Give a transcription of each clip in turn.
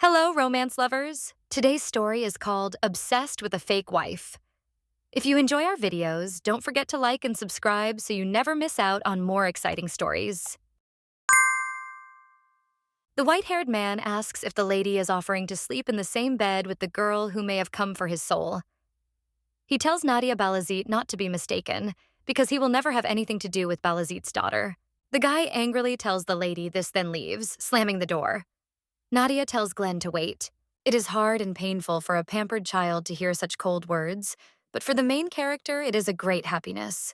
Hello, romance lovers. Today's story is called Obsessed with a Fake Wife. If you enjoy our videos, don't forget to like and subscribe so you never miss out on more exciting stories. The white-haired man asks if the lady is offering to sleep in the same bed with the girl who may have come for his soul. He tells Nadia Balazit not to be mistaken, because he will never have anything to do with Balazit's daughter. The guy angrily tells the lady this, then leaves, slamming the door. Nadia tells Glenn to wait. It is hard and painful for a pampered child to hear such cold words, but for the main character, it is a great happiness.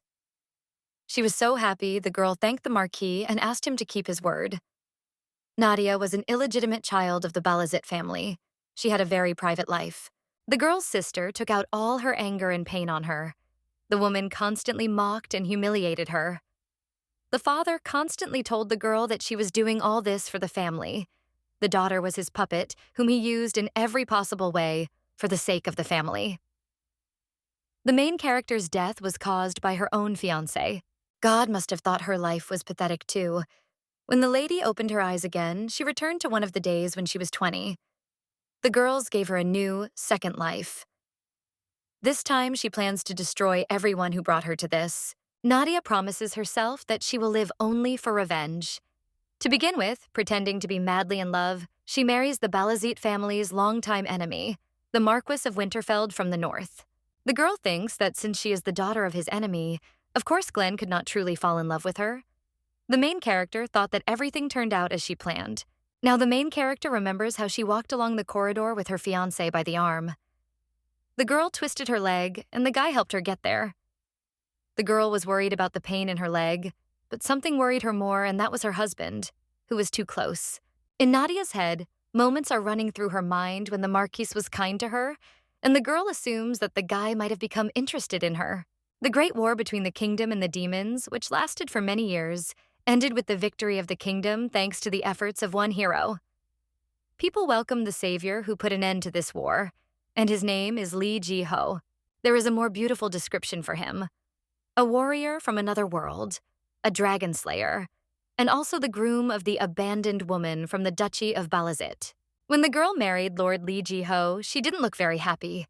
She was so happy, the girl thanked the Marquis and asked him to keep his word. Nadia was an illegitimate child of the Balazit family. She had a very private life. The girl's sister took out all her anger and pain on her. The woman constantly mocked and humiliated her. The father constantly told the girl that she was doing all this for the family. The daughter was his puppet, whom he used in every possible way for the sake of the family. The main character's death was caused by her own fiancé. God must have thought her life was pathetic too. When the lady opened her eyes again, she returned to one of the days when she was 20. The girls gave her a new, second life. This time, she plans to destroy everyone who brought her to this. Nadia promises herself that she will live only for revenge. To begin with, pretending to be madly in love, she marries the Balazit family's longtime enemy, the Marquis of Winterfeld from the north. The girl thinks that since she is the daughter of his enemy, of course Glenn could not truly fall in love with her. The main character thought that everything turned out as she planned. Now the main character remembers how she walked along the corridor with her fiancé by the arm. The girl twisted her leg, and the guy helped her get there. The girl was worried about the pain in her leg, but something worried her more, and that was her husband, who was too close. In Nadia's head, moments are running through her mind when the Marquis was kind to her, and the girl assumes that the guy might have become interested in her. The great war between the kingdom and the demons, which lasted for many years, ended with the victory of the kingdom thanks to the efforts of one hero. People welcomed the savior who put an end to this war, and his name is Lee Ji-ho. There is a more beautiful description for him. A warrior from another world, a dragon slayer, and also the groom of the abandoned woman from the Duchy of Balazit. When the girl married Lord Lee Ji-ho, she didn't look very happy.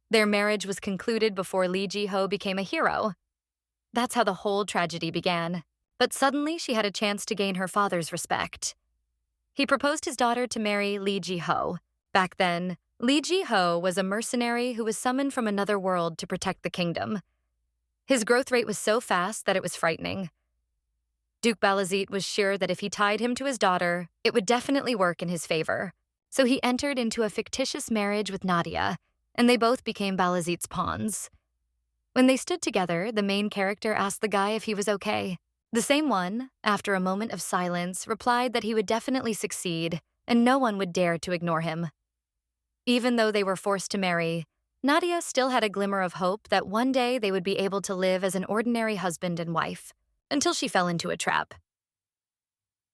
Their marriage was concluded before Lee Ji-ho became a hero. That's how the whole tragedy began. But suddenly she had a chance to gain her father's respect. He proposed his daughter to marry Lee Ji-ho. Back then, Lee Ji-ho was a mercenary who was summoned from another world to protect the kingdom. His growth rate was so fast that it was frightening. Duke Balazit was sure that if he tied him to his daughter, it would definitely work in his favor. So he entered into a fictitious marriage with Nadia, and they both became Balazit's pawns. When they stood together, the main character asked the guy if he was okay. The same one, after a moment of silence, replied that he would definitely succeed, and no one would dare to ignore him. Even though they were forced to marry, Nadia still had a glimmer of hope that one day they would be able to live as an ordinary husband and wife, until she fell into a trap.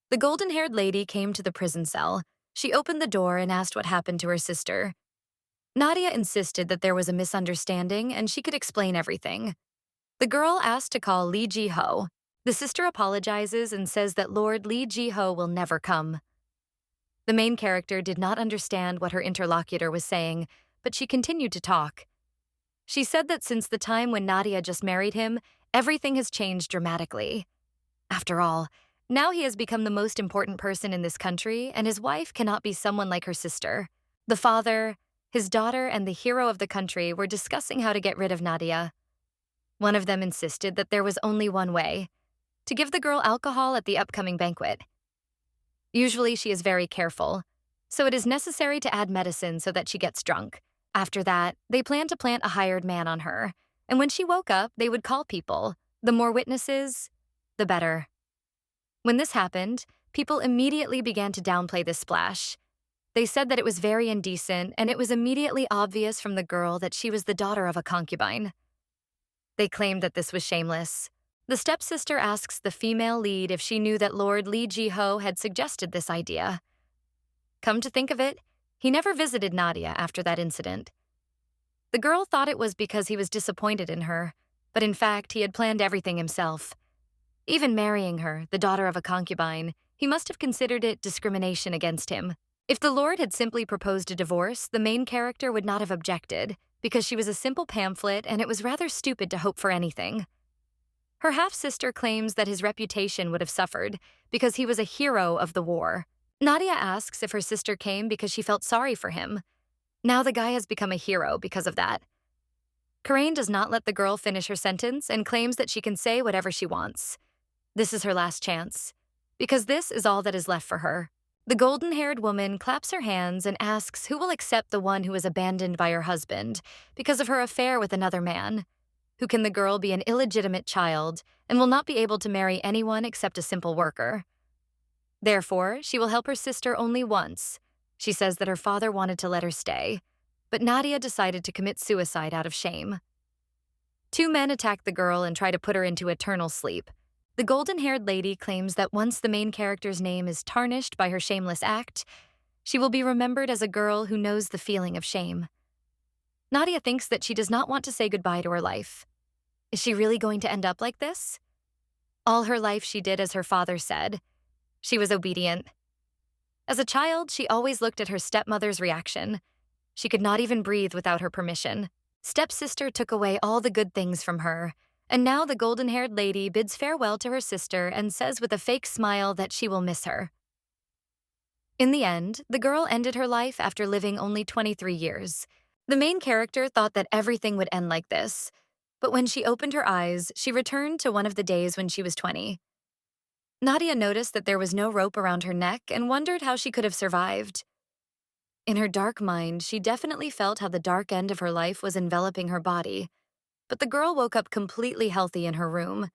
The golden-haired lady came to the prison cell. She opened the door and asked what happened to her sister. Nadia insisted that there was a misunderstanding and she could explain everything. The girl asked to call Lee Ji-ho. The sister apologizes and says that Lord Lee Ji-ho will never come. The main character did not understand what her interlocutor was saying, but she continued to talk. She said that since the time when Nadia just married him, everything has changed dramatically. After all, now he has become the most important person in this country, and his wife cannot be someone like her sister. The father, his daughter, and the hero of the country were discussing how to get rid of Nadia. One of them insisted that there was only one way: to give the girl alcohol at the upcoming banquet. Usually she is very careful, so it is necessary to add medicine so that she gets drunk. After that, they planned to plant a hired man on her, and when she woke up, they would call people. The more witnesses, the better. When this happened, people immediately began to downplay this splash. They said that it was very indecent, and it was immediately obvious from the girl that she was the daughter of a concubine. They claimed that this was shameless. The stepsister asks the female lead if she knew that Lord Lee Ji-ho had suggested this idea. Come to think of it, he never visited Nadia after that incident. The girl thought it was because he was disappointed in her, but in fact, he had planned everything himself. Even marrying her, the daughter of a concubine, he must have considered it discrimination against him. If the Lord had simply proposed a divorce, the main character would not have objected, because she was a simple pamphlet and it was rather stupid to hope for anything. Her half-sister claims that his reputation would have suffered because he was a hero of the war. Nadia asks if her sister came because she felt sorry for him. Now the guy has become a hero because of that. Coraine does not let the girl finish her sentence and claims that she can say whatever she wants. This is her last chance, because this is all that is left for her. The golden-haired woman claps her hands and asks who will accept the one who is abandoned by her husband because of her affair with another man. Who can the girl be an illegitimate child and will not be able to marry anyone except a simple worker? Therefore, she will help her sister only once. She says that her father wanted to let her stay, but Nadia decided to commit suicide out of shame. Two men attack the girl and try to put her into eternal sleep. The golden-haired lady claims that once the main character's name is tarnished by her shameless act, she will be remembered as a girl who knows the feeling of shame. Nadia thinks that she does not want to say goodbye to her life. Is she really going to end up like this? All her life she did as her father said. She was obedient. As a child, she always looked at her stepmother's reaction. She could not even breathe without her permission. Stepsister took away all the good things from her, and now the golden-haired lady bids farewell to her sister and says with a fake smile that she will miss her. In the end, the girl ended her life after living only 23 years. The main character thought that everything would end like this, but when she opened her eyes, she returned to one of the days when she was 20. Nadia noticed that there was no rope around her neck and wondered how she could have survived. In her dark mind, she definitely felt how the dark end of her life was enveloping her body. But the girl woke up completely healthy in her room,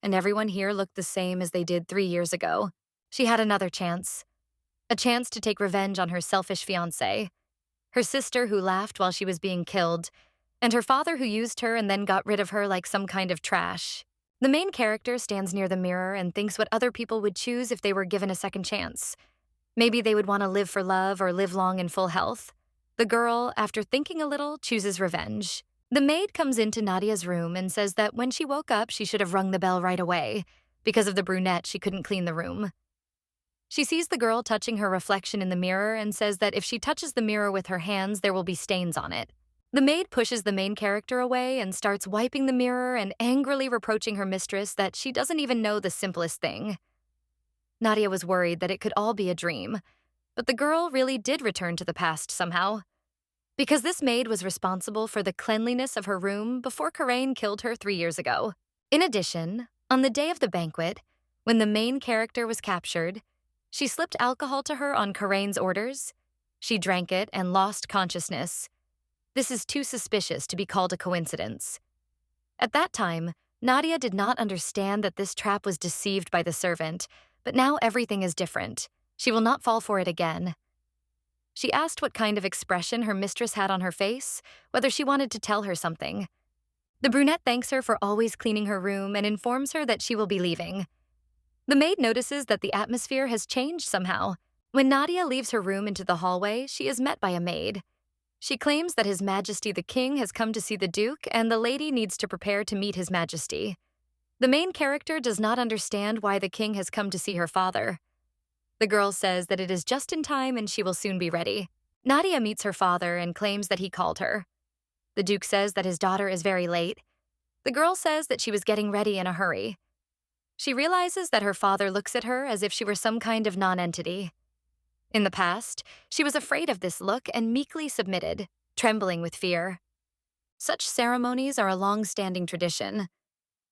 and everyone here looked the same as they did 3 years ago. She had another chance. A chance to take revenge on her selfish fiancé, her sister who laughed while she was being killed, and her father who used her and then got rid of her like some kind of trash. The main character stands near the mirror and thinks what other people would choose if they were given a second chance. Maybe they would want to live for love or live long in full health. The girl, after thinking a little, chooses revenge. The maid comes into Nadia's room and says that when she woke up, she should have rung the bell right away. Because of the brunette, she couldn't clean the room. She sees the girl touching her reflection in the mirror and says that if she touches the mirror with her hands, there will be stains on it. The maid pushes the main character away and starts wiping the mirror and angrily reproaching her mistress that she doesn't even know the simplest thing. Nadia was worried that it could all be a dream, but the girl really did return to the past somehow. Because this maid was responsible for the cleanliness of her room before Coraine killed her 3 years ago. In addition, on the day of the banquet, when the main character was captured, she slipped alcohol to her on Coraine's orders. She drank it and lost consciousness. This is too suspicious to be called a coincidence. At that time, Nadia did not understand that this trap was deceived by the servant, but now everything is different. She will not fall for it again. She asked what kind of expression her mistress had on her face, whether she wanted to tell her something. The brunette thanks her for always cleaning her room and informs her that she will be leaving. The maid notices that the atmosphere has changed somehow. When Nadia leaves her room into the hallway, she is met by a maid. She claims that His Majesty the King has come to see the Duke and the lady needs to prepare to meet His Majesty. The main character does not understand why the king has come to see her father. The girl says that it is just in time and she will soon be ready. Nadia meets her father and claims that he called her. The Duke says that his daughter is very late. The girl says that she was getting ready in a hurry. She realizes that her father looks at her as if she were some kind of non-entity. In the past, she was afraid of this look and meekly submitted, trembling with fear. Such ceremonies are a long-standing tradition.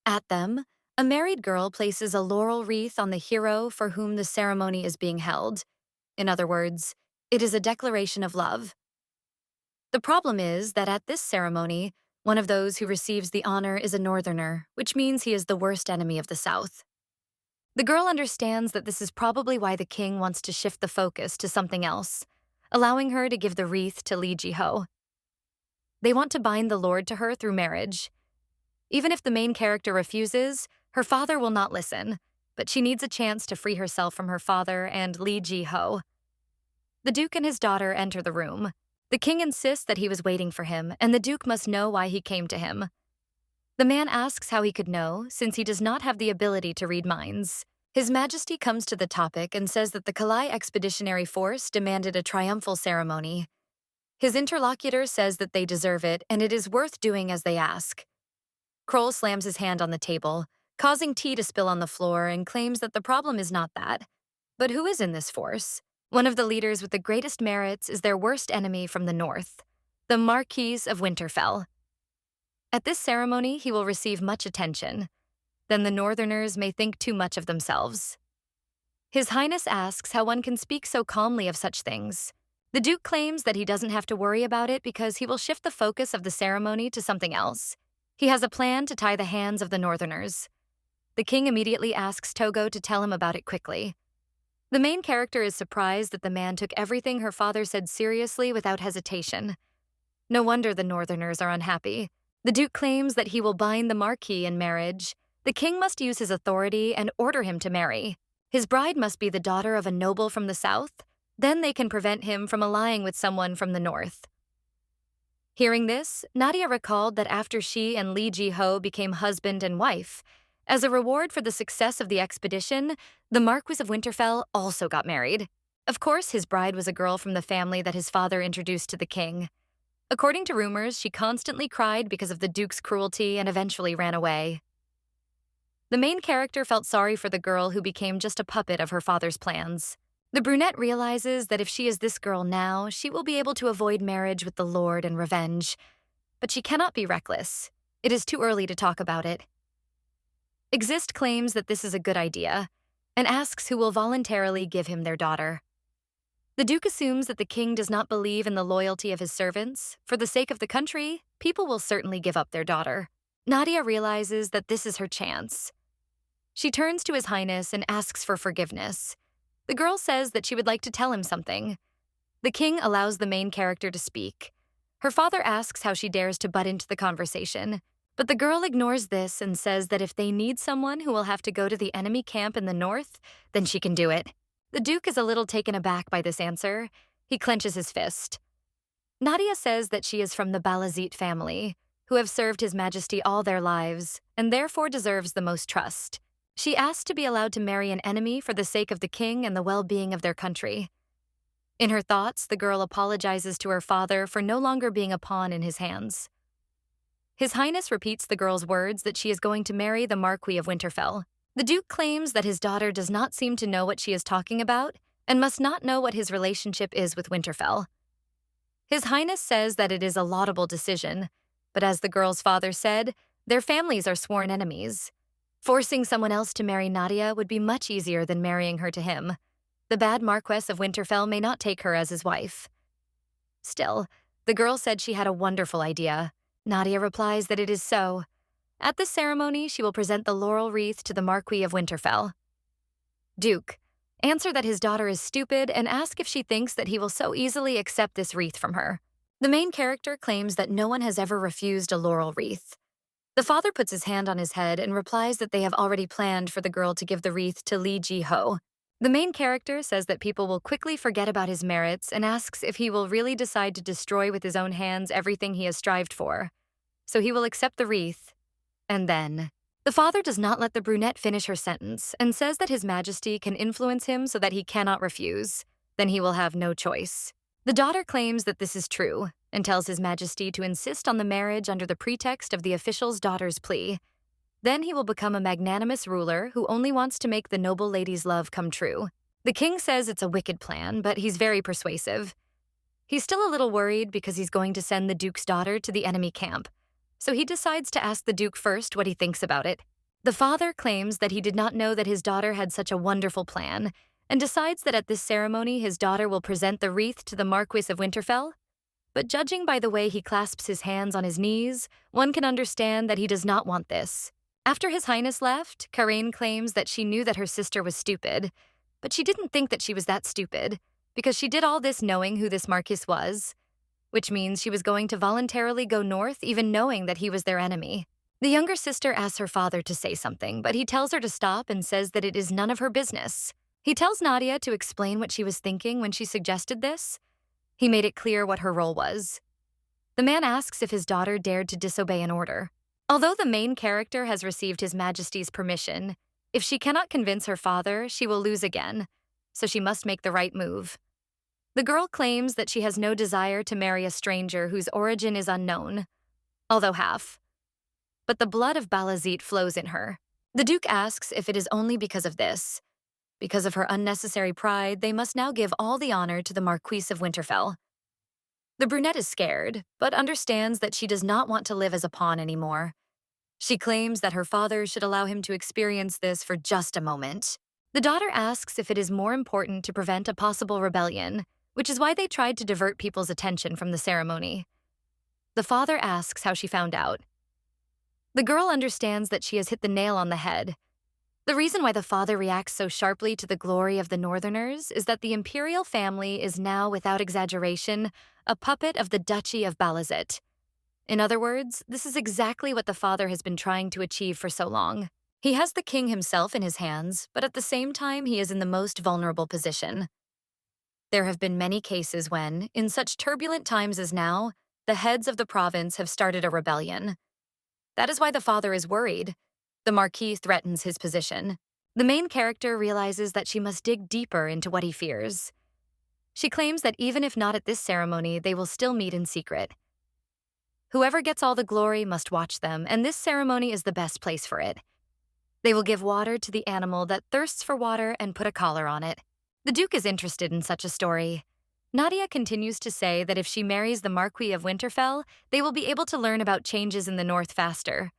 At them, a married girl places a laurel wreath on the hero for whom the ceremony is being held. In other words, it is a declaration of love. The problem is that at this ceremony, one of those who receives the honor is a northerner, which means he is the worst enemy of the South. The girl understands that this is probably why the king wants to shift the focus to something else, allowing her to give the wreath to Li Jiho. They want to bind the Lord to her through marriage. Even if the main character refuses, her father will not listen, but she needs a chance to free herself from her father and Li Jiho. The Duke and his daughter enter the room. The king insists that he was waiting for him, and the Duke must know why he came to him. The man asks how he could know, since he does not have the ability to read minds. His Majesty comes to the topic and says that the Kalai Expeditionary Force demanded a triumphal ceremony. His interlocutor says that they deserve it and it is worth doing as they ask. Kroll slams his hand on the table, causing tea to spill on the floor, and claims that the problem is not that. But who is in this force? One of the leaders with the greatest merits is their worst enemy from the north, the Marquis of Winterfell. At this ceremony, he will receive much attention. Then the Northerners may think too much of themselves. His Highness asks how one can speak so calmly of such things. The Duke claims that he doesn't have to worry about it because he will shift the focus of the ceremony to something else. He has a plan to tie the hands of the Northerners. The king immediately asks Togo to tell him about it quickly. The main character is surprised that the man took everything her father said seriously without hesitation. No wonder the Northerners are unhappy. The Duke claims that he will bind the Marquis in marriage. The king must use his authority and order him to marry. His bride must be the daughter of a noble from the south. Then they can prevent him from allying with someone from the north. Hearing this, Nadia recalled that after she and Li Ji-ho became husband and wife, as a reward for the success of the expedition, the Marquis of Winterfell also got married. Of course, his bride was a girl from the family that his father introduced to the king. According to rumors, she constantly cried because of the Duke's cruelty and eventually ran away. The main character felt sorry for the girl who became just a puppet of her father's plans. The brunette realizes that if she is this girl now, she will be able to avoid marriage with the Lord and revenge. But she cannot be reckless. It is too early to talk about it. Exist claims that this is a good idea and asks who will voluntarily give him their daughter. The Duke assumes that the king does not believe in the loyalty of his servants. For the sake of the country, people will certainly give up their daughter. Nadia realizes that this is her chance. She turns to His Highness and asks for forgiveness. The girl says that she would like to tell him something. The king allows the main character to speak. Her father asks how she dares to butt into the conversation, but the girl ignores this and says that if they need someone who will have to go to the enemy camp in the north, then she can do it. The Duke is a little taken aback by this answer. He clenches his fist. Nadia says that she is from the Balazit family, who have served His Majesty all their lives, and therefore deserves the most trust. She asks to be allowed to marry an enemy for the sake of the king and the well-being of their country. In her thoughts, the girl apologizes to her father for no longer being a pawn in his hands. His Highness repeats the girl's words that she is going to marry the Marquis of Winterfell. The Duke claims that his daughter does not seem to know what she is talking about and must not know what his relationship is with Winterfell. His Highness says that it is a laudable decision, but as the girl's father said, their families are sworn enemies. Forcing someone else to marry Nadia would be much easier than marrying her to him. The bad Marquess of Winterfell may not take her as his wife. Still, the girl said she had a wonderful idea. Nadia replies that it is so. At the ceremony, she will present the laurel wreath to the Marquis of Winterfell. Duke, answer that his daughter is stupid and ask if she thinks that he will so easily accept this wreath from her. The main character claims that no one has ever refused a laurel wreath. The father puts his hand on his head and replies that they have already planned for the girl to give the wreath to Li Ji-ho. The main character says that people will quickly forget about his merits and asks if he will really decide to destroy with his own hands everything he has strived for. So he will accept the wreath. And then, the father does not let the brunette finish her sentence and says that His Majesty can influence him so that he cannot refuse. Then he will have no choice. The daughter claims that this is true and tells His Majesty to insist on the marriage under the pretext of the official's daughter's plea. Then he will become a magnanimous ruler who only wants to make the noble lady's love come true. The king says it's a wicked plan, but he's very persuasive. He's still a little worried because he's going to send the Duke's daughter to the enemy camp. So he decides to ask the Duke first what he thinks about it. The father claims that he did not know that his daughter had such a wonderful plan, and decides that at this ceremony his daughter will present the wreath to the Marquis of Winterfell. But judging by the way he clasps his hands on his knees, one can understand that he does not want this. After His Highness left, Karain claims that she knew that her sister was stupid, but she didn't think that she was that stupid, because she did all this knowing who this Marquis was, which means she was going to voluntarily go north even knowing that he was their enemy. The younger sister asks her father to say something, but he tells her to stop and says that it is none of her business. He tells Nadia to explain what she was thinking when she suggested this. He made it clear what her role was. The man asks if his daughter dared to disobey an order. Although the main character has received His Majesty's permission, If she cannot convince her father, she will lose again, so she must make the right move. The girl claims that she has no desire to marry a stranger whose origin is unknown, although half. But the blood of Balazit flows in her. The Duke asks if it is only because of this. Because of her unnecessary pride, they must now give all the honor to the Marquise of Winterfell. The brunette is scared, but understands that she does not want to live as a pawn anymore. She claims that her father should allow him to experience this for just a moment. The daughter asks if it is more important to prevent a possible rebellion, which is why they tried to divert people's attention from the ceremony. The father asks how she found out. The girl understands that she has hit the nail on the head. The reason why the father reacts so sharply to the glory of the Northerners is that the imperial family is now, without exaggeration, a puppet of the Duchy of Balazit. In other words, this is exactly what the father has been trying to achieve for so long. He has the king himself in his hands, but at the same time he is in the most vulnerable position. There have been many cases when, in such turbulent times as now, the heads of the province have started a rebellion. That is why the father is worried. The Marquis threatens his position. The main character realizes that she must dig deeper into what he fears. She claims that even if not at this ceremony, they will still meet in secret. Whoever gets all the glory must watch them, and this ceremony is the best place for it. They will give water to the animal that thirsts for water and put a collar on it. The Duke is interested in such a story. Nadia continues to say that if she marries the Marquis of Winterfell, they will be able to learn about changes in the north faster.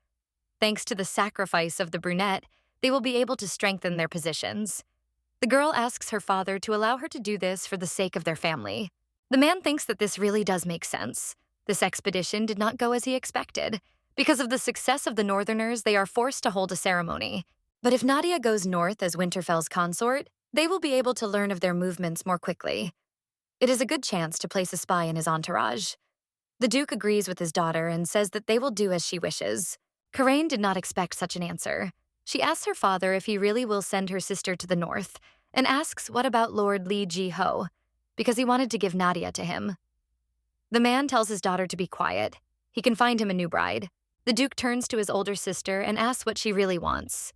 Thanks to the sacrifice of the brunette, they will be able to strengthen their positions. The girl asks her father to allow her to do this for the sake of their family. The man thinks that this really does make sense. This expedition did not go as he expected. Because of the success of the Northerners, they are forced to hold a ceremony. But if Nadia goes north as Winterfell's consort, they will be able to learn of their movements more quickly. It is a good chance to place a spy in his entourage. The Duke agrees with his daughter and says that they will do as she wishes. Karain did not expect such an answer. She asks her father if he really will send her sister to the north, and asks what about Lord Li Ji-ho, because he wanted to give Nadia to him. The man tells his daughter to be quiet. He can find him a new bride. The Duke turns to his older sister and asks what she really wants.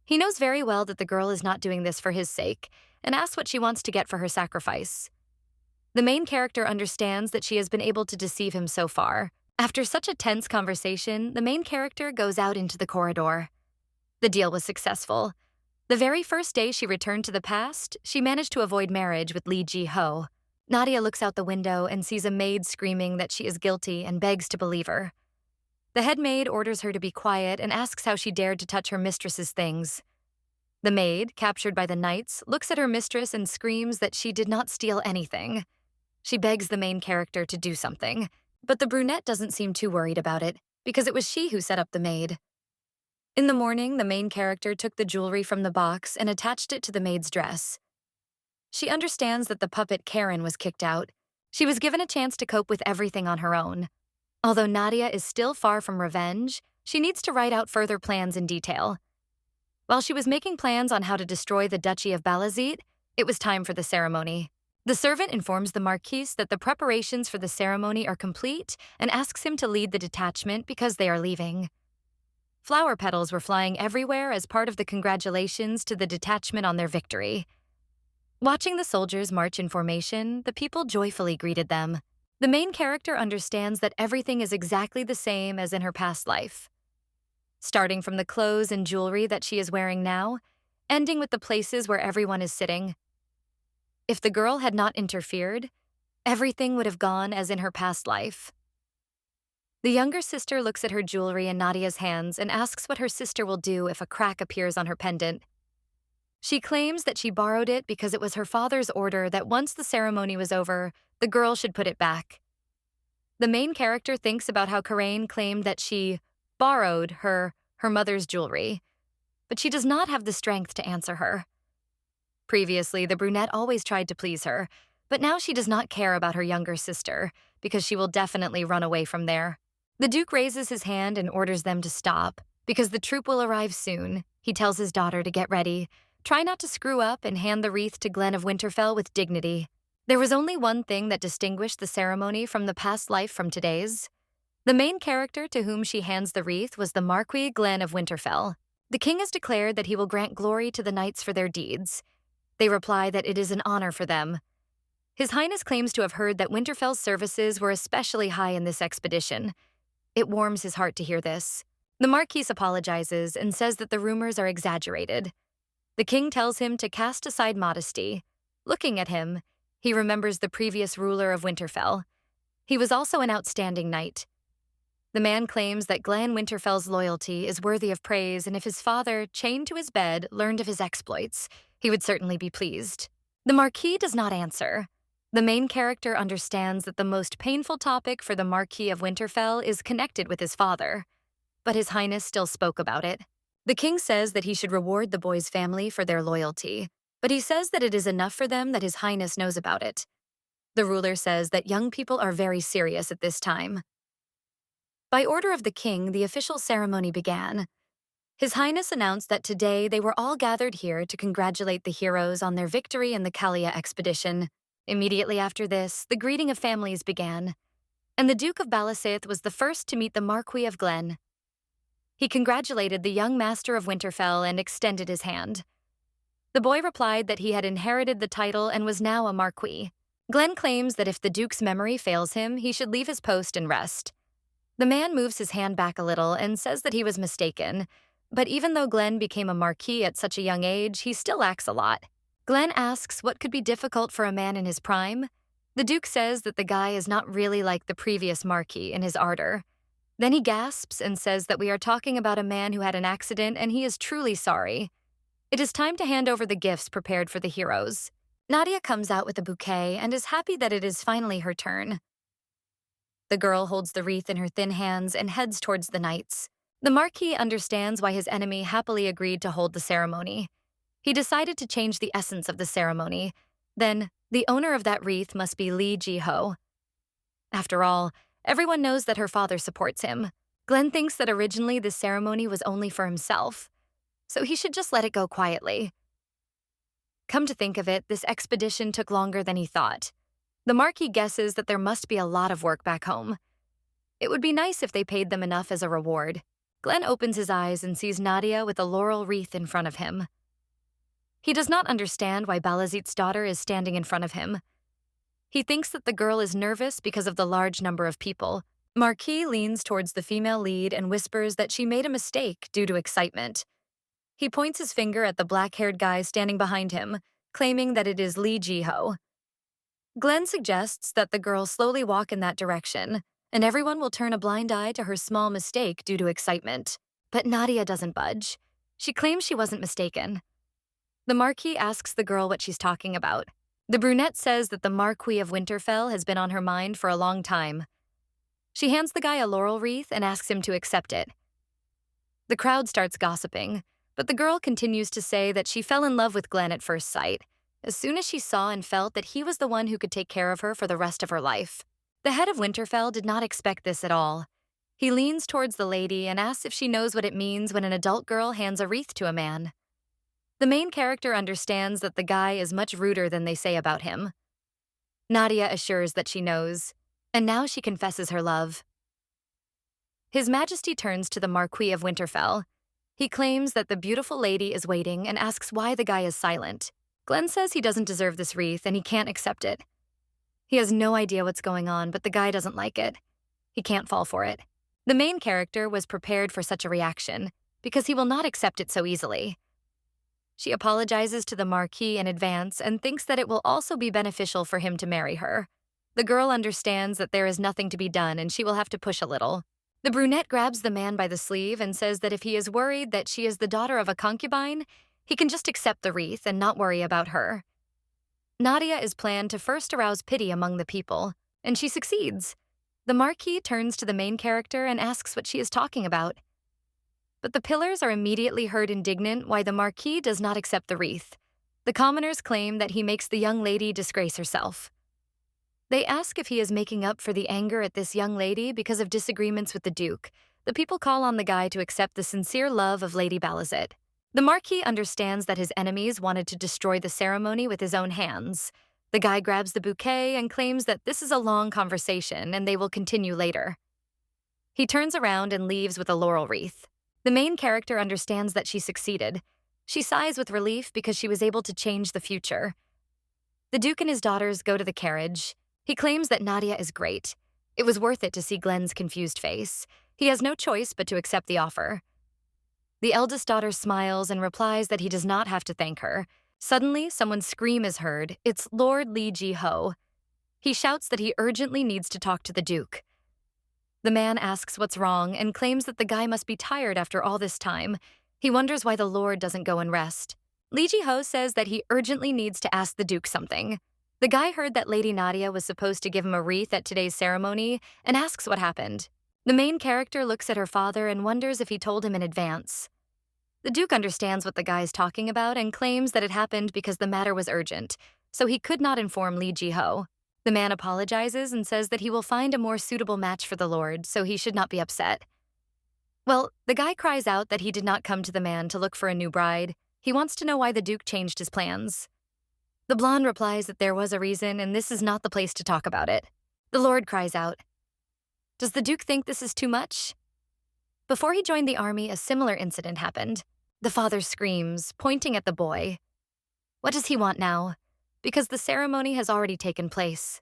He knows very well that the girl is not doing this for his sake, and asks what she wants to get for her sacrifice. The main character understands that she has been able to deceive him so far. After such a tense conversation, the main character goes out into the corridor. The deal was successful. The very first day she returned to the past, she managed to avoid marriage with Li Ji-ho. Nadia looks out the window and sees a maid screaming that she is guilty and begs to believe her. The head maid orders her to be quiet and asks how she dared to touch her mistress's things. The maid, captured by the knights, looks at her mistress and screams that she did not steal anything. She begs the main character to do something, but the brunette doesn't seem too worried about it, because it was she who set up the maid. In the morning, the main character took the jewelry from the box and attached it to the maid's dress. She understands that the puppet Karen was kicked out. She was given a chance to cope with everything on her own. Although Nadia is still far from revenge, she needs to write out further plans in detail. While she was making plans on how to destroy the Duchy of Balazit, it was time for the ceremony. The servant informs the Marquis that the preparations for the ceremony are complete and asks him to lead the detachment because they are leaving. Flower petals were flying everywhere as part of the congratulations to the detachment on their victory. Watching the soldiers march in formation, the people joyfully greeted them. The main character understands that everything is exactly the same as in her past life. Starting from the clothes and jewelry that she is wearing now, ending with the places where everyone is sitting. If the girl had not interfered, everything would have gone as in her past life. The younger sister looks at her jewelry in Nadia's hands and asks what her sister will do if a crack appears on her pendant. She claims that she borrowed it because it was her father's order that once the ceremony was over, the girl should put it back. The main character thinks about how Karain claimed that she borrowed her mother's jewelry, but she does not have the strength to answer her. Previously, the brunette always tried to please her, but now she does not care about her younger sister because she will definitely run away from there. The Duke raises his hand and orders them to stop because the troop will arrive soon. He tells his daughter to get ready, try not to screw up, and hand the wreath to Glenn of Winterfell with dignity. There was only one thing that distinguished the ceremony from the past life from today's. The main character to whom she hands the wreath was the Marquis Glenn of Winterfell. The king has declared that he will grant glory to the knights for their deeds. They reply that it is an honor for them. His Highness claims to have heard that Winterfell's services were especially high in this expedition. It warms his heart to hear this. The Marquis apologizes and says that the rumors are exaggerated. The king tells him to cast aside modesty. Looking at him, he remembers the previous ruler of Winterfell. He was also an outstanding knight. The man claims that Glenn Winterfell's loyalty is worthy of praise, and if his father, chained to his bed, learned of his exploits, he would certainly be pleased. The Marquis does not answer. The main character understands that the most painful topic for the Marquis of Winterfell is connected with his father, but His Highness still spoke about it. The king says that he should reward the boy's family for their loyalty, but he says that it is enough for them that His Highness knows about it. The ruler says that young people are very serious at this time. By order of the king, the official ceremony began. His Highness announced that today they were all gathered here to congratulate the heroes on their victory in the Kalia expedition. Immediately after this, the greeting of families began, and the Duke of Balasith was the first to meet the Marquis of Glen. He congratulated the young master of Winterfell and extended his hand. The boy replied that he had inherited the title and was now a Marquis. Glen claims that if the Duke's memory fails him, he should leave his post and rest. The man moves his hand back a little and says that he was mistaken, but even though Glen became a Marquis at such a young age, he still lacks a lot. Glen asks what could be difficult for a man in his prime. The Duke says that the guy is not really like the previous Marquis in his ardor. Then he gasps and says that we are talking about a man who had an accident and he is truly sorry. It is time to hand over the gifts prepared for the heroes. Nadia comes out with a bouquet and is happy that it is finally her turn. The girl holds the wreath in her thin hands and heads towards the knights. The Marquis understands why his enemy happily agreed to hold the ceremony. He decided to change the essence of the ceremony. Then, the owner of that wreath must be Lee Ji-ho. After all, everyone knows that her father supports him. Glen thinks that originally this ceremony was only for himself, so he should just let it go quietly. Come to think of it, this expedition took longer than he thought. The Marquis guesses that there must be a lot of work back home. It would be nice if they paid them enough as a reward. Glen opens his eyes and sees Nadia with a laurel wreath in front of him. He does not understand why Balazit's daughter is standing in front of him. He thinks that the girl is nervous because of the large number of people. Marquis leans towards the female lead and whispers that she made a mistake due to excitement. He points his finger at the black-haired guy standing behind him, claiming that it is Lee Ji-ho. Glen suggests that the girl slowly walk in that direction, and everyone will turn a blind eye to her small mistake due to excitement. But Nadia doesn't budge. She claims she wasn't mistaken. The Marquis asks the girl what she's talking about. The brunette says that the Marquis of Winterfell has been on her mind for a long time. She hands the guy a laurel wreath and asks him to accept it. The crowd starts gossiping, but the girl continues to say that she fell in love with Glen at first sight, as soon as she saw and felt that he was the one who could take care of her for the rest of her life. The head of Winterfell did not expect this at all. He leans towards the lady and asks if she knows what it means when an adult girl hands a wreath to a man. The main character understands that the guy is much ruder than they say about him. Nadia assures that she knows, and now she confesses her love. His Majesty turns to the Marquis of Winterfell. He claims that the beautiful lady is waiting and asks why the guy is silent. Glen says he doesn't deserve this wreath and he can't accept it. He has no idea what's going on, but the guy doesn't like it. He can't fall for it. The main character was prepared for such a reaction because he will not accept it so easily. She apologizes to the Marquis in advance and thinks that it will also be beneficial for him to marry her. The girl understands that there is nothing to be done and she will have to push a little. The brunette grabs the man by the sleeve and says that if he is worried that she is the daughter of a concubine, he can just accept the wreath and not worry about her. Nadia is planned to first arouse pity among the people, and she succeeds. The Marquis turns to the main character and asks what she is talking about. But the pillars are immediately heard indignant why the Marquis does not accept the wreath. The commoners claim that he makes the young lady disgrace herself. They ask if he is making up for the anger at this young lady because of disagreements with the Duke. The people call on the guy to accept the sincere love of Lady Balazit. The Marquis understands that his enemies wanted to destroy the ceremony with his own hands. The guy grabs the bouquet and claims that this is a long conversation and they will continue later. He turns around and leaves with a laurel wreath. The main character understands that she succeeded. She sighs with relief because she was able to change the future. The Duke and his daughters go to the carriage. He claims that Nadia is great. It was worth it to see Glenn's confused face. He has no choice but to accept the offer. The eldest daughter smiles and replies that he does not have to thank her. Suddenly, someone's scream is heard. It's Lord Li Ji-ho. He shouts that he urgently needs to talk to the Duke. The man asks what's wrong and claims that the guy must be tired after all this time. He wonders why the Lord doesn't go and rest. Li Ji-ho says that he urgently needs to ask the Duke something. The guy heard that Lady Nadia was supposed to give him a wreath at today's ceremony and asks what happened. The main character looks at her father and wonders if he told him in advance. The Duke understands what the guy's talking about and claims that it happened because the matter was urgent, so he could not inform Li Ji-ho. The man apologizes and says that he will find a more suitable match for the Lord, so he should not be upset. Well, the guy cries out that he did not come to the man to look for a new bride. He wants to know why the Duke changed his plans. The blonde replies that there was a reason and this is not the place to talk about it. The Lord cries out, "Does the Duke think this is too much?" Before he joined the army, a similar incident happened. The father screams, pointing at the boy. What does he want now? Because the ceremony has already taken place.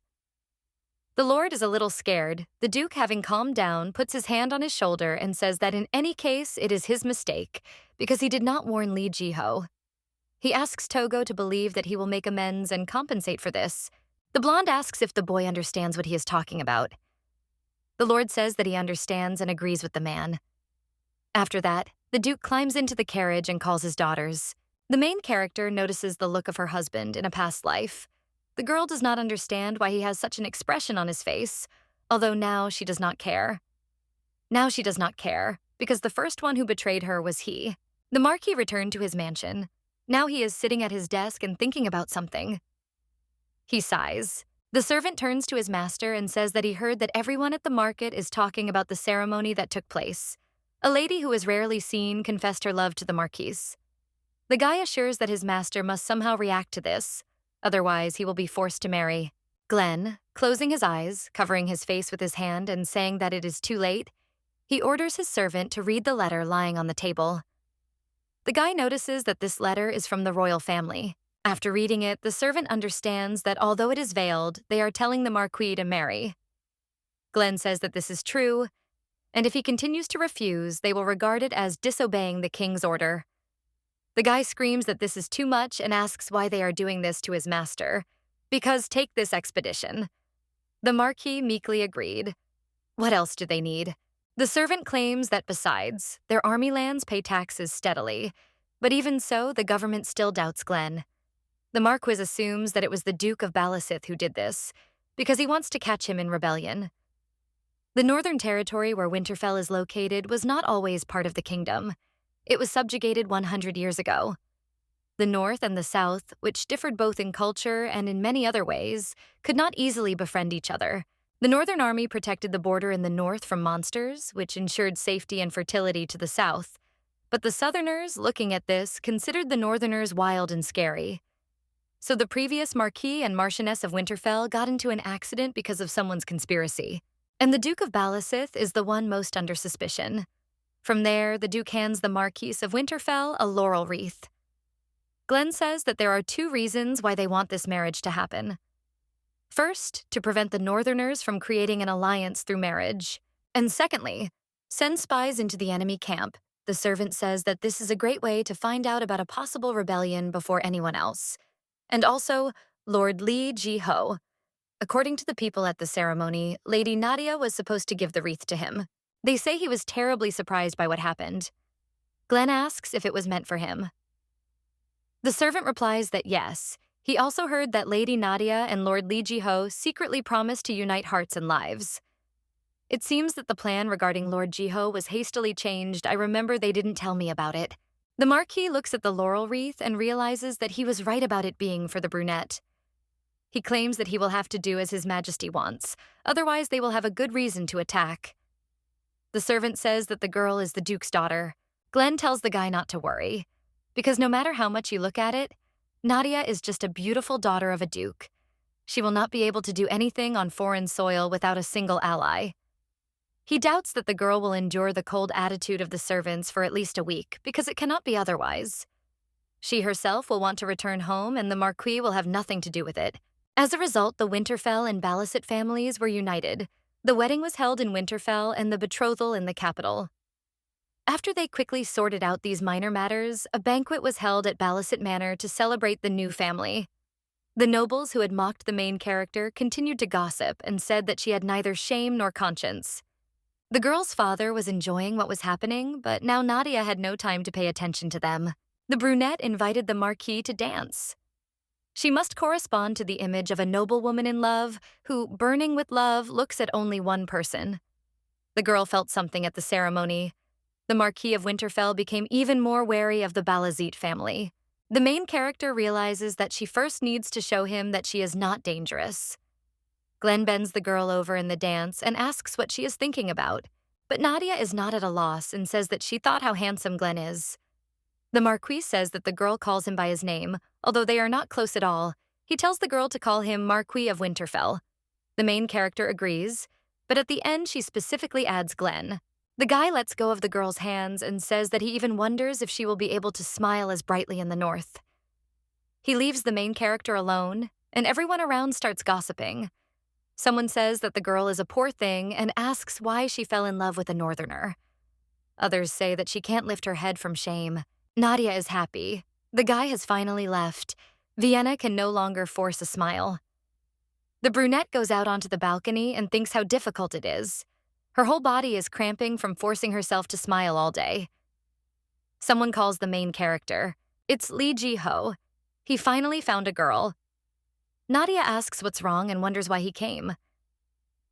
The Lord is a little scared. The Duke, having calmed down, puts his hand on his shoulder and says that in any case, it is his mistake, because he did not warn Li Ji-ho. He asks Togo to believe that he will make amends and compensate for this. The blonde asks if the boy understands what he is talking about. The Lord says that he understands and agrees with the man. After that, the Duke climbs into the carriage and calls his daughters. The main character notices the look of her husband in a past life. The girl does not understand why he has such an expression on his face, although now she does not care. Now she does not care, because the first one who betrayed her was he. The Marquis returned to his mansion. Now he is sitting at his desk and thinking about something. He sighs. The servant turns to his master and says that he heard that everyone at the market is talking about the ceremony that took place. A lady who is rarely seen confessed her love to the Marquis. The guy assures that his master must somehow react to this, otherwise he will be forced to marry. Glenn, closing his eyes, covering his face with his hand and saying that it is too late, he orders his servant to read the letter lying on the table. The guy notices that this letter is from the royal family. After reading it, the servant understands that although it is veiled, they are telling the Marquis to marry. Glenn says that this is true, and if he continues to refuse, they will regard it as disobeying the king's order. The guy screams that this is too much and asks why they are doing this to his master. Because take this expedition. The Marquis meekly agreed. What else do they need? The servant claims that besides, their army lands pay taxes steadily, but even so, the government still doubts Glenn. The Marquis assumes that it was the Duke of Balasith who did this, because he wants to catch him in rebellion. The northern territory where Winterfell is located was not always part of the kingdom. It was subjugated 100 years ago. The north and the south, which differed both in culture and in many other ways, could not easily befriend each other. The Northern Army protected the border in the north from monsters, which ensured safety and fertility to the south. But the Southerners, looking at this, considered the Northerners wild and scary. So the previous Marquis and Marchioness of Winterfell got into an accident because of someone's conspiracy. And the Duke of Balasith is the one most under suspicion. From there, the Duke hands the Marquis of Winterfell a laurel wreath. Glenn says that there are two reasons why they want this marriage to happen. First, to prevent the Northerners from creating an alliance through marriage. And secondly, send spies into the enemy camp. The servant says that this is a great way to find out about a possible rebellion before anyone else. And also, Lord Li Ji-ho. According to the people at the ceremony, Lady Nadia was supposed to give the wreath to him. They say he was terribly surprised by what happened. Glenn asks if it was meant for him. The servant replies that yes. He also heard that Lady Nadia and Lord Li Ji-ho secretly promised to unite hearts and lives. It seems that the plan regarding Lord Ji-ho was hastily changed. I remember they didn't tell me about it. The Marquis looks at the laurel wreath and realizes that he was right about it being for the brunette. He claims that he will have to do as His Majesty wants, otherwise they will have a good reason to attack. The servant says that the girl is the Duke's daughter. Glenn tells the guy not to worry, because no matter how much you look at it, Nadia is just a beautiful daughter of a duke. She will not be able to do anything on foreign soil without a single ally. He doubts that the girl will endure the cold attitude of the servants for at least a week, because it cannot be otherwise. She herself will want to return home, and the Marquis will have nothing to do with it. As a result, the Winterfell and Balicet families were united. The wedding was held in Winterfell and the betrothal in the capital. After they quickly sorted out these minor matters, a banquet was held at Balicet Manor to celebrate the new family. The nobles who had mocked the main character continued to gossip and said that she had neither shame nor conscience. The girl's father was enjoying what was happening, but now Nadia had no time to pay attention to them. The brunette invited the Marquis to dance. She must correspond to the image of a noblewoman in love who, burning with love, looks at only one person. The girl felt something at the ceremony. The Marquis of Winterfell became even more wary of the Balazit family. The main character realizes that she first needs to show him that she is not dangerous. Glenn bends the girl over in the dance and asks what she is thinking about, but Nadia is not at a loss and says that she thought how handsome Glenn is. The Marquis says that the girl calls him by his name, although they are not close at all. He tells the girl to call him Marquis of Winterfell. The main character agrees, but at the end she specifically adds Glenn. The guy lets go of the girl's hands and says that he even wonders if she will be able to smile as brightly in the north. He leaves the main character alone, and everyone around starts gossiping. Someone says that the girl is a poor thing and asks why she fell in love with a northerner. Others say that she can't lift her head from shame. Nadia is happy. The guy has finally left. Vienna can no longer force a smile. The brunette goes out onto the balcony and thinks how difficult it is. Her whole body is cramping from forcing herself to smile all day. Someone calls the main character. It's Lee Ji-ho. He finally found a girl. Nadia asks what's wrong and wonders why he came.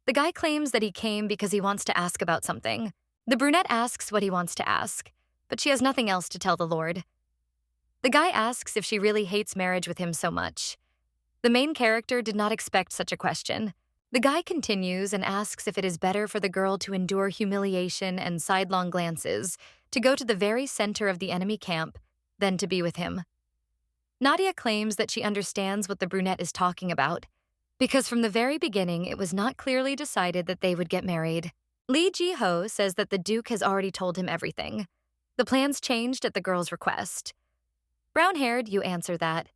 The guy claims that he came because he wants to ask about something. The brunette asks what he wants to ask, but she has nothing else to tell the Lord. The guy asks if she really hates marriage with him so much. The main character did not expect such a question. The guy continues and asks if it is better for the girl to endure humiliation and sidelong glances, to go to the very center of the enemy camp, than to be with him. Nadia claims that she understands what the brunette is talking about, because from the very beginning it was not clearly decided that they would get married. Lee Ji-ho says that the Duke has already told him everything. The plans changed at the girl's request. Brown-haired, you answer that.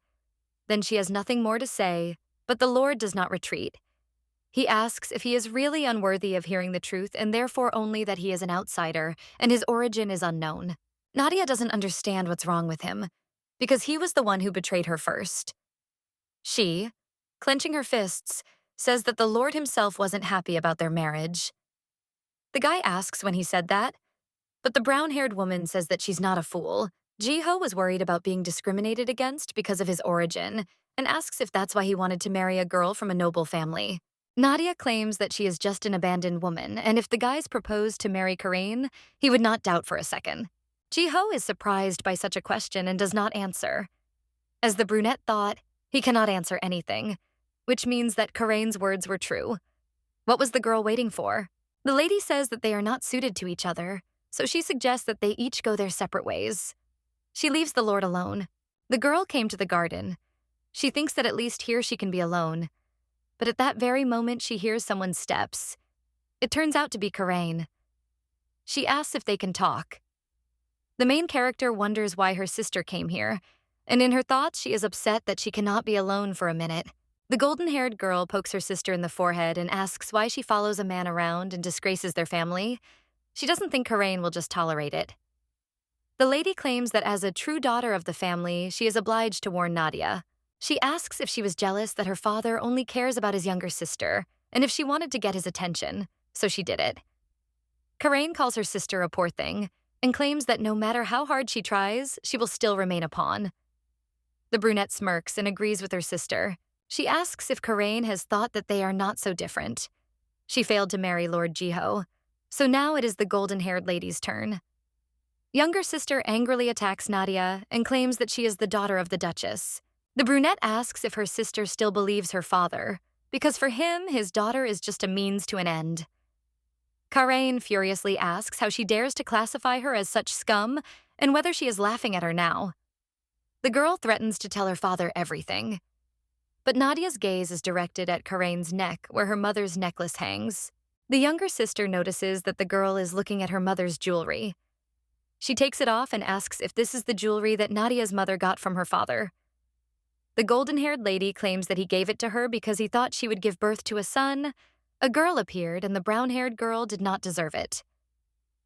Then she has nothing more to say, but the Lord does not retreat. He asks if he is really unworthy of hearing the truth and therefore only that he is an outsider and his origin is unknown. Nadia doesn't understand what's wrong with him, because he was the one who betrayed her first. She, clenching her fists, says that the Lord himself wasn't happy about their marriage. The guy asks when he said that, but the brown-haired woman says that she's not a fool. Ji-ho was worried about being discriminated against because of his origin and asks if that's why he wanted to marry a girl from a noble family. Nadia claims that she is just an abandoned woman, and if the guys proposed to marry Karain, he would not doubt for a second. Ji-ho is surprised by such a question and does not answer. As the brunette thought, he cannot answer anything, which means that Karain's words were true. What was the girl waiting for? The lady says that they are not suited to each other, so she suggests that they each go their separate ways. She leaves the Lord alone. The girl came to the garden. She thinks that at least here she can be alone. But at that very moment, she hears someone's steps. It turns out to be Karain. She asks if they can talk. The main character wonders why her sister came here, and in her thoughts, she is upset that she cannot be alone for a minute. The golden-haired girl pokes her sister in the forehead and asks why she follows a man around and disgraces their family. She doesn't think Karain will just tolerate it. The lady claims that as a true daughter of the family, she is obliged to warn Nadia. She asks if she was jealous that her father only cares about his younger sister, and if she wanted to get his attention, so she did it. Karain calls her sister a poor thing, and claims that no matter how hard she tries, she will still remain a pawn. The brunette smirks and agrees with her sister. She asks if Karain has thought that they are not so different. She failed to marry Lord Ji-ho, so now it is the golden-haired lady's turn. Younger sister angrily attacks Nadia and claims that she is the daughter of the Duchess. The brunette asks if her sister still believes her father, because for him, his daughter is just a means to an end. Karain furiously asks how she dares to classify her as such scum and whether she is laughing at her now. The girl threatens to tell her father everything. But Nadia's gaze is directed at Karain's neck where her mother's necklace hangs. The younger sister notices that the girl is looking at her mother's jewelry. She takes it off and asks if this is the jewelry that Nadia's mother got from her father. The golden-haired lady claims that he gave it to her because he thought she would give birth to a son. A girl appeared, and the brown-haired girl did not deserve it.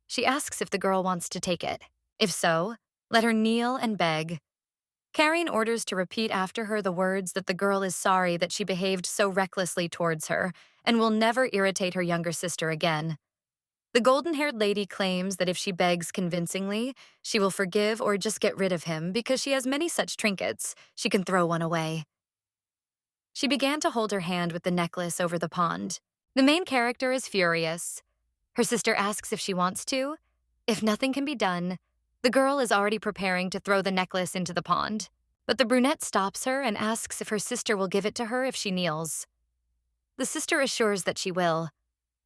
She asks if the girl wants to take it. If so, let her kneel and beg. Karen orders to repeat after her the words that the girl is sorry that she behaved so recklessly towards her and will never irritate her younger sister again. The golden-haired lady claims that if she begs convincingly, she will forgive or just get rid of him because she has many such trinkets, she can throw one away. She began to hold her hand with the necklace over the pond. The main character is furious. Her sister asks if she wants to. If nothing can be done, the girl is already preparing to throw the necklace into the pond. But the brunette stops her and asks if her sister will give it to her if she kneels. The sister assures that she will.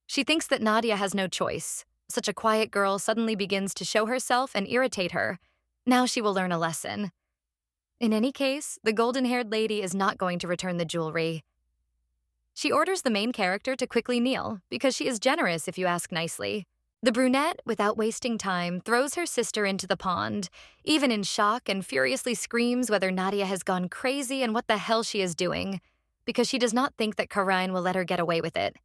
She thinks that Nadia has no choice. Such a quiet girl suddenly begins to show herself and irritate her. Now she will learn a lesson. In any case, the golden-haired lady is not going to return the jewelry. She orders the main character to quickly kneel, because she is generous if you ask nicely. The brunette, without wasting time, throws her sister into the pond, even in shock, and furiously screams whether Nadia has gone crazy and what the hell she is doing, because she does not think that Karain will let her get away with it.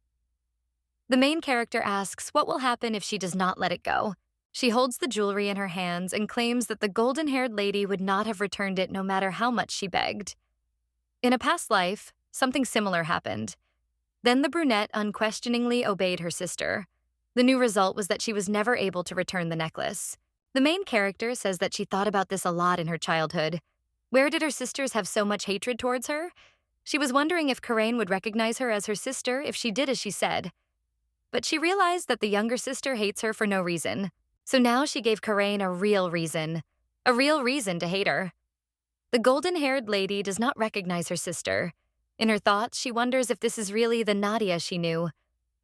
The main character asks what will happen if she does not let it go. She holds the jewelry in her hands and claims that the golden-haired lady would not have returned it no matter how much she begged. In a past life, something similar happened. Then the brunette unquestioningly obeyed her sister. The new result was that she was never able to return the necklace. The main character says that she thought about this a lot in her childhood. Where did her sisters have so much hatred towards her? She was wondering if Karain would recognize her as her sister if she did as she said. But she realized that the younger sister hates her for no reason. So now she gave Karain a real reason to hate her. The golden-haired lady does not recognize her sister. In her thoughts, she wonders if this is really the Nadia she knew.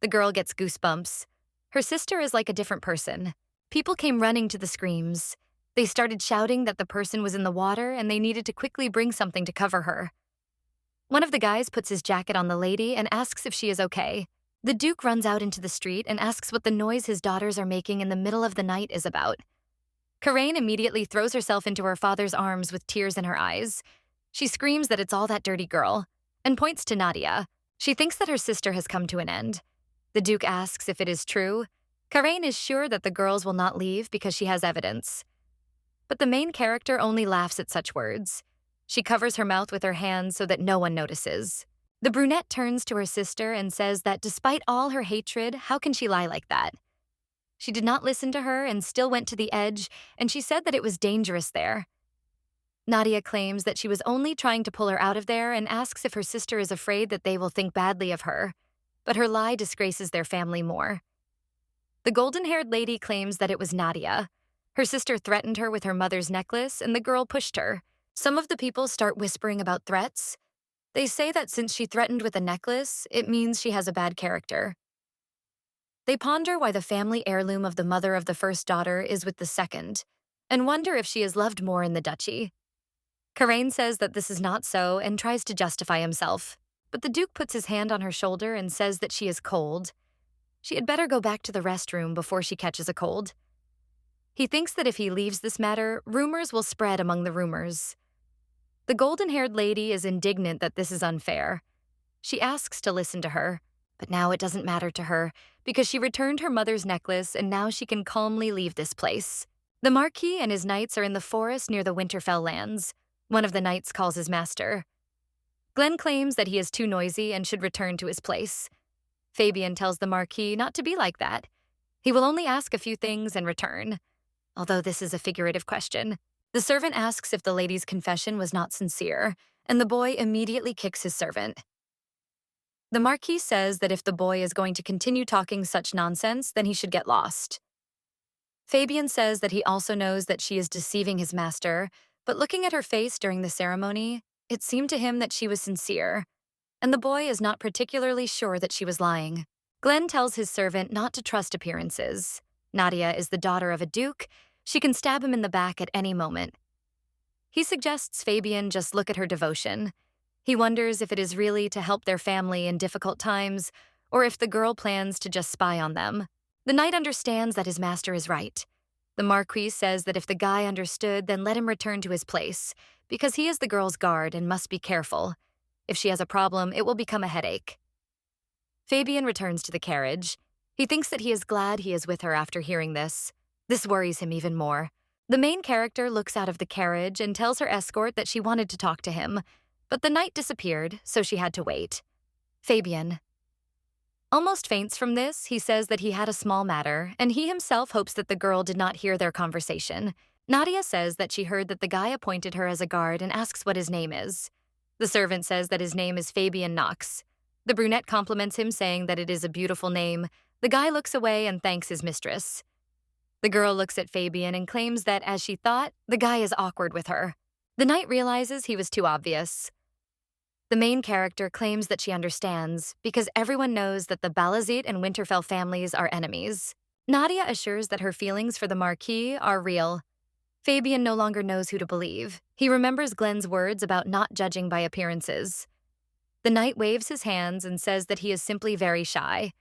The girl gets goosebumps. Her sister is like a different person. People came running to the screams. They started shouting that the person was in the water and they needed to quickly bring something to cover her. One of the guys puts his jacket on the lady and asks if she is okay. The Duke runs out into the street and asks what the noise his daughters are making in the middle of the night is about. Karain immediately throws herself into her father's arms with tears in her eyes. She screams that it's all that dirty girl, and points to Nadia. She thinks that her sister has come to an end. The Duke asks if it is true. Karain is sure that the girls will not leave because she has evidence. But the main character only laughs at such words. She covers her mouth with her hands so that no one notices. The brunette turns to her sister and says that despite all her hatred, how can she lie like that? She did not listen to her and still went to the edge, and she said that it was dangerous there. Nadia claims that she was only trying to pull her out of there and asks if her sister is afraid that they will think badly of her, but her lie disgraces their family more. The golden-haired lady claims that it was Nadia. Her sister threatened her with her mother's necklace, and the girl pushed her. Some of the people start whispering about threats. They say that since she threatened with a necklace, it means she has a bad character. They ponder why the family heirloom of the mother of the first daughter is with the second, and wonder if she is loved more in the duchy. Karain says that this is not so and tries to justify himself, but the Duke puts his hand on her shoulder and says that she is cold. She had better go back to the restroom before she catches a cold. He thinks that if he leaves this matter, rumors will spread among the rumors. The golden-haired lady is indignant that this is unfair. She asks to listen to her, but now it doesn't matter to her because she returned her mother's necklace and now she can calmly leave this place. The Marquis and his knights are in the forest near the Winterfell lands. One of the knights calls his master. Glenn claims that he is too noisy and should return to his place. Fabian tells the Marquis not to be like that. He will only ask a few things and return, although this is a figurative question. The servant asks if the lady's confession was not sincere, and the boy immediately kicks his servant. The Marquis says that if the boy is going to continue talking such nonsense, then he should get lost. Fabian says that he also knows that she is deceiving his master, but looking at her face during the ceremony, it seemed to him that she was sincere, and the boy is not particularly sure that she was lying. Glenn tells his servant not to trust appearances. Nadia is the daughter of a duke. She can stab him in the back at any moment. He suggests Fabian just look at her devotion. He wonders if it is really to help their family in difficult times, or if the girl plans to just spy on them. The knight understands that his master is right. The Marquis says that if the guy understood, then let him return to his place, because he is the girl's guard and must be careful. If she has a problem, it will become a headache. Fabian returns to the carriage. He thinks that he is glad he is with her after hearing this. This worries him even more. The main character looks out of the carriage and tells her escort that she wanted to talk to him, but the knight disappeared, so she had to wait. Fabian almost faints from this. He says that he had a small matter, and he himself hopes that the girl did not hear their conversation. Nadia says that she heard that the guy appointed her as a guard and asks what his name is. The servant says that his name is Fabian Knox. The brunette compliments him, saying that it is a beautiful name. The guy looks away and thanks his mistress. The girl looks at Fabian and claims that, as she thought, the guy is awkward with her. The knight realizes he was too obvious. The main character claims that she understands, because everyone knows that the Balazit and Winterfell families are enemies. Nadia assures that her feelings for the Marquis are real. Fabian no longer knows who to believe. He remembers Glenn's words about not judging by appearances. The knight waves his hands and says that he is simply very shy.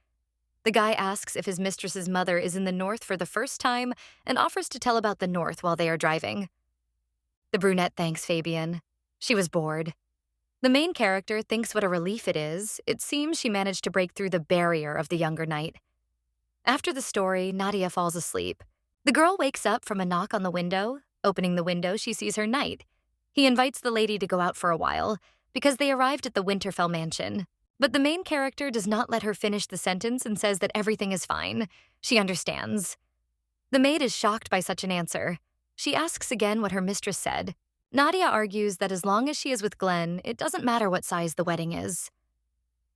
The guy asks if his mistress's mother is in the north for the first time and offers to tell about the north while they are driving. The brunette thanks Fabian. She was bored. The main character thinks what a relief it is. It seems she managed to break through the barrier of the younger knight. After the story, Nadia falls asleep. The girl wakes up from a knock on the window. Opening the window, she sees her knight. He invites the lady to go out for a while, because they arrived at the Winterfell mansion. But the main character does not let her finish the sentence and says that everything is fine. She understands. The maid is shocked by such an answer. She asks again what her mistress said. Nadia argues that as long as she is with Glenn, it doesn't matter what size the wedding is.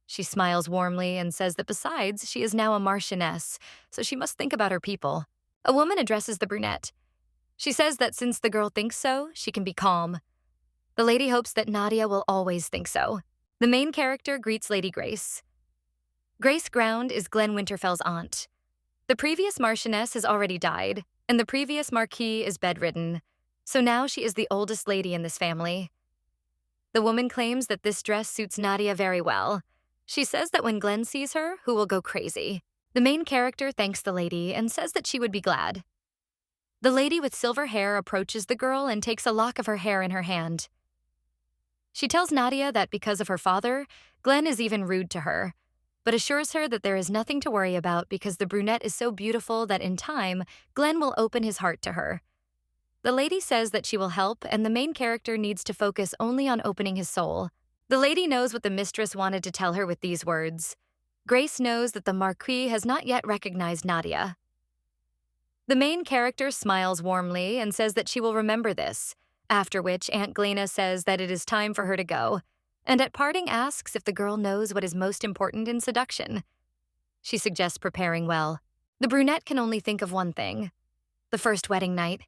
She smiles warmly and says that besides, she is now a marchioness, so she must think about her people. A woman addresses the brunette. She says that since the girl thinks so, she can be calm. The lady hopes that Nadia will always think so. The main character greets Lady Grace. Grace Ground is Glenn Winterfell's aunt. The previous marchioness has already died, and the previous marquis is bedridden, so now she is the oldest lady in this family. The woman claims that this dress suits Nadia very well. She says that when Glenn sees her, who will go crazy. The main character thanks the lady and says that she would be glad. The lady with silver hair approaches the girl and takes a lock of her hair in her hand. She tells Nadia that because of her father, Glenn is even rude to her, but assures her that there is nothing to worry about because the brunette is so beautiful that in time, Glenn will open his heart to her. The lady says that she will help, and the main character needs to focus only on opening his soul. The lady knows what the mistress wanted to tell her with these words. Grace knows that the Marquis has not yet recognized Nadia. The main character smiles warmly and says that she will remember this, after which Aunt Glena says that it is time for her to go, and at parting asks if the girl knows what is most important in seduction. She suggests preparing well. The brunette can only think of one thing: the first wedding night.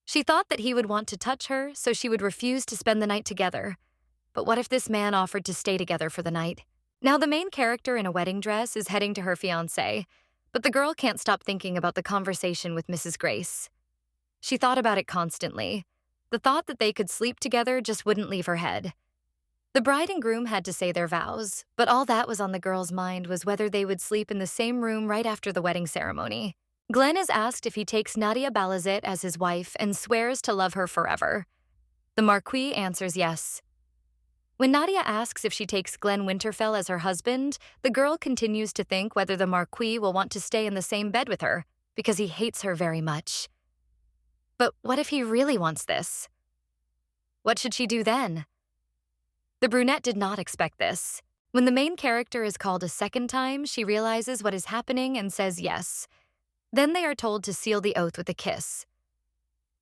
She thought that he would want to touch her, so she would refuse to spend the night together. But what if this man offered to stay together for the night? Now the main character in a wedding dress is heading to her fiancé, but the girl can't stop thinking about the conversation with Mrs. Grace. She thought about it constantly. The thought that they could sleep together just wouldn't leave her head. The bride and groom had to say their vows, but all that was on the girl's mind was whether they would sleep in the same room right after the wedding ceremony. Glenn is asked if he takes Nadia Balazit as his wife and swears to love her forever. The Marquis answers yes. When Nadia asks if she takes Glenn Winterfell as her husband, the girl continues to think whether the Marquis will want to stay in the same bed with her, because he hates her very much. But what if he really wants this? What should she do then? The brunette did not expect this. When the main character is called a second time, she realizes what is happening and says yes. Then they are told to seal the oath with a kiss.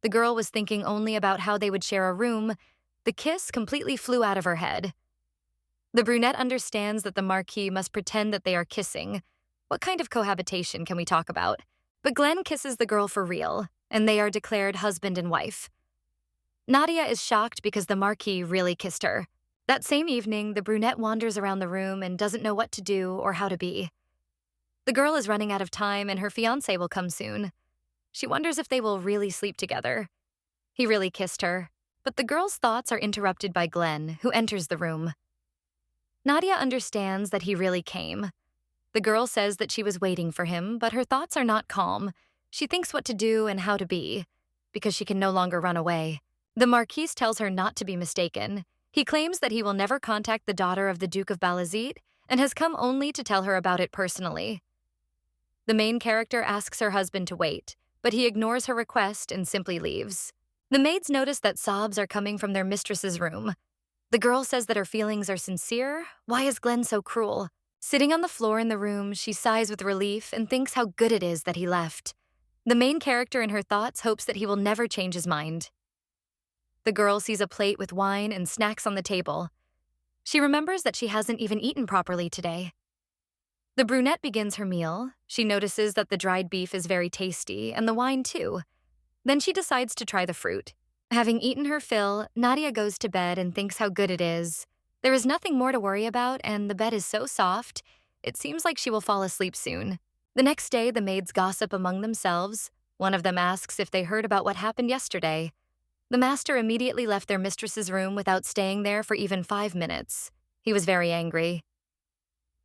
The girl was thinking only about how they would share a room. The kiss completely flew out of her head. The brunette understands that the Marquis must pretend that they are kissing. What kind of cohabitation can we talk about? But Glenn kisses the girl for real, and they are declared husband and wife. Nadia is shocked because the Marquis really kissed her. That same evening, the brunette wanders around the room and doesn't know what to do or how to be. The girl is running out of time and her fiancé will come soon. She wonders if they will really sleep together. He really kissed her, but the girl's thoughts are interrupted by Glenn, who enters the room. Nadia understands that he really came. The girl says that she was waiting for him, but her thoughts are not calm. She thinks what to do and how to be, because she can no longer run away. The Marquis tells her not to be mistaken. He claims that he will never contact the daughter of the Duke of Balazit and has come only to tell her about it personally. The main character asks her husband to wait, but he ignores her request and simply leaves. The maids notice that sobs are coming from their mistress's room. The girl says that her feelings are sincere. Why is Glenn so cruel? Sitting on the floor in the room, she sighs with relief and thinks how good it is that he left. The main character in her thoughts hopes that he will never change his mind. The girl sees a plate with wine and snacks on the table. She remembers that she hasn't even eaten properly today. The brunette begins her meal. She notices that the dried beef is very tasty, and the wine too. Then she decides to try the fruit. Having eaten her fill, Nadia goes to bed and thinks how good it is. There is nothing more to worry about, and the bed is so soft, it seems like she will fall asleep soon. The next day, the maids gossip among themselves. One of them asks if they heard about what happened yesterday. The master immediately left their mistress's room without staying there for even 5 minutes. He was very angry.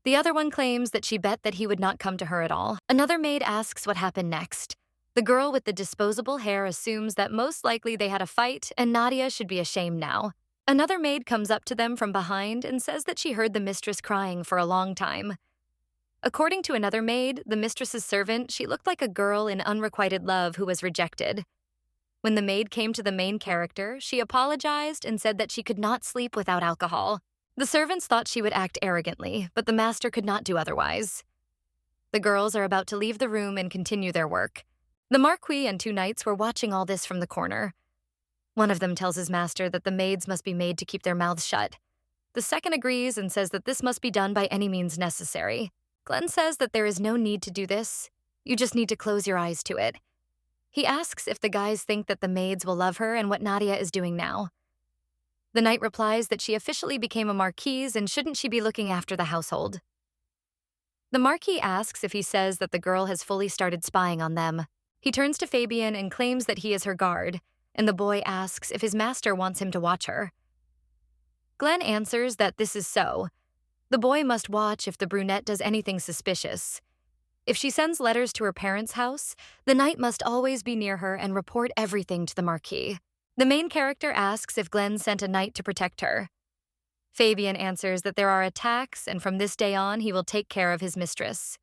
The other one claims that she bet that he would not come to her at all. Another maid asks what happened next. The girl with the disposable hair assumes that most likely they had a fight and Nadia should be ashamed now. Another maid comes up to them from behind and says that she heard the mistress crying for a long time. According to another maid, the mistress's servant, she looked like a girl in unrequited love who was rejected. When the maid came to the main character, she apologized and said that she could not sleep without alcohol. The servants thought she would act arrogantly, but the master could not do otherwise. The girls are about to leave the room and continue their work. The Marquis and 2 knights were watching all this from the corner. One of them tells his master that the maids must be made to keep their mouths shut. The second agrees and says that this must be done by any means necessary. Glenn says that there is no need to do this. You just need to close your eyes to it. He asks if the guys think that the maids will love her and what Nadia is doing now. The knight replies that she officially became a marquise and shouldn't she be looking after the household. The Marquis asks if he says that the girl has fully started spying on them. He turns to Fabian and claims that he is her guard, and the boy asks if his master wants him to watch her. Glenn answers that this is so. The boy must watch if the brunette does anything suspicious. If she sends letters to her parents' house, the knight must always be near her and report everything to the Marquis. The main character asks if Glenn sent a knight to protect her. Fabian answers that there are attacks, and from this day on, he will take care of his mistress.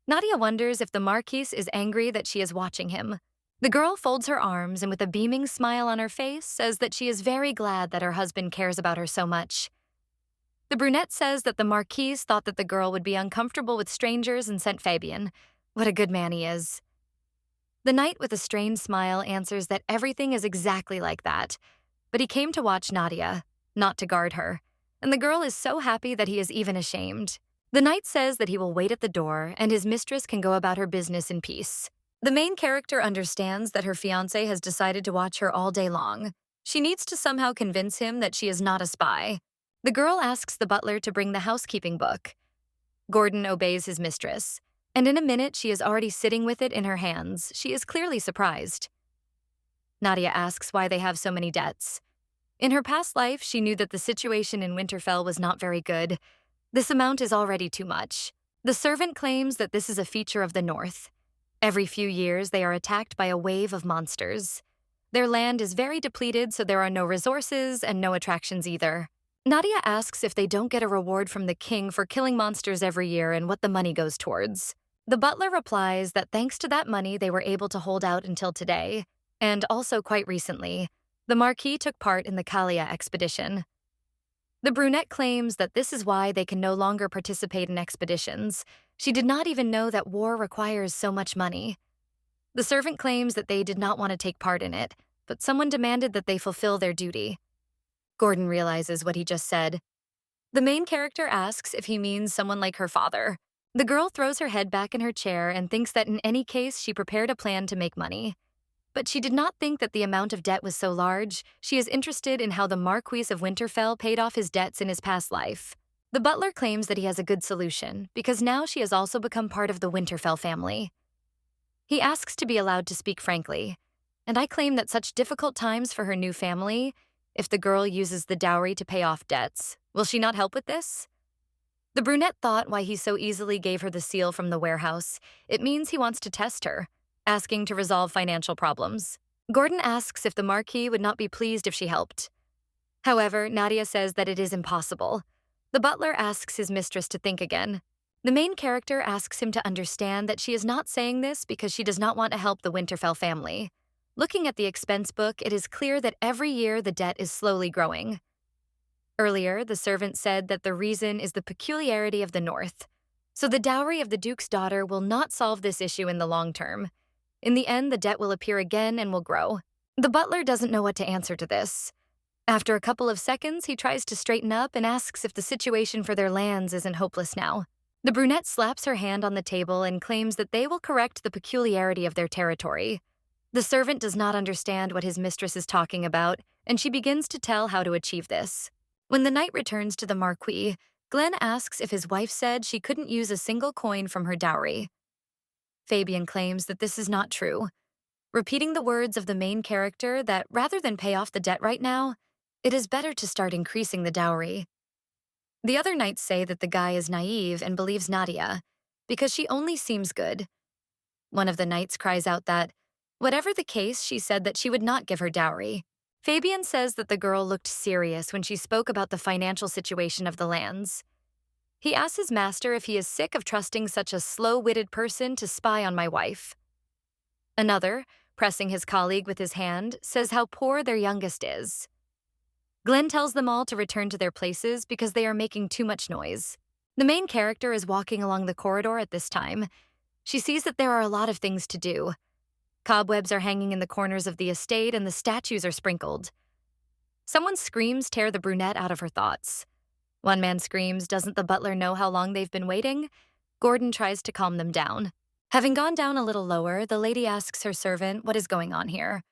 Nadia wonders if the Marquis is angry that she is watching him. The girl folds her arms and with a beaming smile on her face says that she is very glad that her husband cares about her so much. The brunette says that the Marquis thought that the girl would be uncomfortable with strangers and sent Fabian. What a good man he is. The knight with a strained smile answers that everything is exactly like that, but he came to watch Nadia, not to guard her, and the girl is so happy that he is even ashamed. The knight says that he will wait at the door and his mistress can go about her business in peace. The main character understands that her fiancé has decided to watch her all day long. She needs to somehow convince him that she is not a spy. The girl asks the butler to bring the housekeeping book. Gordon obeys his mistress, and in a minute she is already sitting with it in her hands. She is clearly surprised. Nadia asks why they have so many debts. In her past life, she knew that the situation in Winterfell was not very good. This amount is already too much. The servant claims that this is a feature of the North. Every few years, they are attacked by a wave of monsters. Their land is very depleted, so there are no resources and no attractions either. Nadia asks if they don't get a reward from the king for killing monsters every year and what the money goes towards. The butler replies that thanks to that money, they were able to hold out until today, and also quite recently, the Marquis took part in the Kalia expedition. The brunette claims that this is why they can no longer participate in expeditions. She did not even know that war requires so much money. The servant claims that they did not want to take part in it, but someone demanded that they fulfill their duty. Gordon realizes what he just said. The main character asks if he means someone like her father. The girl throws her head back in her chair and thinks that in any case she prepared a plan to make money. But she did not think that the amount of debt was so large. She is interested in how the Marquis of Winterfell paid off his debts in his past life. The butler claims that he has a good solution, because now she has also become part of the Winterfell family. He asks to be allowed to speak frankly, and I claim that such difficult times for her new family, if the girl uses the dowry to pay off debts, will she not help with this? The brunette thought why he so easily gave her the seal from the warehouse. It means he wants to test her, asking to resolve financial problems. Gordon asks if the Marquis would not be pleased if she helped. However, Nadia says that it is impossible. The butler asks his mistress to think again. The main character asks him to understand that she is not saying this because she does not want to help the Winterfell family. Looking at the expense book, it is clear that every year the debt is slowly growing. Earlier, the servant said that the reason is the peculiarity of the North. So the dowry of the Duke's daughter will not solve this issue in the long term. In the end, the debt will appear again and will grow. The butler doesn't know what to answer to this. After a couple of seconds, he tries to straighten up and asks if the situation for their lands isn't hopeless now. The brunette slaps her hand on the table and claims that they will correct the peculiarity of their territory. The servant does not understand what his mistress is talking about, and she begins to tell how to achieve this. When the knight returns to the Marquis, Glenn asks if his wife said she couldn't use a single coin from her dowry. Fabian claims that this is not true, repeating the words of the main character that rather than pay off the debt right now, it is better to start increasing the dowry. The other knights say that the guy is naive and believes Nadia, because she only seems good. One of the knights cries out that, whatever the case, she said that she would not give her dowry. Fabian says that the girl looked serious when she spoke about the financial situation of the lands. He asks his master if he is sick of trusting such a slow-witted person to spy on my wife. Another, pressing his colleague with his hand, says how poor their youngest is. Glenn tells them all to return to their places because they are making too much noise. The main character is walking along the corridor at this time. She sees that there are a lot of things to do. Cobwebs are hanging in the corners of the estate and the statues are sprinkled. Someone's screams tear the brunette out of her thoughts. One man screams, "Doesn't the butler know how long they've been waiting?" Gordon tries to calm them down. Having gone down a little lower, the lady asks her servant what is going on here.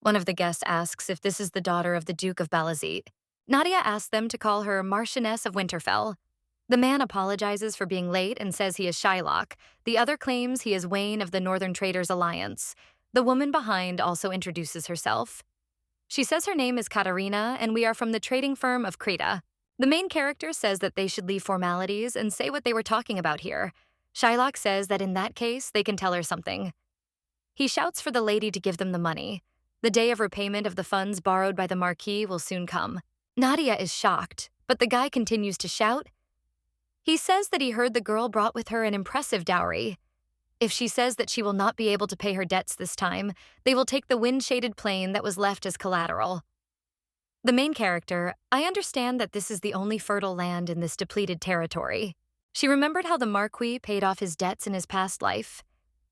One of the guests asks if this is the daughter of the Duke of Balazit. Nadia asks them to call her Marchioness of Winterfell. The man apologizes for being late and says he is Shylock. The other claims he is Wayne of the Northern Traders Alliance. The woman behind also introduces herself. She says her name is Katarina and we are from the trading firm of Creta. The main character says that they should leave formalities and say what they were talking about here. Shylock says that in that case, they can tell her something. He shouts for the lady to give them the money. The day of repayment of the funds borrowed by the Marquis will soon come. Nadia is shocked, but the guy continues to shout. He says that he heard the girl brought with her an impressive dowry. If she says that she will not be able to pay her debts this time, they will take the wind-shaded plane that was left as collateral. The main character, I understand that this is the only fertile land in this depleted territory. She remembered how the Marquis paid off his debts in his past life.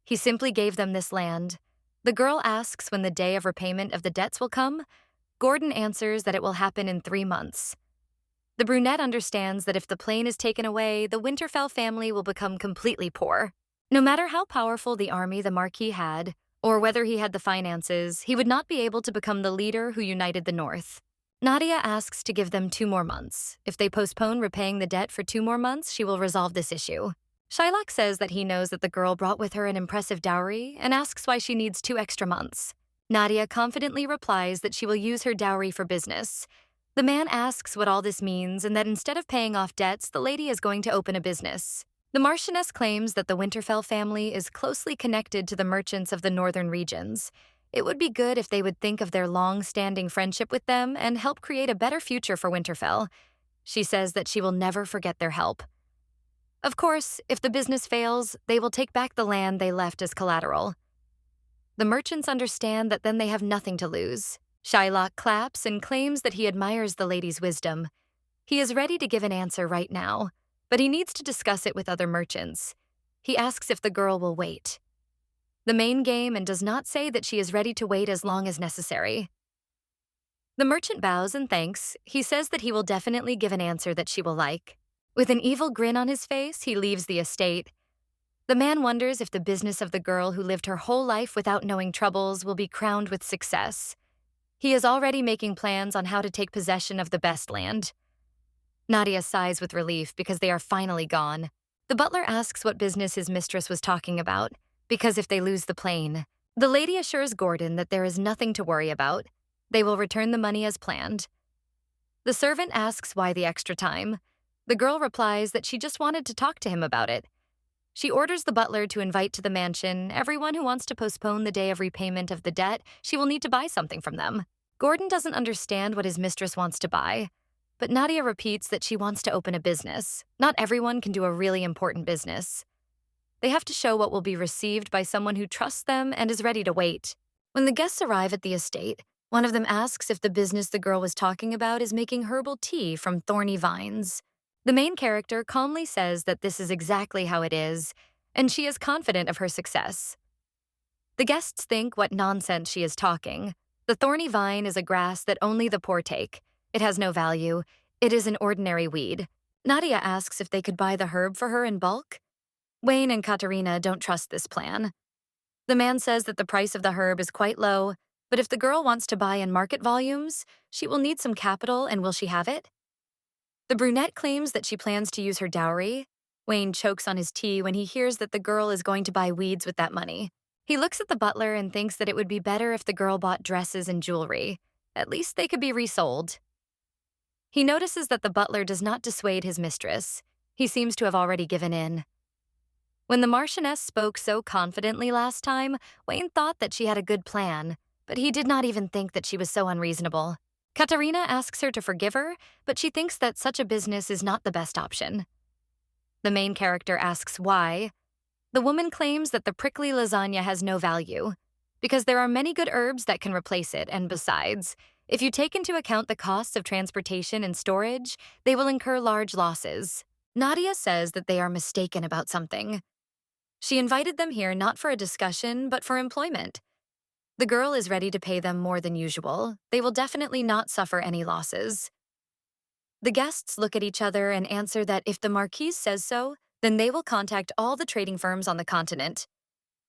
He simply gave them this land. The girl asks when the day of repayment of the debts will come. Gordon answers that it will happen in 3 months. The brunette understands that if the plane is taken away, the Winterfell family will become completely poor. No matter how powerful the army the Marquis had, or whether he had the finances, he would not be able to become the leader who united the North. Nadia asks to give them 2 more months. If they postpone repaying the debt for 2 more months, she will resolve this issue. Shylock says that he knows that the girl brought with her an impressive dowry and asks why she needs 2 extra months. Nadia confidently replies that she will use her dowry for business. The man asks what all this means and that instead of paying off debts, the lady is going to open a business. The Marchioness claims that the Winterfell family is closely connected to the merchants of the northern regions. It would be good if they would think of their long-standing friendship with them and help create a better future for Winterfell. She says that she will never forget their help. Of course, if the business fails, they will take back the land they left as collateral. The merchants understand that then they have nothing to lose. Shylock claps and claims that he admires the lady's wisdom. He is ready to give an answer right now, but he needs to discuss it with other merchants. He asks if the girl will wait. The main game and does not say that she is ready to wait as long as necessary. The merchant bows and thanks. He says that he will definitely give an answer that she will like. With an evil grin on his face, he leaves the estate. The man wonders if the business of the girl who lived her whole life without knowing troubles will be crowned with success. He is already making plans on how to take possession of the best land. Nadia sighs with relief because they are finally gone. The butler asks what business his mistress was talking about, because if they lose the plane, the lady assures Gordon that there is nothing to worry about. They will return the money as planned. The servant asks why the extra time. The girl replies that she just wanted to talk to him about it. She orders the butler to invite to the mansion everyone who wants to postpone the day of repayment of the debt. She will need to buy something from them. Gordon doesn't understand what his mistress wants to buy, but Nadia repeats that she wants to open a business. Not everyone can do a really important business. They have to show what will be received by someone who trusts them and is ready to wait. When the guests arrive at the estate, one of them asks if the business the girl was talking about is making herbal tea from thorny vines. The main character calmly says that this is exactly how it is, and she is confident of her success. The guests think what nonsense she is talking. The thorny vine is a grass that only the poor take. It has no value. It is an ordinary weed. Nadia asks if they could buy the herb for her in bulk. Wayne and Katerina don't trust this plan. The man says that the price of the herb is quite low, but if the girl wants to buy in market volumes, she will need some capital, and will she have it? The brunette claims that she plans to use her dowry. Wayne chokes on his tea when he hears that the girl is going to buy weeds with that money. He looks at the butler and thinks that it would be better if the girl bought dresses and jewelry. At least they could be resold. He notices that the butler does not dissuade his mistress. He seems to have already given in. When the Marchioness spoke so confidently last time, Wayne thought that she had a good plan, but he did not even think that she was so unreasonable. Katerina asks her to forgive her, but she thinks that such a business is not the best option. The main character asks why. The woman claims that the prickly lasagna has no value, because there are many good herbs that can replace it, and besides, if you take into account the costs of transportation and storage, they will incur large losses. Nadia says that they are mistaken about something. She invited them here not for a discussion, but for employment. The girl is ready to pay them more than usual. They will definitely not suffer any losses. The guests look at each other and answer that if the Marquise says so, then they will contact all the trading firms on the continent.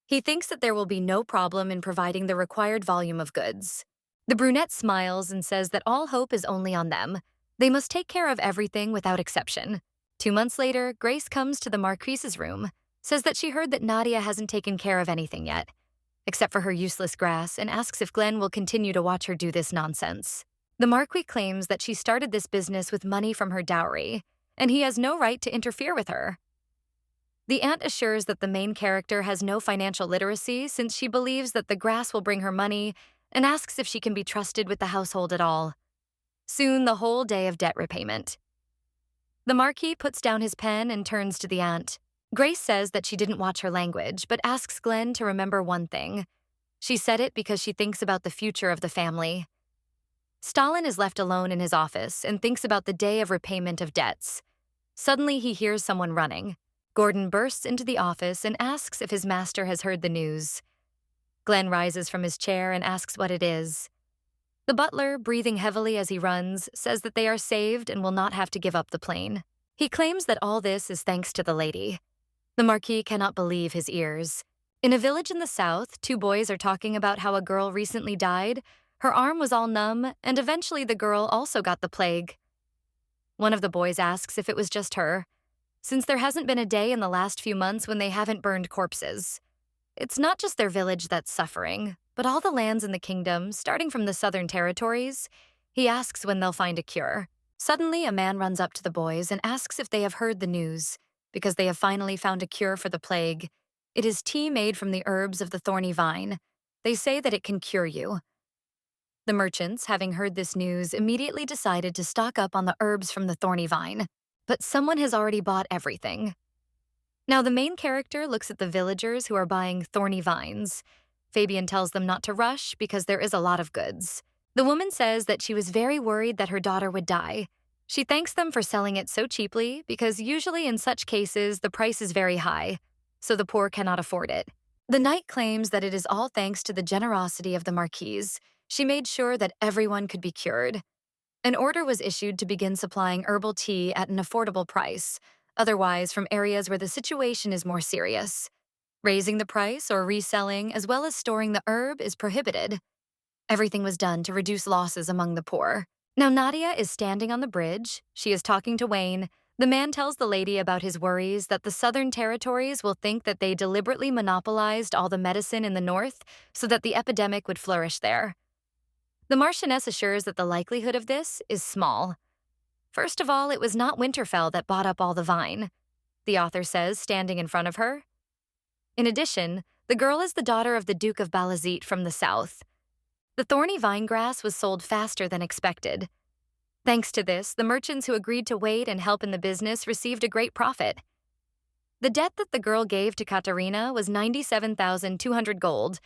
He thinks that there will be no problem in providing the required volume of goods. The brunette smiles and says that all hope is only on them. They must take care of everything without exception. 2 months later, Grace comes to the Marquise's room, says that she heard that Nadia hasn't taken care of anything yet, except for her useless grass, and asks if Glenn will continue to watch her do this nonsense. The Marquis claims that she started this business with money from her dowry, and he has no right to interfere with her. The aunt assures that the main character has no financial literacy since she believes that the grass will bring her money, and asks if she can be trusted with the household at all. Soon, the whole day of debt repayment. The Marquis puts down his pen and turns to the aunt. Grace says that she didn't watch her language, but asks Glenn to remember one thing. She said it because she thinks about the future of the family. Stalin is left alone in his office and thinks about the day of repayment of debts. Suddenly, he hears someone running. Gordon bursts into the office and asks if his master has heard the news. Glenn rises from his chair and asks what it is. The butler, breathing heavily as he runs, says that they are saved and will not have to give up the plane. He claims that all this is thanks to the lady. The Marquis cannot believe his ears. In a village in the south, 2 boys are talking about how a girl recently died. Her arm was all numb, and eventually the girl also got the plague. One of the boys asks if it was just her, since there hasn't been a day in the last few months when they haven't burned corpses. It's not just their village that's suffering, but all the lands in the kingdom, starting from the southern territories. He asks when they'll find a cure. Suddenly, a man runs up to the boys and asks if they have heard the news, because they have finally found a cure for the plague. It is tea made from the herbs of the thorny vine. They say that it can cure you. The merchants, having heard this news, immediately decided to stock up on the herbs from the thorny vine. But someone has already bought everything. Now the main character looks at the villagers who are buying thorny vines. Fabian tells them not to rush because there is a lot of goods. The woman says that she was very worried that her daughter would die. She thanks them for selling it so cheaply because usually in such cases the price is very high, so the poor cannot afford it. The knight claims that it is all thanks to the generosity of the Marquise. She made sure that everyone could be cured. An order was issued to begin supplying herbal tea at an affordable price, otherwise from areas where the situation is more serious. Raising the price or reselling, as well as storing the herb, is prohibited. Everything was done to reduce losses among the poor. Now Nadia is standing on the bridge. She is talking to Wayne. The man tells the lady about his worries that the southern territories will think that they deliberately monopolized all the medicine in the north so that the epidemic would flourish there. The Marchioness assures that the likelihood of this is small. First of all, it was not Winterfell that bought up all the vine, the author says, standing in front of her. In addition, the girl is the daughter of the Duke of Balazit from the south. The thorny vine grass was sold faster than expected. Thanks to this, the merchants who agreed to wait and help in the business received a great profit. The debt that the girl gave to Katarina was 97,200 gold,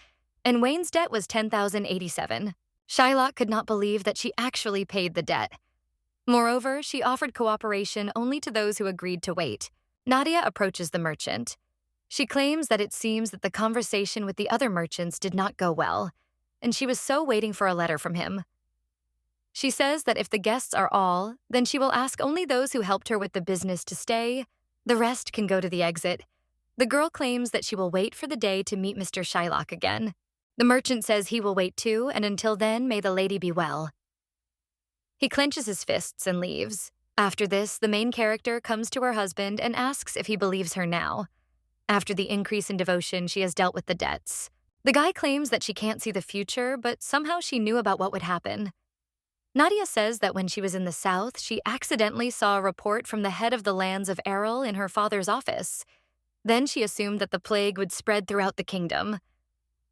and Wayne's debt was 10,087. Shylock could not believe that she actually paid the debt. Moreover, she offered cooperation only to those who agreed to wait. Nadia approaches the merchant. She claims that it seems that the conversation with the other merchants did not go well, and she was so waiting for a letter from him. She says that if the guests are all, then she will ask only those who helped her with the business to stay. The rest can go to the exit. The girl claims that she will wait for the day to meet Mr. Shylock again. The merchant says he will wait too, and until then, may the lady be well. He clenches his fists and leaves. After this, the main character comes to her husband and asks if he believes her now. After the increase in devotion, she has dealt with the debts. The guy claims that she can't see the future, but somehow she knew about what would happen. Nadia says that when she was in the south, she accidentally saw a report from the head of the lands of Errol in her father's office. Then she assumed that the plague would spread throughout the kingdom.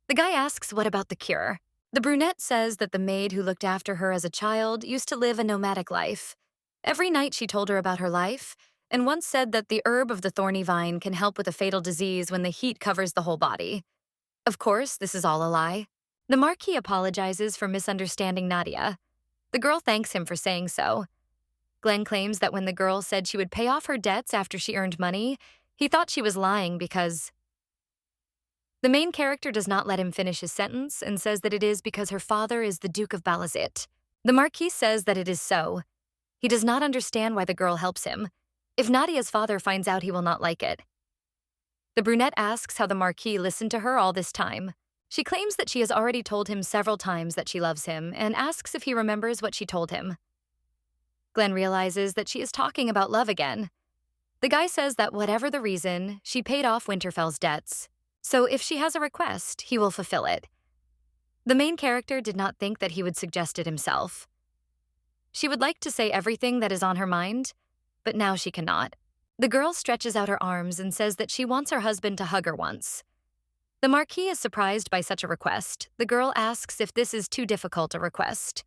The guy asks what about the cure. The brunette says that the maid who looked after her as a child used to live a nomadic life. Every night she told her about her life, and once said that the herb of the thorny vine can help with a fatal disease when the heat covers the whole body. Of course, this is all a lie. The Marquis apologizes for misunderstanding Nadia. The girl thanks him for saying so. Glenn claims that when the girl said she would pay off her debts after she earned money, he thought she was lying because... The main character does not let him finish his sentence and says that it is because her father is the Duke of Balazit. The Marquis says that it is so. He does not understand why the girl helps him. If Nadia's father finds out, he will not like it. The brunette asks how the Marquis listened to her all this time. She claims that she has already told him several times that she loves him and asks if he remembers what she told him. Glenn realizes that she is talking about love again. The guy says that whatever the reason, she paid off Winterfell's debts. So if she has a request, he will fulfill it. The main character did not think that he would suggest it himself. She would like to say everything that is on her mind, but now she cannot. The girl stretches out her arms and says that she wants her husband to hug her once. The Marquis is surprised by such a request. The girl asks if this is too difficult a request.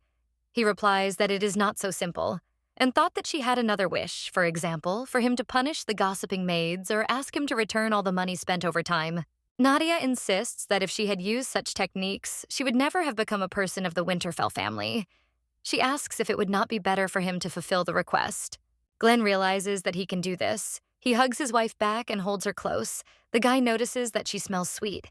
He replies that it is not so simple, and thought that she had another wish, for example, for him to punish the gossiping maids or ask him to return all the money spent over time. Nadia insists that if she had used such techniques, she would never have become a person of the Winterfell family. She asks if it would not be better for him to fulfill the request. Glenn realizes that he can do this. He hugs his wife back and holds her close. The guy notices that she smells sweet.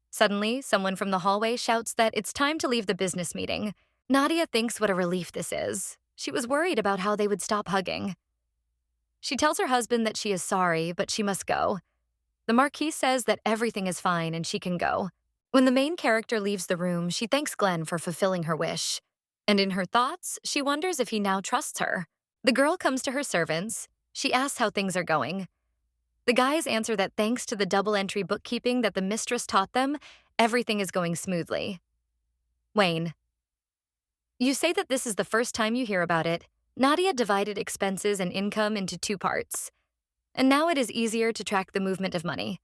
Suddenly, someone from the hallway shouts that it's time to leave the business meeting. Nadia thinks what a relief this is. She was worried about how they would stop hugging. She tells her husband that she is sorry, but she must go. The Marquis says that everything is fine and she can go. When the main character leaves the room, she thanks Glenn for fulfilling her wish. And in her thoughts, she wonders if he now trusts her. The girl comes to her servants. She asks how things are going. The guys answer that thanks to the double-entry bookkeeping that the mistress taught them, everything is going smoothly. Wayne. You say that this is the first time you hear about it. Nadia divided expenses and income into 2 parts. And now it is easier to track the movement of money.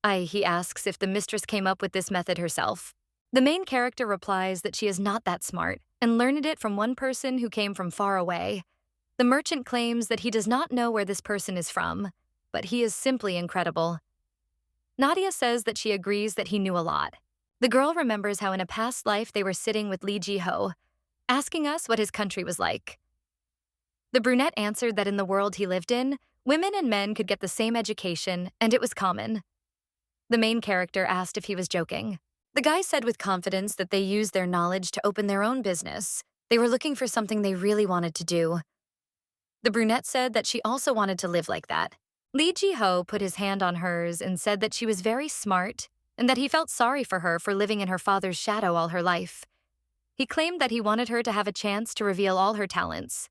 He asks if the mistress came up with this method herself. The main character replies that she is not that smart and learned it from one person who came from far away. The merchant claims that he does not know where this person is from, but he is simply incredible. Nadia says that she agrees that he knew a lot. The girl remembers how in a past life they were sitting with Li Ji-ho, asking us what his country was like. The brunette answered that in the world he lived in, women and men could get the same education, and it was common. The main character asked if he was joking. The guy said with confidence that they used their knowledge to open their own business. They were looking for something they really wanted to do. The brunette said that she also wanted to live like that. Li Ji-ho put his hand on hers and said that she was very smart and that he felt sorry for her for living in her father's shadow all her life. He claimed that he wanted her to have a chance to reveal all her talents.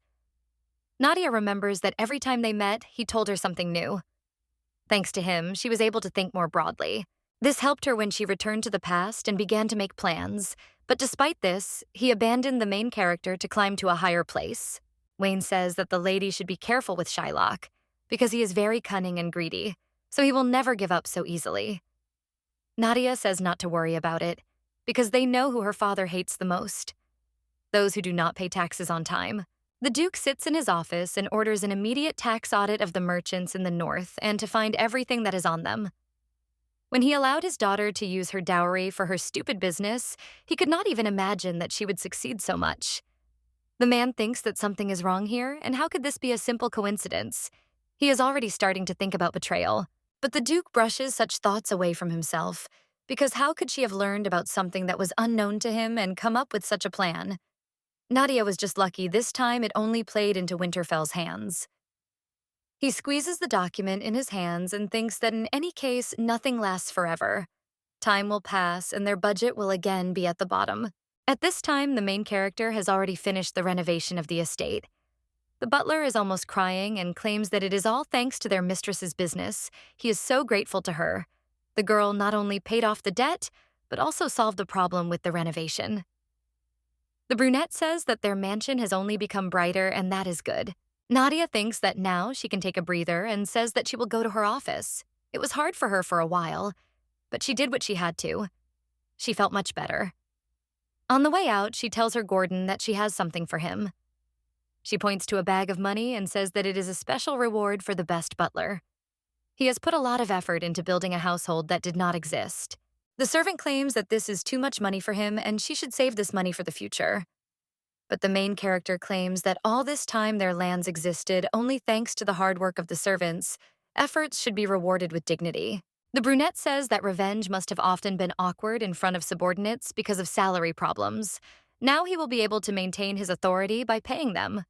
Nadia remembers that every time they met, he told her something new. Thanks to him, she was able to think more broadly. This helped her when she returned to the past and began to make plans. But despite this, he abandoned the main character to climb to a higher place. Wayne says that the lady should be careful with Shylock because he is very cunning and greedy, so he will never give up so easily. Nadia says not to worry about it because they know who her father hates the most: those who do not pay taxes on time. The Duke sits in his office and orders an immediate tax audit of the merchants in the north and to find everything that is on them. When he allowed his daughter to use her dowry for her stupid business, he could not even imagine that she would succeed so much. The man thinks that something is wrong here, and how could this be a simple coincidence? He is already starting to think about betrayal. But the Duke brushes such thoughts away from himself, because how could she have learned about something that was unknown to him and come up with such a plan? Nadia was just lucky this time it only played into Winterfell's hands. He squeezes the document in his hands and thinks that in any case, nothing lasts forever. Time will pass and their budget will again be at the bottom. At this time, the main character has already finished the renovation of the estate. The butler is almost crying and claims that it is all thanks to their mistress's business. He is so grateful to her. The girl not only paid off the debt, but also solved the problem with the renovation. The brunette says that their mansion has only become brighter, and that is good. Nadia thinks that now she can take a breather and says that she will go to her office. It was hard for her for a while, but she did what she had to. She felt much better. On the way out, she tells her Gordon that she has something for him. She points to a bag of money and says that it is a special reward for the best butler. He has put a lot of effort into building a household that did not exist. The servant claims that this is too much money for him and she should save this money for the future. But the main character claims that all this time their lands existed only thanks to the hard work of the servants. Efforts should be rewarded with dignity. The brunette says that revenge must have often been awkward in front of subordinates because of salary problems. Now he will be able to maintain his authority by paying them.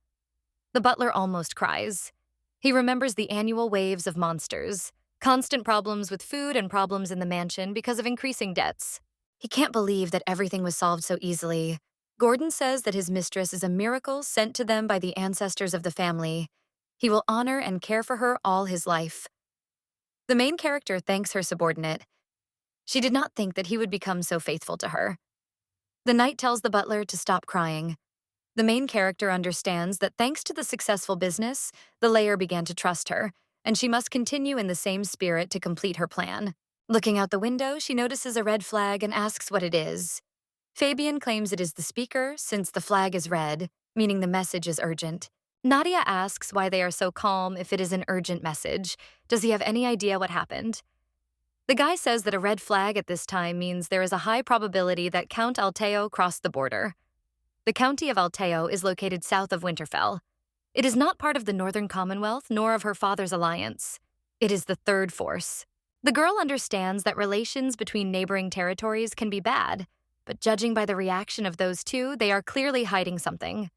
The butler almost cries. He remembers the annual waves of monsters, constant problems with food and problems in the mansion because of increasing debts. He can't believe that everything was solved so easily. Gordon says that his mistress is a miracle sent to them by the ancestors of the family. He will honor and care for her all his life. The main character thanks her subordinate. She did not think that he would become so faithful to her. The knight tells the butler to stop crying. The main character understands that thanks to the successful business, the layer began to trust her, and she must continue in the same spirit to complete her plan. Looking out the window, she notices a red flag and asks what it is. Fabian claims it is the speaker, since the flag is red, meaning the message is urgent. Nadia asks why they are so calm if it is an urgent message. Does he have any idea what happened? The guy says that a red flag at this time means there is a high probability that Count Alteo crossed the border. The county of Alteo is located south of Winterfell. It is not part of the Northern Commonwealth nor of her father's alliance. It is the third force. The girl understands that relations between neighboring territories can be bad, but judging by the reaction of those two, they are clearly hiding something.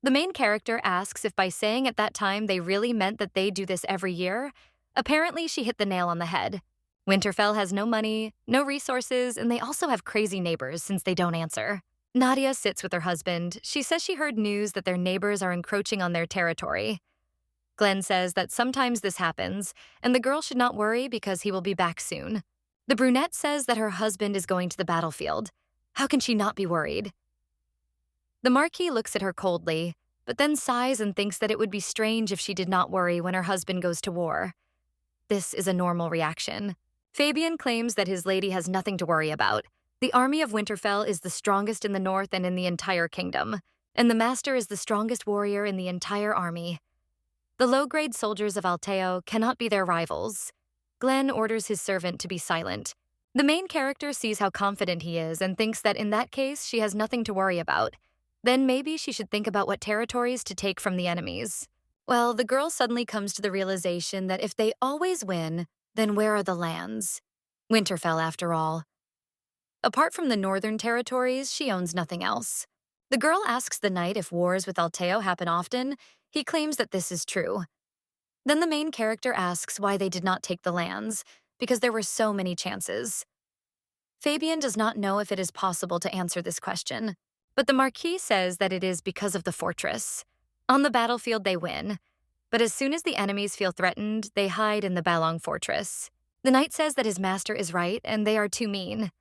The main character asks if by saying at that time they really meant that they do this every year. Apparently, she hit the nail on the head. Winterfell has no money, no resources, and they also have crazy neighbors since they don't answer. Nadia sits with her husband. She says she heard news that their neighbors are encroaching on their territory. Glenn says that sometimes this happens, and the girl should not worry because he will be back soon. The brunette says that her husband is going to the battlefield. How can she not be worried? The Marquis looks at her coldly, but then sighs and thinks that it would be strange if she did not worry when her husband goes to war. This is a normal reaction. Fabian claims that his lady has nothing to worry about. The army of Winterfell is the strongest in the north and in the entire kingdom, and the master is the strongest warrior in the entire army. The low-grade soldiers of Alteo cannot be their rivals. Glenn orders his servant to be silent. The main character sees how confident he is and thinks that in that case she has nothing to worry about. Then maybe she should think about what territories to take from the enemies. Well, the girl suddenly comes to the realization that if they always win, then where are the lands? Winterfell, after all. Apart from the northern territories, she owns nothing else. The girl asks the knight if wars with Alteo happen often. He claims that this is true. Then the main character asks why they did not take the lands, because there were so many chances. Fabian does not know if it is possible to answer this question, but the Marquis says that it is because of the fortress. On the battlefield they win, but as soon as the enemies feel threatened, they hide in the Balong fortress. The knight says that his master is right and they are too mean.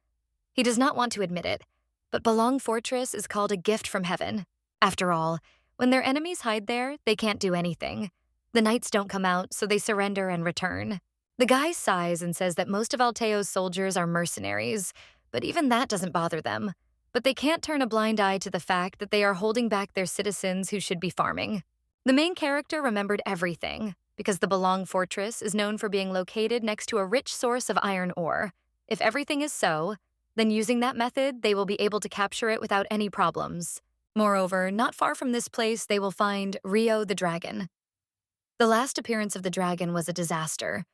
He does not want to admit it, but Balong Fortress is called a gift from heaven. After all, When their enemies hide there, they can't do anything. The knights don't come out, so they surrender and return. The guy sighs and says that most of Alteo's soldiers are mercenaries, but even that doesn't bother them. But they can't turn a blind eye to the fact that they are holding back their citizens who should be farming. The main character remembered everything, because the Belong Fortress is known for being located next to a rich source of iron ore. If everything is so, then using that method, they will be able to capture it without any problems. Moreover, not far from this place, they will find Rio the dragon. The last appearance of the dragon was a disaster,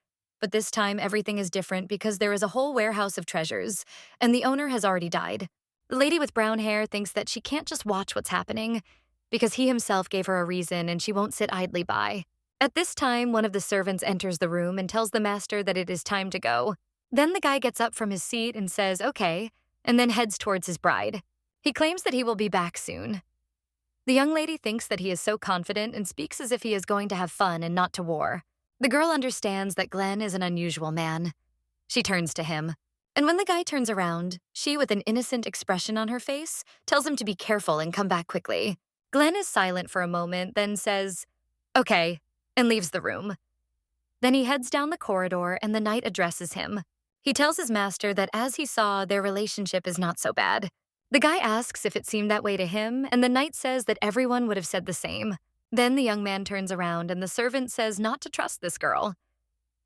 but this time everything is different because there is a whole warehouse of treasures, and the owner has already died. The lady with brown hair thinks that she can't just watch what's happening, because he himself gave her a reason and she won't sit idly by. At this time, one of the servants enters the room and tells the master that it is time to go. Then the guy gets up from his seat and says, okay, and then heads towards his bride. He claims that he will be back soon. The young lady thinks that he is so confident and speaks as if he is going to have fun and not to war. The girl understands that Glenn is an unusual man. She turns to him. And when the guy turns around, she, with an innocent expression on her face, tells him to be careful and come back quickly. Glenn is silent for a moment, then says, okay, and leaves the room. Then he heads down the corridor and the knight addresses him. He tells his master that as he saw, their relationship is not so bad. The guy asks if it seemed that way to him, and the knight says that everyone would have said the same. Then the young man turns around and the servant says not to trust this girl.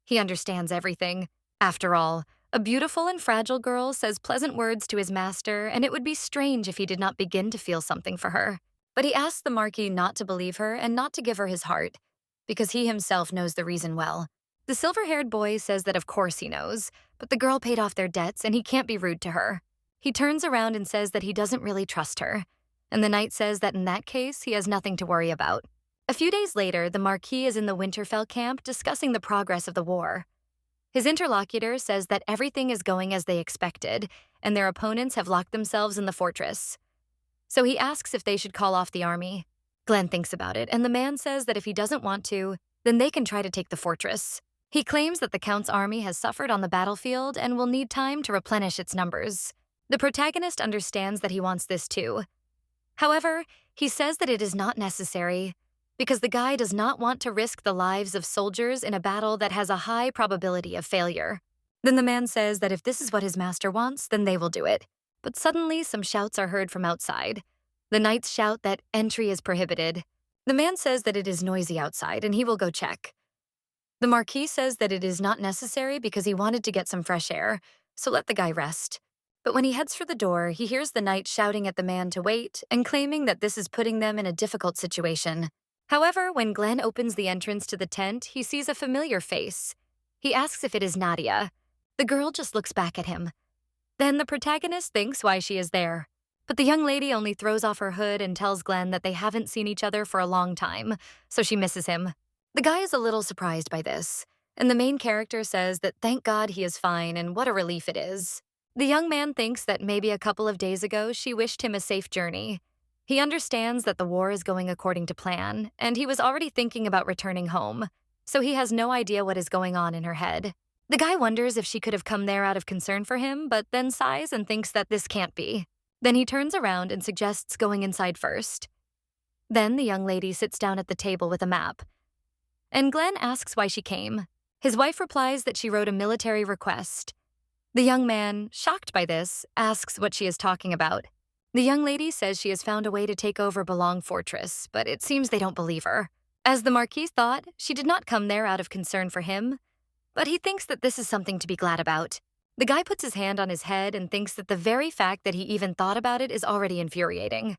He understands everything. After all, a beautiful and fragile girl says pleasant words to his master, and it would be strange if he did not begin to feel something for her. But he asks the Marquis not to believe her and not to give her his heart, because he himself knows the reason well. The silver-haired boy says that of course he knows, but the girl paid off their debts and he can't be rude to her. He turns around and says that he doesn't really trust her, and the knight says that in that case, he has nothing to worry about. A few days later, the Marquis is in the Winterfell camp discussing the progress of the war. His interlocutor says that everything is going as they expected, and their opponents have locked themselves in the fortress. So he asks if they should call off the army. Glenn thinks about it, and the man says that if he doesn't want to, then they can try to take the fortress. He claims that the Count's army has suffered on the battlefield and will need time to replenish its numbers. The protagonist understands that he wants this too. However, he says that it is not necessary, because the guy does not want to risk the lives of soldiers in a battle that has a high probability of failure. Then the man says that if this is what his master wants, then they will do it. But suddenly, some shouts are heard from outside. The knights shout that entry is prohibited. The man says that it is noisy outside and he will go check. The Marquis says that it is not necessary because he wanted to get some fresh air, so let the guy rest. But when he heads for the door, he hears the knight shouting at the man to wait and claiming that this is putting them in a difficult situation. However, when Glenn opens the entrance to the tent, he sees a familiar face. He asks if it is Nadia. The girl just looks back at him. Then the protagonist thinks why she is there. But the young lady only throws off her hood and tells Glenn that they haven't seen each other for a long time, so she misses him. The guy is a little surprised by this, and the main character says that thank God he is fine and what a relief it is. The young man thinks that maybe a couple of days ago she wished him a safe journey. He understands that the war is going according to plan, and he was already thinking about returning home, so he has no idea what is going on in her head. The guy wonders if she could have come there out of concern for him, but then sighs and thinks that this can't be. Then he turns around and suggests going inside first. Then the young lady sits down at the table with a map, and Glenn asks why she came. His wife replies that she wrote a military request. The young man, shocked by this, asks what she is talking about. The young lady says she has found a way to take over Belong Fortress, but it seems they don't believe her. As the Marquis thought, she did not come there out of concern for him, but he thinks that this is something to be glad about. The guy puts his hand on his head and thinks that the very fact that he even thought about it is already infuriating.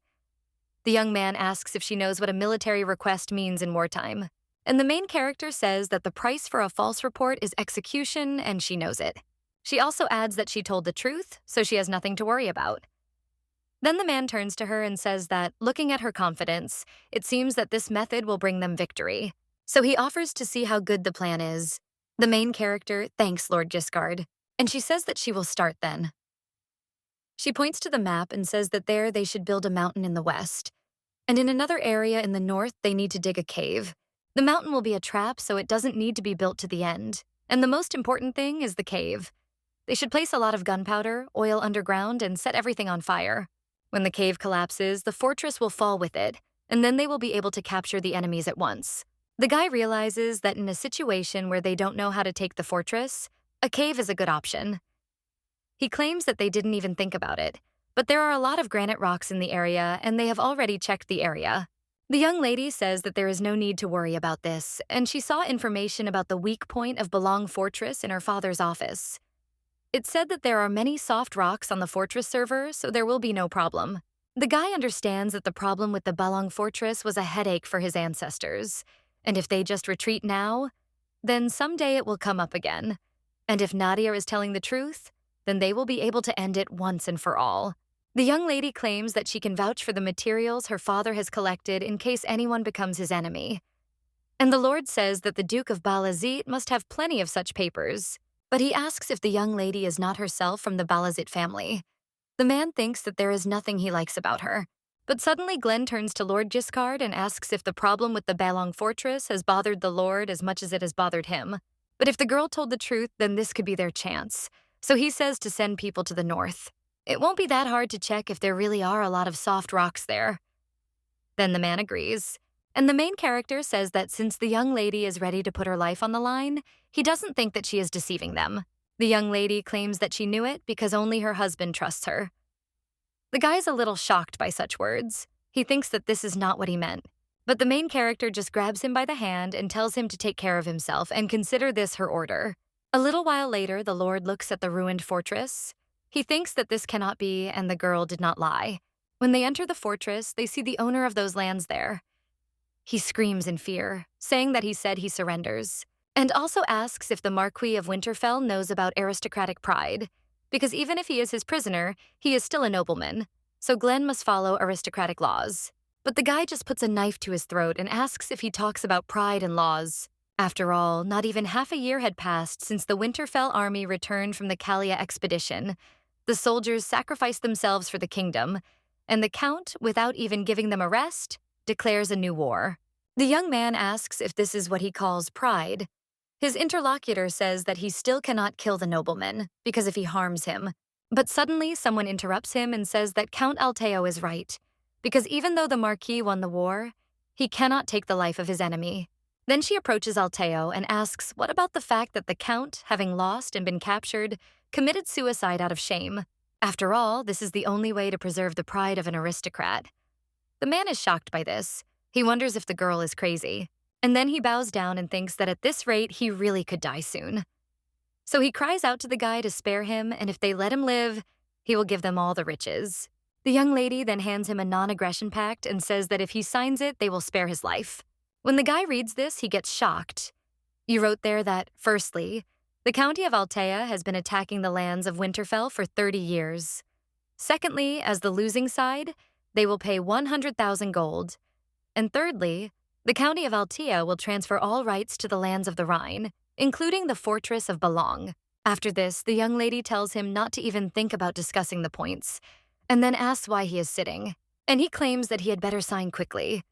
The young man asks if she knows what a military request means in wartime, and the main character says that the price for a false report is execution, and she knows it. She also adds that she told the truth, so she has nothing to worry about. Then the man turns to her and says that, looking at her confidence, it seems that this method will bring them victory. So he offers to see how good the plan is. The main character thanks Lord Giscard, and she says that she will start then. She points to the map and says that there they should build a mountain in the west, and in another area in the north they need to dig a cave. The mountain will be a trap, so it doesn't need to be built to the end, and the most important thing is the cave. They should place a lot of gunpowder, oil underground, and set everything on fire. When the cave collapses, the fortress will fall with it, and then they will be able to capture the enemies at once. The guy realizes that in a situation where they don't know how to take the fortress, a cave is a good option. He claims that they didn't even think about it, but there are a lot of granite rocks in the area, and they have already checked the area. The young lady says that there is no need to worry about this, and she saw information about the weak point of Balong Fortress in her father's office. It said that there are many soft rocks on the fortress server, so there will be no problem. The guy understands that the problem with the Balong Fortress was a headache for his ancestors, and if they just retreat now, then someday it will come up again. And if Nadia is telling the truth, then they will be able to end it once and for all. The young lady claims that she can vouch for the materials her father has collected in case anyone becomes his enemy. And the Lord says that the Duke of Balazit must have plenty of such papers, but he asks if the young lady is not herself from the Balazit family. The man thinks that there is nothing he likes about her. But suddenly Glenn turns to Lord Giscard and asks if the problem with the Balong Fortress has bothered the Lord as much as it has bothered him. But if the girl told the truth, then this could be their chance. So he says to send people to the north. It won't be that hard to check if there really are a lot of soft rocks there. Then the man agrees. And the main character says that since the young lady is ready to put her life on the line, he doesn't think that she is deceiving them. The young lady claims that she knew it because only her husband trusts her. The guy's a little shocked by such words. He thinks that this is not what he meant. But the main character just grabs him by the hand and tells him to take care of himself and consider this her order. A little while later, the Lord looks at the ruined fortress. He thinks that this cannot be, and the girl did not lie. When they enter the fortress, they see the owner of those lands there. He screams in fear, saying that he said he surrenders, and also asks if the Marquis of Winterfell knows about aristocratic pride, because even if he is his prisoner, he is still a nobleman, so Glenn must follow aristocratic laws. But the guy just puts a knife to his throat and asks if he talks about pride and laws. After all, not even half a year had passed since the Winterfell army returned from the Kalia expedition. The soldiers sacrificed themselves for the kingdom, and the Count, without even giving them a rest, declares a new war. The young man asks if this is what he calls pride. His interlocutor says that he still cannot kill the nobleman, because if he harms him. But suddenly someone interrupts him and says that Count Alteo is right, because even though the Marquis won the war, he cannot take the life of his enemy. Then she approaches Alteo and asks what about the fact that the Count, having lost and been captured, committed suicide out of shame. After all, this is the only way to preserve the pride of an aristocrat. The man is shocked by this. He wonders if the girl is crazy. And then he bows down and thinks that at this rate, he really could die soon. So he cries out to the guy to spare him, and if they let him live, he will give them all the riches. The young lady then hands him a non-aggression pact and says that if he signs it, they will spare his life. When the guy reads this, he gets shocked. You wrote there that, firstly, the county of Altea has been attacking the lands of Winterfell for 30 years. Secondly, as the losing side, they will pay 100,000 gold. And thirdly, the county of Altea will transfer all rights to the lands of the Rhine, including the fortress of Balong. After this, the young lady tells him not to even think about discussing the points, and then asks why he is sitting, and he claims that he had better sign quickly.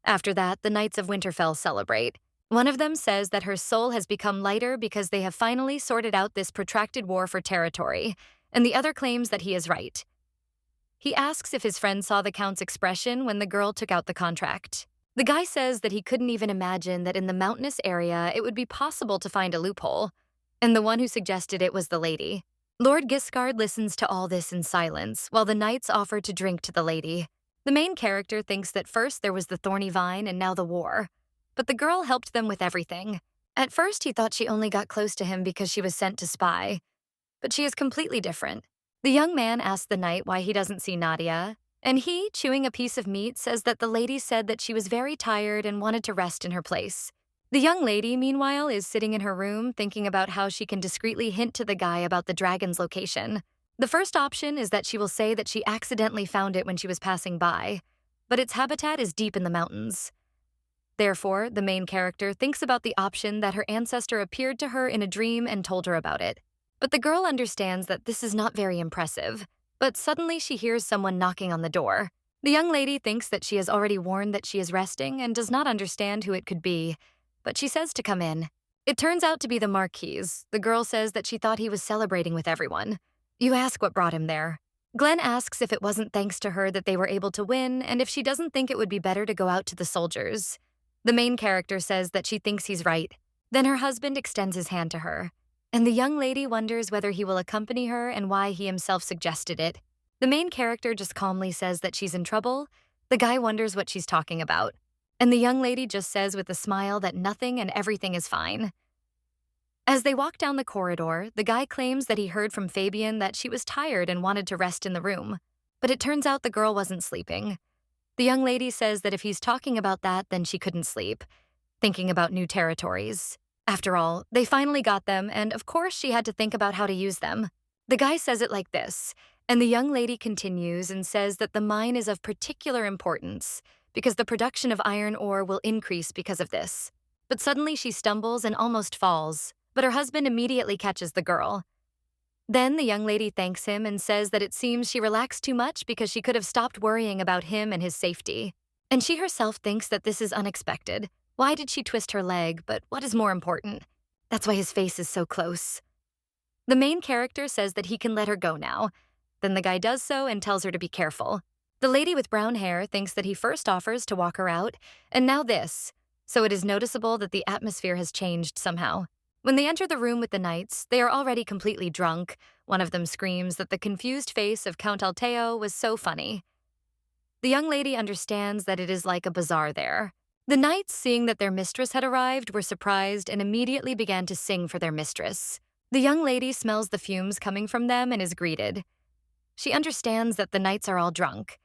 After that, the Knights of Winterfell celebrate. One of them says that her soul has become lighter because they have finally sorted out this protracted war for territory, and the other claims that he is right. He asks if his friend saw the Count's expression when the girl took out the contract. The guy says that he couldn't even imagine that in the mountainous area it would be possible to find a loophole, and the one who suggested it was the lady. Lord Giscard listens to all this in silence while the knights offer to drink to the lady. The main character thinks that first there was the thorny vine and now the war, but the girl helped them with everything. At first he thought she only got close to him because she was sent to spy, but she is completely different. The young man asks the knight why he doesn't see Nadia, and he, chewing a piece of meat, says that the lady said that she was very tired and wanted to rest in her place. The young lady, meanwhile, is sitting in her room thinking about how she can discreetly hint to the guy about the dragon's location. The first option is that she will say that she accidentally found it when she was passing by, but its habitat is deep in the mountains. Therefore, the main character thinks about the option that her ancestor appeared to her in a dream and told her about it. But the girl understands that this is not very impressive. But suddenly she hears someone knocking on the door. The young lady thinks that she has already warned that she is resting and does not understand who it could be, but she says to come in. It turns out to be the Marquis. The girl says that she thought he was celebrating with everyone. You ask what brought him there. Glenn asks if it wasn't thanks to her that they were able to win and if she doesn't think it would be better to go out to the soldiers. The main character says that she thinks he's right. Then her husband extends his hand to her, and the young lady wonders whether he will accompany her and why he himself suggested it. The main character just calmly says that she's in trouble. The guy wonders what she's talking about, and the young lady just says with a smile that nothing and everything is fine. As they walk down the corridor, the guy claims that he heard from Fabian that she was tired and wanted to rest in the room, but it turns out the girl wasn't sleeping. The young lady says that if he's talking about that, then she couldn't sleep, thinking about new territories. After all, they finally got them, and of course she had to think about how to use them. The guy says it like this, and the young lady continues and says that the mine is of particular importance because the production of iron ore will increase because of this. But suddenly she stumbles and almost falls, but her husband immediately catches the girl. Then the young lady thanks him and says that it seems she relaxed too much because she could have stopped worrying about him and his safety. And she herself thinks that this is unexpected. Why did she twist her leg? But what is more important? That's why his face is so close. The main character says that he can let her go now. Then the guy does so and tells her to be careful. The lady with brown hair thinks that he first offers to walk her out, and now this. So it is noticeable that the atmosphere has changed somehow. When they enter the room with the knights, they are already completely drunk. One of them screams that the confused face of Count Alteo was so funny. The young lady understands that it is like a bazaar there. The knights, seeing that their mistress had arrived, were surprised and immediately began to sing for their mistress. The young lady smells the fumes coming from them and is greeted. She understands that the knights are all drunk.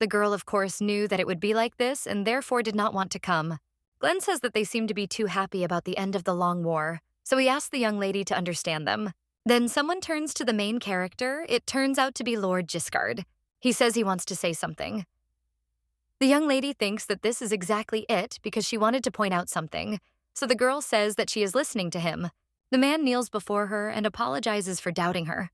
The girl, of course, knew that it would be like this and therefore did not want to come. Glenn says that they seem to be too happy about the end of the long war, so he asks the young lady to understand them. Then someone turns to the main character. It turns out to be Lord Giscard. He says he wants to say something. The young lady thinks that this is exactly it because she wanted to point out something, so the girl says that she is listening to him. The man kneels before her and apologizes for doubting her.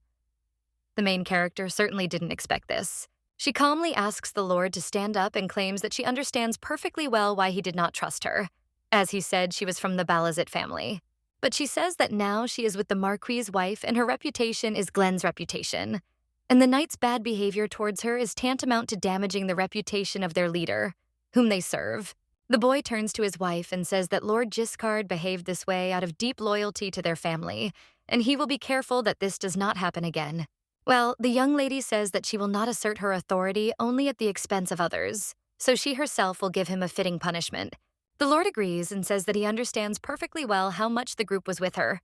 The main character certainly didn't expect this. She calmly asks the Lord to stand up and claims that she understands perfectly well why he did not trust her. As he said, she was from the Balazit family. But she says that now she is with the Marquis's wife and her reputation is Glenn's reputation. And the knight's bad behavior towards her is tantamount to damaging the reputation of their leader, whom they serve. The boy turns to his wife and says that Lord Giscard behaved this way out of deep loyalty to their family, and he will be careful that this does not happen again. Well, the young lady says that she will not assert her authority only at the expense of others, so she herself will give him a fitting punishment. The Lord agrees and says that he understands perfectly well how much the group was with her,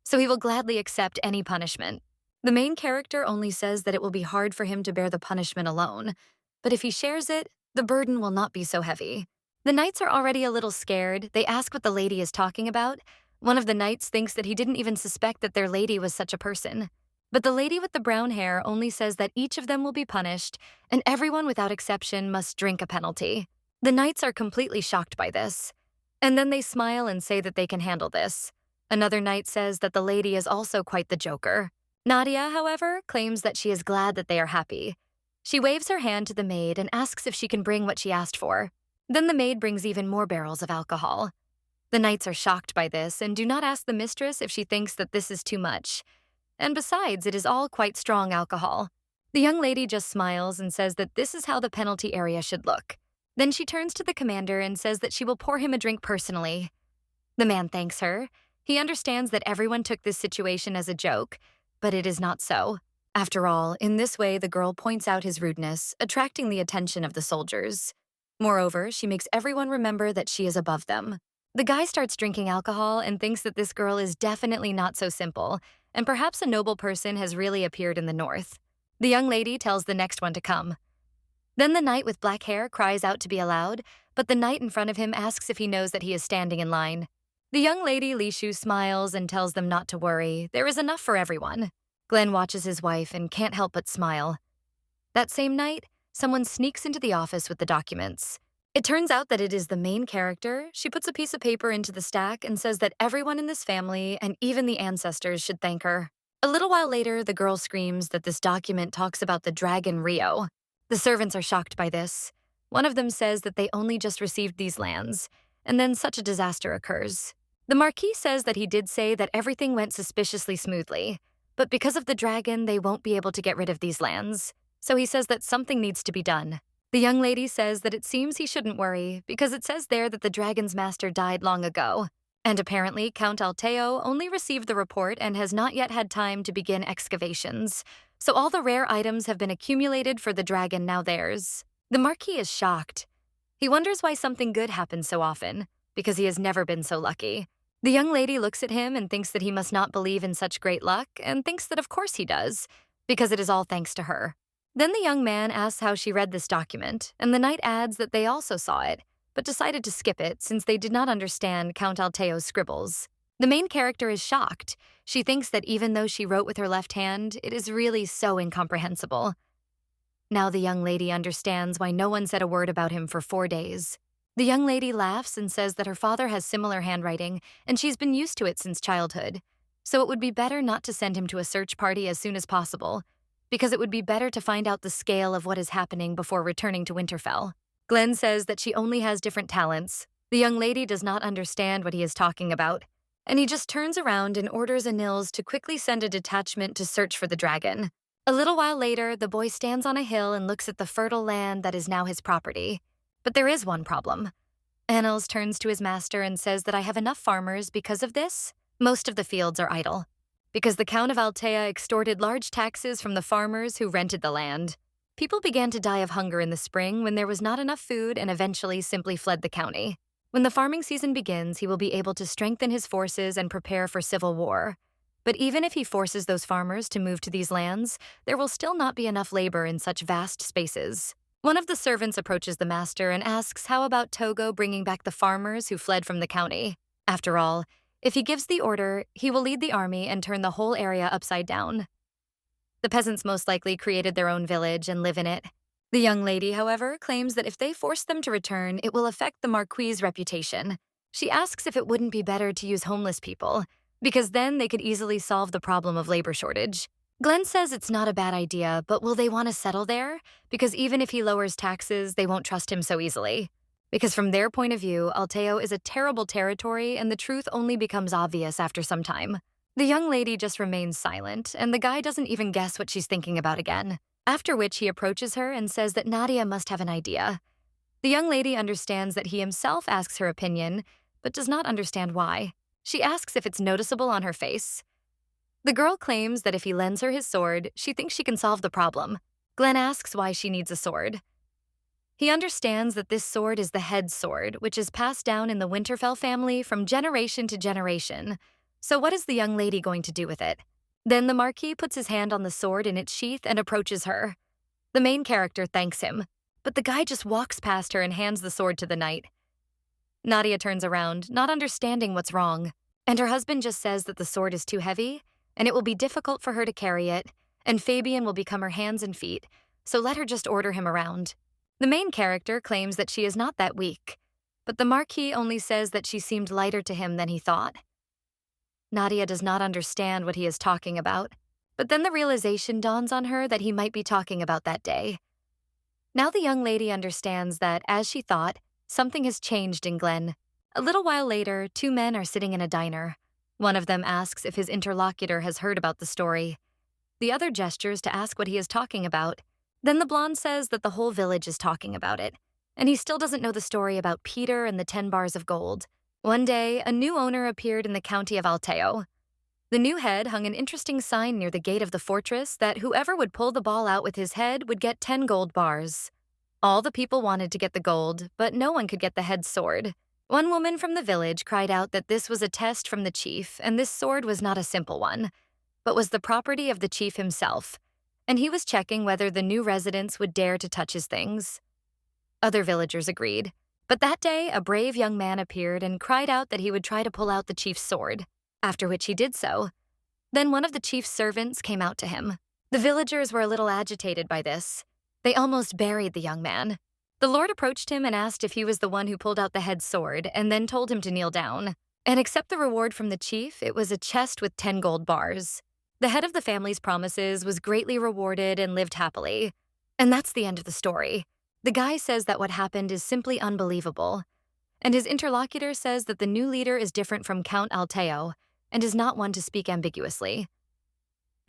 so he will gladly accept any punishment. The main character only says that it will be hard for him to bear the punishment alone, but if he shares it, the burden will not be so heavy. The knights are already a little scared. They ask what the lady is talking about. One of the knights thinks that he didn't even suspect that their lady was such a person. But the lady with the brown hair only says that each of them will be punished, and everyone without exception must drink a penalty. The knights are completely shocked by this, and then they smile and say that they can handle this. Another knight says that the lady is also quite the joker. Nadia, however, claims that she is glad that they are happy. She waves her hand to the maid and asks if she can bring what she asked for. Then the maid brings even more barrels of alcohol. The knights are shocked by this and do not ask the mistress if she thinks that this is too much. And besides, it is all quite strong alcohol. The young lady just smiles and says that this is how the penalty area should look. Then she turns to the commander and says that she will pour him a drink personally. The man thanks her. He understands that everyone took this situation as a joke, but it is not so. After all, in this way, the girl points out his rudeness, attracting the attention of the soldiers. Moreover, she makes everyone remember that she is above them. The guy starts drinking alcohol and thinks that this girl is definitely not so simple, and perhaps a noble person has really appeared in the north. The young lady tells the next one to come. Then the knight with black hair cries out to be allowed, but the knight in front of him asks if he knows that he is standing in line. The young lady, Lishu, smiles and tells them not to worry. There is enough for everyone. Glenn watches his wife and can't help but smile. That same night, someone sneaks into the office with the documents. It turns out that it is the main character. She puts a piece of paper into the stack and says that everyone in this family and even the ancestors should thank her. A little while later, the girl screams that this document talks about the dragon Rio. The servants are shocked by this. One of them says that they only just received these lands, and then such a disaster occurs. The Marquis says that he did say that everything went suspiciously smoothly, but because of the dragon, they won't be able to get rid of these lands. So he says that something needs to be done. The young lady says that it seems he shouldn't worry because it says there that the dragon's master died long ago. And apparently, Count Alteo only received the report and has not yet had time to begin excavations. So all the rare items have been accumulated for the dragon now theirs. The Marquis is shocked. He wonders why something good happens so often, because he has never been so lucky. The young lady looks at him and thinks that he must not believe in such great luck, and thinks that of course he does, because it is all thanks to her. Then the young man asks how she read this document, and the knight adds that they also saw it, but decided to skip it since they did not understand Count Alteo's scribbles. The main character is shocked. She thinks that even though she wrote with her left hand, it is really so incomprehensible. Now the young lady understands why no one said a word about him for 4 days. The young lady laughs and says that her father has similar handwriting, and she's been used to it since childhood. So it would be better not to send him to a search party as soon as possible, because it would be better to find out the scale of what is happening before returning to Winterfell. Glenn says that she only has different talents. The young lady does not understand what he is talking about, and he just turns around and orders Anils to quickly send a detachment to search for the dragon. A little while later, the boy stands on a hill and looks at the fertile land that is now his property. But there is one problem. Anils turns to his master and says that I have enough farmers because of this. Most of the fields are idle, because the Count of Altea extorted large taxes from the farmers who rented the land. People began to die of hunger in the spring when there was not enough food and eventually simply fled the county. When the farming season begins, he will be able to strengthen his forces and prepare for civil war. But even if he forces those farmers to move to these lands, there will still not be enough labor in such vast spaces. One of the servants approaches the master and asks how about Togo bringing back the farmers who fled from the county. After all, if he gives the order, he will lead the army and turn the whole area upside down. The peasants most likely created their own village and live in it. The young lady, however, claims that if they force them to return, it will affect the Marquis's reputation. She asks if it wouldn't be better to use homeless people, because then they could easily solve the problem of labor shortage. Glenn says it's not a bad idea, but will they want to settle there? Because even if he lowers taxes, they won't trust him so easily. Because from their point of view, Alteo is a terrible territory and the truth only becomes obvious after some time. The young lady just remains silent, and the guy doesn't even guess what she's thinking about again. After which he approaches her and says that Nadia must have an idea. The young lady understands that he himself asks her opinion, but does not understand why. She asks if it's noticeable on her face. The girl claims that if he lends her his sword, she thinks she can solve the problem. Glenn asks why she needs a sword. He understands that this sword is the head sword, which is passed down in the Winterfell family from generation to generation. So what is the young lady going to do with it? Then the Marquis puts his hand on the sword in its sheath and approaches her. The main character thanks him, but the guy just walks past her and hands the sword to the knight. Nadia turns around, not understanding what's wrong, and her husband just says that the sword is too heavy, and it will be difficult for her to carry it, and Fabian will become her hands and feet, so let her just order him around. The main character claims that she is not that weak, but the Marquis only says that she seemed lighter to him than he thought. Nadia does not understand what he is talking about, but then the realization dawns on her that he might be talking about that day. Now the young lady understands that, as she thought, something has changed in Glenn. A little while later, 2 men are sitting in a diner. One of them asks if his interlocutor has heard about the story. The other gestures to ask what he is talking about. Then the blonde says that the whole village is talking about it, and he still doesn't know the story about Peter and the 10 bars of gold. One day, a new owner appeared in the county of Alteo. The new head hung an interesting sign near the gate of the fortress that whoever would pull the ball out with his head would get 10 gold bars. All the people wanted to get the gold, but no one could get the head sword. One woman from the village cried out that this was a test from the chief, and this sword was not a simple one, but was the property of the chief himself, and he was checking whether the new residents would dare to touch his things. Other villagers agreed, but that day a brave young man appeared and cried out that he would try to pull out the chief's sword, after which he did so. Then one of the chief's servants came out to him. The villagers were a little agitated by this. They almost buried the young man. The lord approached him and asked if he was the one who pulled out the head sword, and then told him to kneel down and accept the reward from the chief. It was a chest with 10 gold bars. The head of the family's promises was greatly rewarded and lived happily. And that's the end of the story. The guy says that what happened is simply unbelievable, and his interlocutor says that the new leader is different from Count Alteo and is not one to speak ambiguously.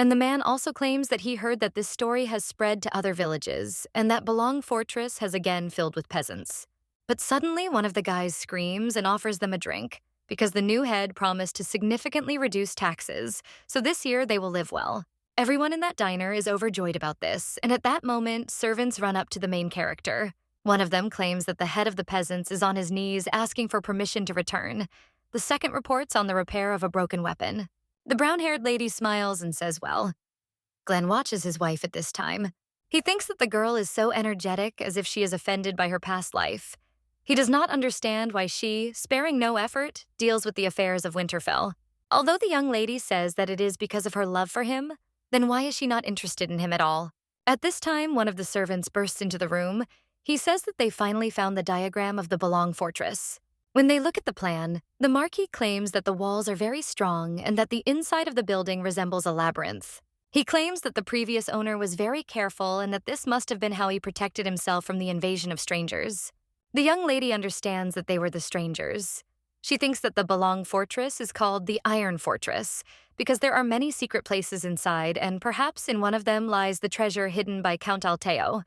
And the man also claims that he heard that this story has spread to other villages and that Belong Fortress has again filled with peasants. But suddenly, one of the guys screams and offers them a drink because the new head promised to significantly reduce taxes, so this year they will live well. Everyone in that diner is overjoyed about this, and at that moment, servants run up to the main character. One of them claims that the head of the peasants is on his knees asking for permission to return. The second reports on the repair of a broken weapon. The brown-haired lady smiles and says, well. Glenn watches his wife at this time. He thinks that the girl is so energetic as if she is offended by her past life. He does not understand why she, sparing no effort, deals with the affairs of Winterfell. Although the young lady says that it is because of her love for him, then why is she not interested in him at all? At this time, one of the servants bursts into the room. He says that they finally found the diagram of the Belong Fortress. When they look at the plan, the Marquis claims that the walls are very strong and that the inside of the building resembles a labyrinth. He claims that the previous owner was very careful and that this must have been how he protected himself from the invasion of strangers. The young lady understands that they were the strangers. She thinks that the Belong Fortress is called the Iron Fortress because there are many secret places inside, and perhaps in one of them lies the treasure hidden by Count Alteo,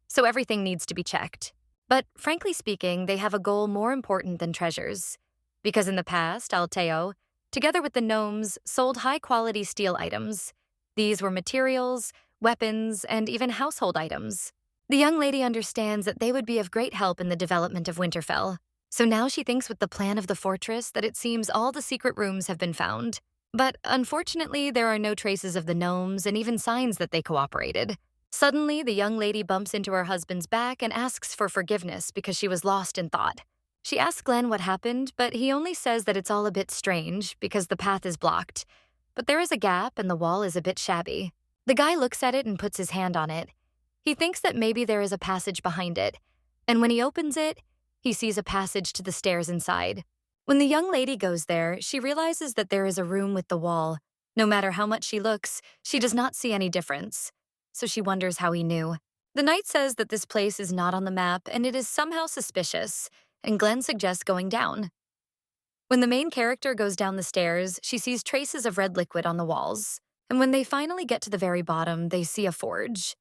so everything needs to be checked. But frankly speaking, they have a goal more important than treasures. Because in the past, Alteo, together with the gnomes, sold high-quality steel items. These were materials, weapons, and even household items. The young lady understands that they would be of great help in the development of Winterfell. So now she thinks with the plan of the fortress that it seems all the secret rooms have been found. But unfortunately, there are no traces of the gnomes and even signs that they cooperated. Suddenly, the young lady bumps into her husband's back and asks for forgiveness because she was lost in thought. She asks Glenn what happened, but he only says that it's all a bit strange because the path is blocked. But there is a gap and the wall is a bit shabby. The guy looks at it and puts his hand on it. He thinks that maybe there is a passage behind it, and when he opens it, he sees a passage to the stairs inside. When the young lady goes there, she realizes that there is a room with the wall. No matter how much she looks, she does not see any difference. So she wonders how he knew. The knight says that this place is not on the map and it is somehow suspicious, and Glenn suggests going down. When the main character goes down the stairs, she sees traces of red liquid on the walls, and when they finally get to the very bottom, they see a forge.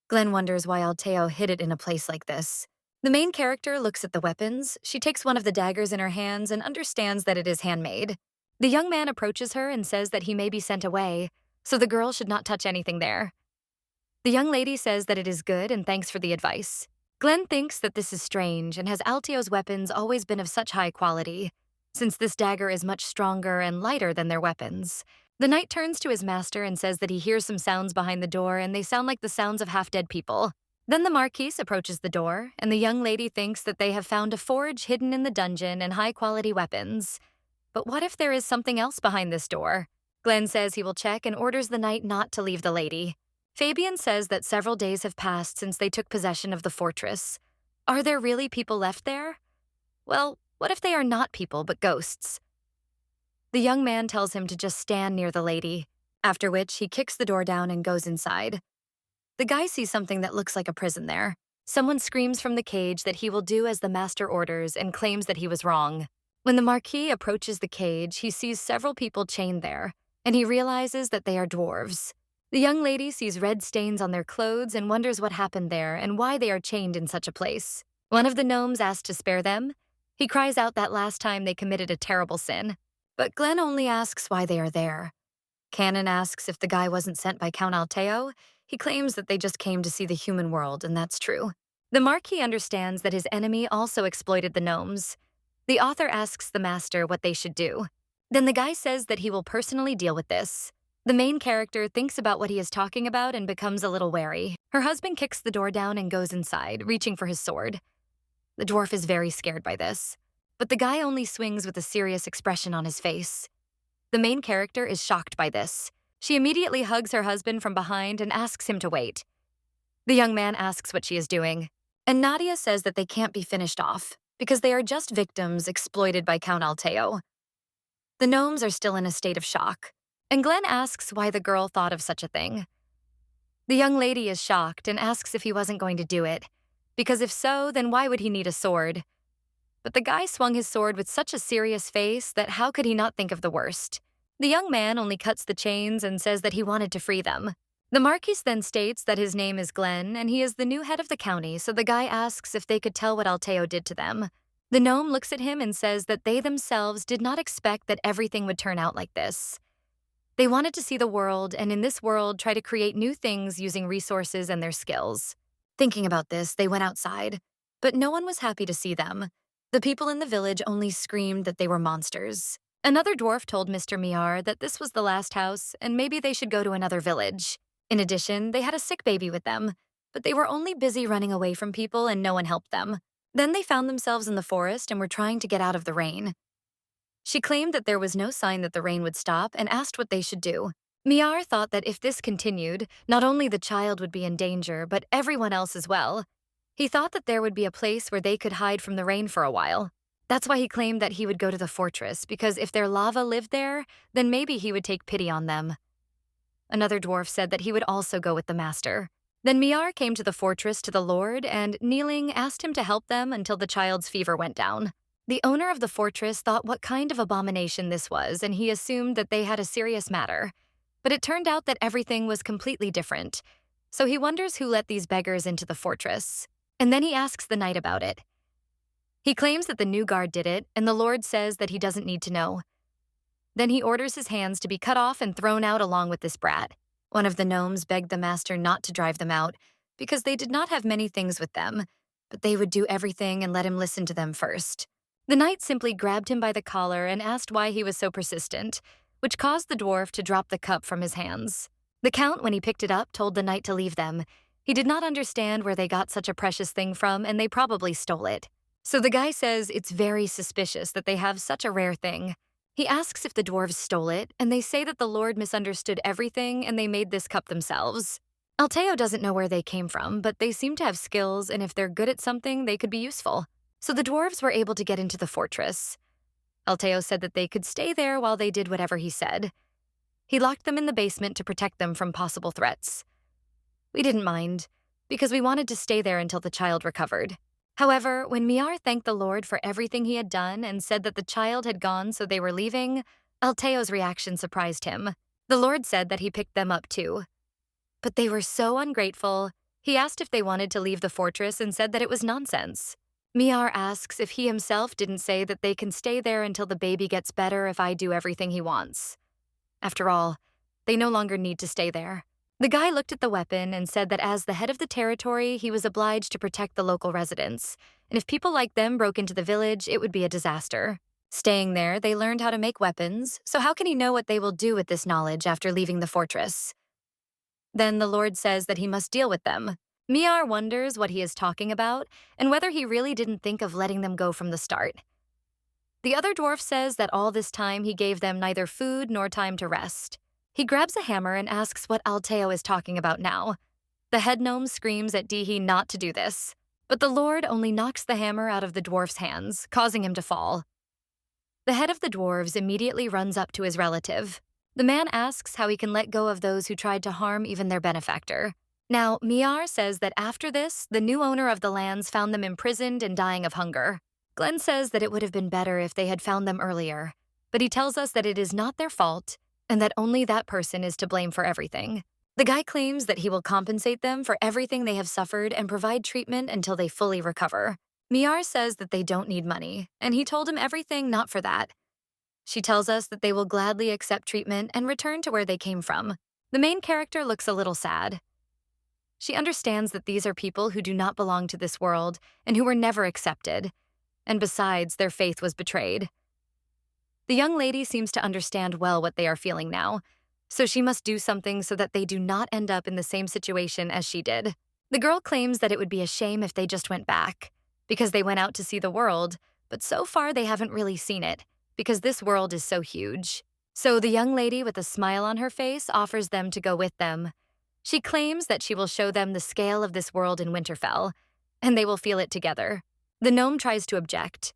Glenn wonders why Alteo hid it in a place like this. The main character looks at the weapons. She takes one of the daggers in her hands and understands that it is handmade. The young man approaches her and says that he may be sent away, so the girl should not touch anything there. The young lady says that it is good and thanks for the advice. Glenn thinks that this is strange, and has Alteo's weapons always been of such high quality, since this dagger is much stronger and lighter than their weapons. The knight turns to his master and says that he hears some sounds behind the door and they sound like the sounds of half-dead people. Then the Marquis approaches the door, and the young lady thinks that they have found a forge hidden in the dungeon and high-quality weapons. But what if there is something else behind this door? Glenn says he will check and orders the knight not to leave the lady. Fabian says that several days have passed since they took possession of the fortress. Are there really people left there? Well, what if they are not people but ghosts? The young man tells him to just stand near the lady, after which he kicks the door down and goes inside. The guy sees something that looks like a prison there. Someone screams from the cage that he will do as the master orders and claims that he was wrong. When the Marquis approaches the cage, he sees several people chained there, and he realizes that they are dwarves. The young lady sees red stains on their clothes and wonders what happened there and why they are chained in such a place. One of the gnomes asks to spare them. He cries out that last time they committed a terrible sin. But Glenn only asks why they are there. Cannon asks if the guy wasn't sent by Count Alteo. He claims that they just came to see the human world, and that's true. The Marquis understands that his enemy also exploited the gnomes. The author asks the master what they should do. Then the guy says that he will personally deal with this. The main character thinks about what he is talking about and becomes a little wary. Her husband kicks the door down and goes inside, reaching for his sword. The dwarf is very scared by this, but the guy only swings with a serious expression on his face. The main character is shocked by this. She immediately hugs her husband from behind and asks him to wait. The young man asks what she is doing, and Nadia says that they can't be finished off because they are just victims exploited by Count Alteo. The gnomes are still in a state of shock, and Glenn asks why the girl thought of such a thing. The young lady is shocked and asks if he wasn't going to do it, because if so, then why would he need a sword? But the guy swung his sword with such a serious face that how could he not think of the worst? The young man only cuts the chains and says that he wanted to free them. The Marquis then states that his name is Glenn and he is the new head of the county, so the guy asks if they could tell what Alteo did to them. The gnome looks at him and says that they themselves did not expect that everything would turn out like this. They wanted to see the world, and in this world, try to create new things using resources and their skills. Thinking about this, they went outside, but no one was happy to see them. The people in the village only screamed that they were monsters. Another dwarf told Mr. Miar that this was the last house, and maybe they should go to another village. In addition, they had a sick baby with them, but they were only busy running away from people and no one helped them. Then they found themselves in the forest and were trying to get out of the rain. She claimed that there was no sign that the rain would stop and asked what they should do. Miar thought that if this continued, not only the child would be in danger, but everyone else as well. He thought that there would be a place where they could hide from the rain for a while. That's why he claimed that he would go to the fortress, because if their lava lived there, then maybe he would take pity on them. Another dwarf said that he would also go with the master. Then Miar came to the fortress to the lord and, kneeling, asked him to help them until the child's fever went down. The owner of the fortress thought what kind of abomination this was, and he assumed that they had a serious matter. But it turned out that everything was completely different. So he wonders who let these beggars into the fortress. And then he asks the knight about it. He claims that the new guard did it, and the lord says that he doesn't need to know. Then he orders his hands to be cut off and thrown out along with this brat. One of the gnomes begged the master not to drive them out, because they did not have many things with them, but they would do everything and let him listen to them first. The knight simply grabbed him by the collar and asked why he was so persistent, which caused the dwarf to drop the cup from his hands. The count, when he picked it up, told the knight to leave them. He did not understand where they got such a precious thing from, and they probably stole it. So the guy says it's very suspicious that they have such a rare thing. He asks if the dwarves stole it, and they say that the lord misunderstood everything and they made this cup themselves. Alteo doesn't know where they came from, but they seem to have skills, and if they're good at something, they could be useful. So the dwarves were able to get into the fortress. Alteo said that they could stay there while they did whatever he said. He locked them in the basement to protect them from possible threats. We didn't mind, because we wanted to stay there until the child recovered. However, when Miar thanked the Lord for everything he had done and said that the child had gone so they were leaving, Alteo's reaction surprised him. The Lord said that he picked them up too. But they were so ungrateful. He asked if they wanted to leave the fortress and said that it was nonsense. Miar asks if he himself didn't say that they can stay there until the baby gets better if I do everything he wants. After all, they no longer need to stay there. The guy looked at the weapon and said that as the head of the territory, he was obliged to protect the local residents, and if people like them broke into the village, it would be a disaster. Staying there, they learned how to make weapons, so how can he know what they will do with this knowledge after leaving the fortress? Then the Lord says that he must deal with them. Miar wonders what he is talking about and whether he really didn't think of letting them go from the start. The other dwarf says that all this time he gave them neither food nor time to rest. He grabs a hammer and asks what Alteo is talking about now. The head gnome screams at Dihi not to do this, but the Lord only knocks the hammer out of the dwarf's hands, causing him to fall. The head of the dwarves immediately runs up to his relative. The man asks how he can let go of those who tried to harm even their benefactor. Now, Miar says that after this, the new owner of the lands found them imprisoned and dying of hunger. Glenn says that it would have been better if they had found them earlier, but he tells us that it is not their fault and that only that person is to blame for everything. The guy claims that he will compensate them for everything they have suffered and provide treatment until they fully recover. Miar says that they don't need money, and he told him everything not for that. She tells us that they will gladly accept treatment and return to where they came from. The main character looks a little sad. She understands that these are people who do not belong to this world and who were never accepted, and besides, their faith was betrayed. The young lady seems to understand well what they are feeling now, so she must do something so that they do not end up in the same situation as she did. The girl claims that it would be a shame if they just went back, because they went out to see the world, but so far they haven't really seen it, because this world is so huge. So the young lady with a smile on her face offers them to go with them. She claims that she will show them the scale of this world in Winterfell, and they will feel it together. The gnome tries to object.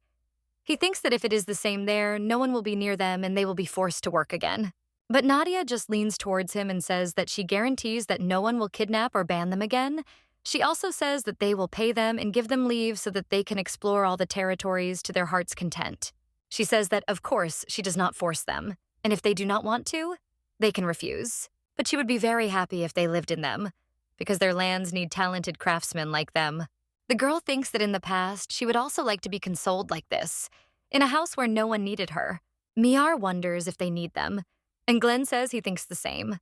He thinks that if it is the same there, no one will be near them and they will be forced to work again. But Nadia just leans towards him and says that she guarantees that no one will kidnap or ban them again. She also says that they will pay them and give them leave so that they can explore all the territories to their heart's content. She says that, of course, she does not force them, and if they do not want to, they can refuse. But she would be very happy if they lived in them, because their lands need talented craftsmen like them. The girl thinks that in the past, she would also like to be consoled like this, in a house where no one needed her. Miar wonders if they need them, and Glenn says he thinks the same.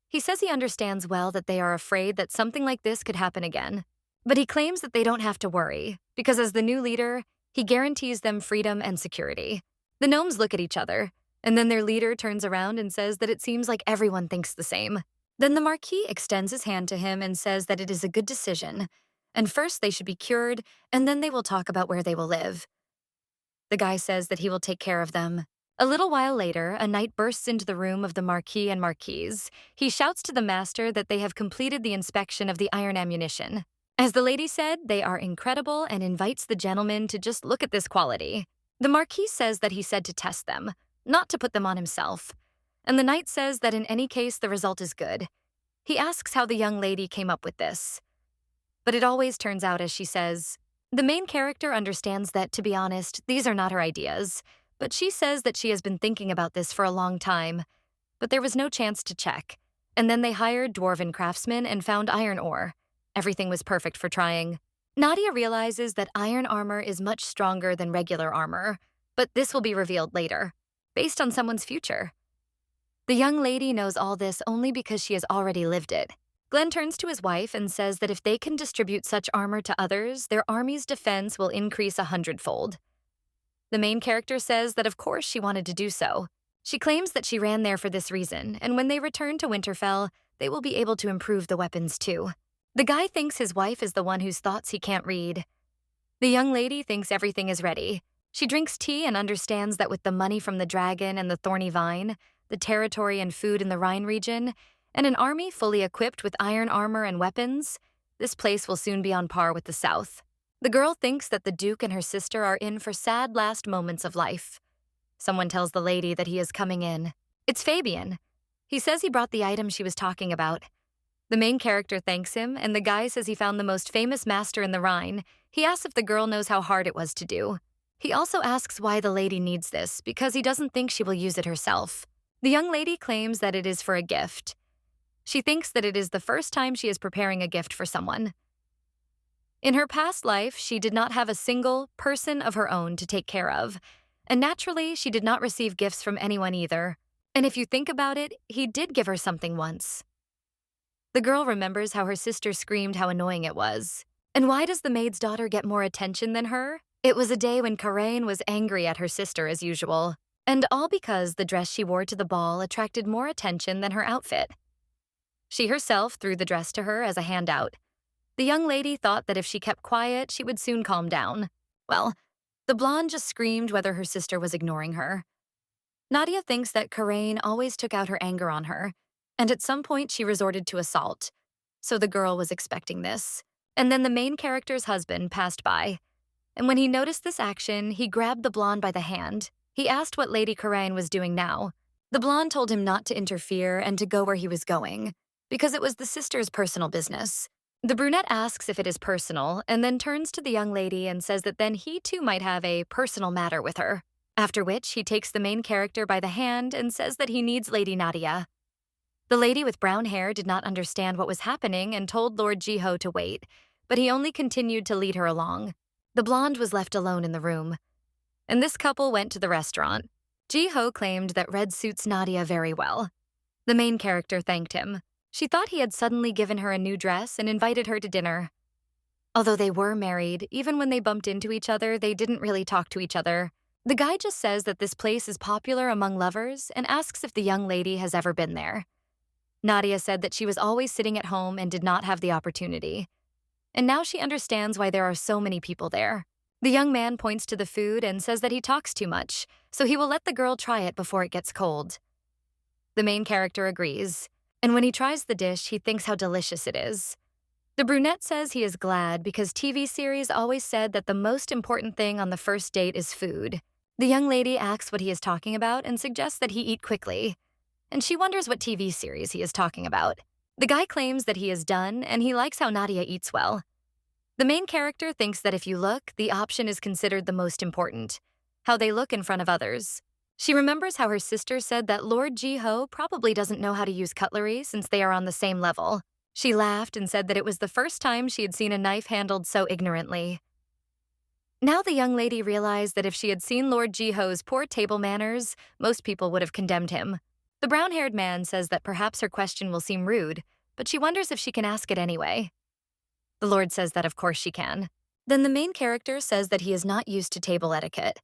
He says he understands well that they are afraid that something like this could happen again, but he claims that they don't have to worry, because as the new leader, he guarantees them freedom and security. The gnomes look at each other, and then their leader turns around and says that it seems like everyone thinks the same. Then the Marquis extends his hand to him and says that it is a good decision, and first they should be cured, and then they will talk about where they will live. The guy says that he will take care of them. A little while later, a knight bursts into the room of the Marquis and Marquise. He shouts to the master that they have completed the inspection of the iron ammunition. As the lady said, they are incredible and invites the gentleman to just look at this quality. The Marquis says that he said to test them, not to put them on himself. And the knight says that in any case, the result is good. He asks how the young lady came up with this. But it always turns out as she says. The main character understands that, to be honest, these are not her ideas, but she says that she has been thinking about this for a long time, but there was no chance to check. And then they hired dwarven craftsmen and found iron ore. Everything was perfect for trying. Nadia realizes that iron armor is much stronger than regular armor, but this will be revealed later, based on someone's future. The young lady knows all this only because she has already lived it. Glenn turns to his wife and says that if they can distribute such armor to others, their army's defense will increase 100-fold. The main character says that of course she wanted to do so. She claims that she ran there for this reason, and when they return to Winterfell, they will be able to improve the weapons too. The guy thinks his wife is the one whose thoughts he can't read. The young lady thinks everything is ready. She drinks tea and understands that with the money from the dragon and the thorny vine, the territory and food in the Rhine region, and an army fully equipped with iron armor and weapons, this place will soon be on par with the South. The girl thinks that the Duke and her sister are in for sad last moments of life. Someone tells the lady that he is coming in. It's Fabian. He says he brought the item she was talking about. The main character thanks him, and the guy says he found the most famous master in the Rhine. He asks if the girl knows how hard it was to do. He also asks why the lady needs this, because he doesn't think she will use it herself. The young lady claims that it is for a gift. She thinks that it is the first time she is preparing a gift for someone. In her past life, she did not have a single person of her own to take care of, and naturally, she did not receive gifts from anyone either. And if you think about it, he did give her something once. The girl remembers how her sister screamed how annoying it was. And why does the maid's daughter get more attention than her? It was a day when Karain was angry at her sister as usual, and all because the dress she wore to the ball attracted more attention than her outfit. She herself threw the dress to her as a handout. The young lady thought that if she kept quiet, she would soon calm down. Well, the blonde just screamed whether her sister was ignoring her. Nadia thinks that Karain always took out her anger on her, and at some point she resorted to assault. So the girl was expecting this. And then the main character's husband passed by. And when he noticed this action, he grabbed the blonde by the hand. He asked what Lady Karain was doing now. The blonde told him not to interfere and to go where he was going, because it was the sister's personal business. The brunette asks if it is personal, and then turns to the young lady and says that then he too might have a personal matter with her. After which, he takes the main character by the hand and says that he needs Lady Nadia. The lady with brown hair did not understand what was happening and told Lord Jiho to wait, but he only continued to lead her along. The blonde was left alone in the room, and this couple went to the restaurant. Jiho claimed that red suits Nadia very well. The main character thanked him. She thought he had suddenly given her a new dress and invited her to dinner. Although they were married, even when they bumped into each other, they didn't really talk to each other. The guy just says that this place is popular among lovers and asks if the young lady has ever been there. Nadia said that she was always sitting at home and did not have the opportunity. And now she understands why there are so many people there. The young man points to the food and says that he talks too much, so he will let the girl try it before it gets cold. The main character agrees, and when he tries the dish, he thinks how delicious it is. The brunette says he is glad because TV series always said that the most important thing on the first date is food. The young lady asks what he is talking about and suggests that he eat quickly, and she wonders what TV series he is talking about. The guy claims that he is done, and he likes how Nadia eats well. The main character thinks that if you look, the option is considered the most important, how they look in front of others. She remembers how her sister said that Lord Ji-ho probably doesn't know how to use cutlery since they are on the same level. She laughed and said that it was the first time she had seen a knife handled so ignorantly. Now the young lady realized that if she had seen Lord Ji-ho's poor table manners, most people would have condemned him. The brown-haired man says that perhaps her question will seem rude, but she wonders if she can ask it anyway. The Lord says that of course she can. Then the main character says that he is not used to table etiquette.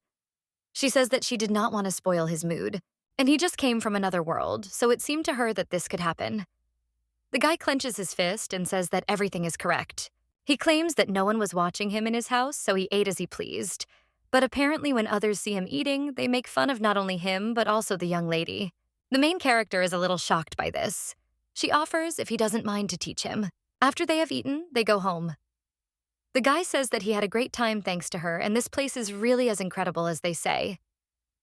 She says that she did not want to spoil his mood, and he just came from another world, so it seemed to her that this could happen. The guy clenches his fist and says that everything is correct. He claims that no one was watching him in his house, so he ate as he pleased. But apparently when others see him eating, they make fun of not only him, but also the young lady. The main character is a little shocked by this. She offers if he doesn't mind to teach him. After they have eaten, they go home. The guy says that he had a great time thanks to her, and this place is really as incredible as they say.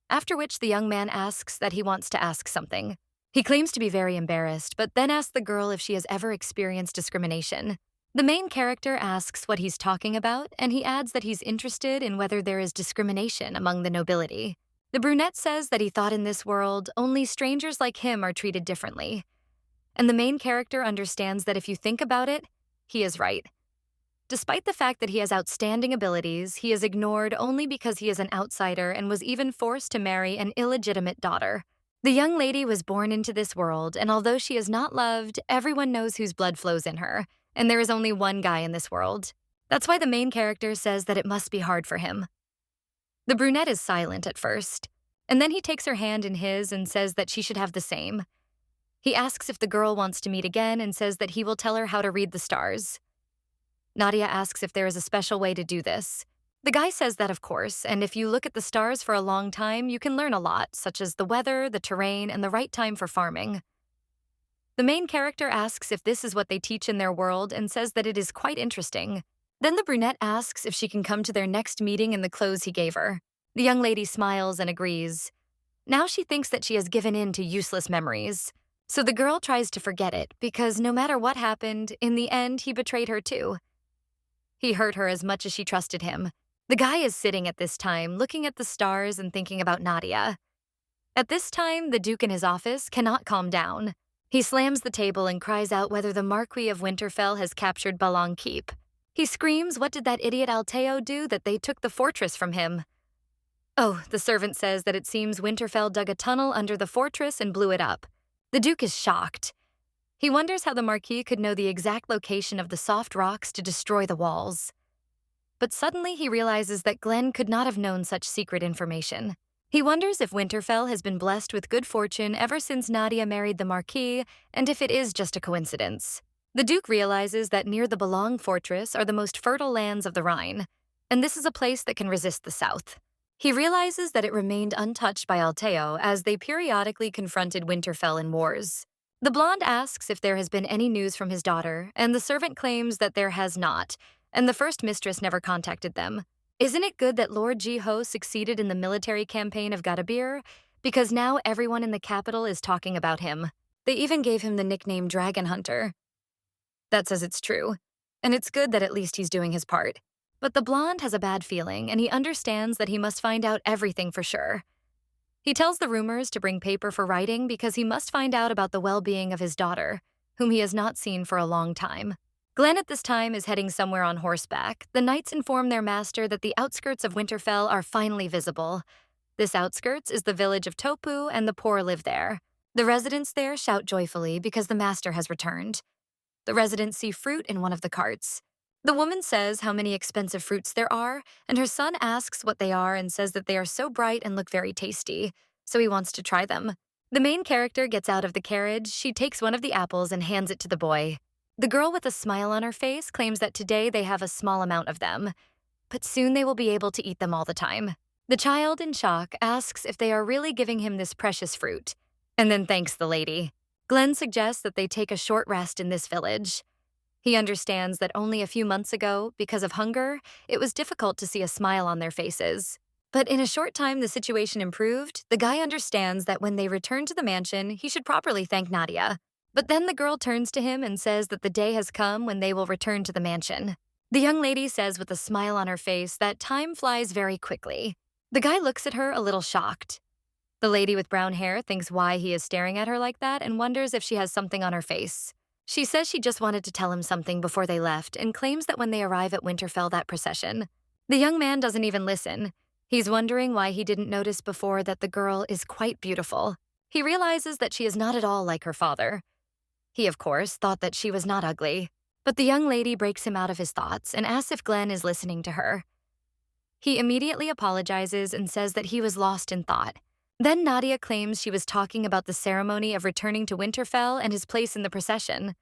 After which the young man asks that he wants to ask something. He claims to be very embarrassed, but then asks the girl if she has ever experienced discrimination. The main character asks what he's talking about, and he adds that he's interested in whether there is discrimination among the nobility. The brunette says that he thought in this world, only strangers like him are treated differently. And the main character understands that if you think about it, he is right. Despite the fact that he has outstanding abilities, he is ignored only because he is an outsider and was even forced to marry an illegitimate daughter. The young lady was born into this world, and although she is not loved, everyone knows whose blood flows in her, and there is only one guy in this world. That's why the main character says that it must be hard for him. The brunette is silent at first, and then he takes her hand in his and says that she should have the same. He asks if the girl wants to meet again and says that he will tell her how to read the stars. Nadia asks if there is a special way to do this. The guy says that of course, and if you look at the stars for a long time, you can learn a lot, such as the weather, the terrain, and the right time for farming. The main character asks if this is what they teach in their world and says that it is quite interesting. Then the brunette asks if she can come to their next meeting in the clothes he gave her. The young lady smiles and agrees. Now she thinks that she has given in to useless memories. So the girl tries to forget it, because no matter what happened, in the end he betrayed her too. He hurt her as much as she trusted him. The guy is sitting at this time, looking at the stars and thinking about Nadia. At this time, the Duke in his office cannot calm down. He slams the table and cries out whether the Marquis of Winterfell has captured Balong Keep. He screams, what did that idiot Alteo do that they took the fortress from him? Oh, the servant says that it seems Winterfell dug a tunnel under the fortress and blew it up. The Duke is shocked. He wonders how the Marquis could know the exact location of the soft rocks to destroy the walls. But suddenly he realizes that Glenn could not have known such secret information. He wonders if Winterfell has been blessed with good fortune ever since Nadia married the Marquis, and if it is just a coincidence. The Duke realizes that near the Balong Fortress are the most fertile lands of the Rhine, and this is a place that can resist the south. He realizes that it remained untouched by Alteo as they periodically confronted Winterfell in wars. The blonde asks if there has been any news from his daughter, and the servant claims that there has not, and the first mistress never contacted them. Isn't it good that Lord Ji-ho succeeded in the military campaign of Gadabir? Because now everyone in the capital is talking about him. They even gave him the nickname Dragon Hunter. That says it's true, and it's good that at least he's doing his part. But the blonde has a bad feeling, and he understands that he must find out everything for sure. He tells the rumors to bring paper for writing because he must find out about the well-being of his daughter, whom he has not seen for a long time. Glenn at this time is heading somewhere on horseback. The knights inform their master that the outskirts of Winterfell are finally visible. This outskirts is the village of Topu, and the poor live there. The residents there shout joyfully because the master has returned. The residents see fruit in one of the carts. The woman says how many expensive fruits there are, and her son asks what they are and says that they are so bright and look very tasty, so he wants to try them. The main character gets out of the carriage, she takes one of the apples and hands it to the boy. The girl with a smile on her face claims that today they have a small amount of them, but soon they will be able to eat them all the time. The child, in shock, asks if they are really giving him this precious fruit, and then thanks the lady. Glenn suggests that they take a short rest in this village. He understands that only a few months ago, because of hunger, it was difficult to see a smile on their faces. But in a short time the situation improved. The guy understands that when they return to the mansion, he should properly thank Nadia. But then the girl turns to him and says that the day has come when they will return to the mansion. The young lady says with a smile on her face that time flies very quickly. The guy looks at her a little shocked. The lady with brown hair thinks why he is staring at her like that and wonders if she has something on her face. She says she just wanted to tell him something before they left and claims that when they arrive at Winterfell that procession, the young man doesn't even listen. He's wondering why he didn't notice before that the girl is quite beautiful. He realizes that she is not at all like her father. He, of course, thought that she was not ugly. But the young lady breaks him out of his thoughts and asks if Glenn is listening to her. He immediately apologizes and says that he was lost in thought. Then Nadia claims she was talking about the ceremony of returning to Winterfell and his place in the procession.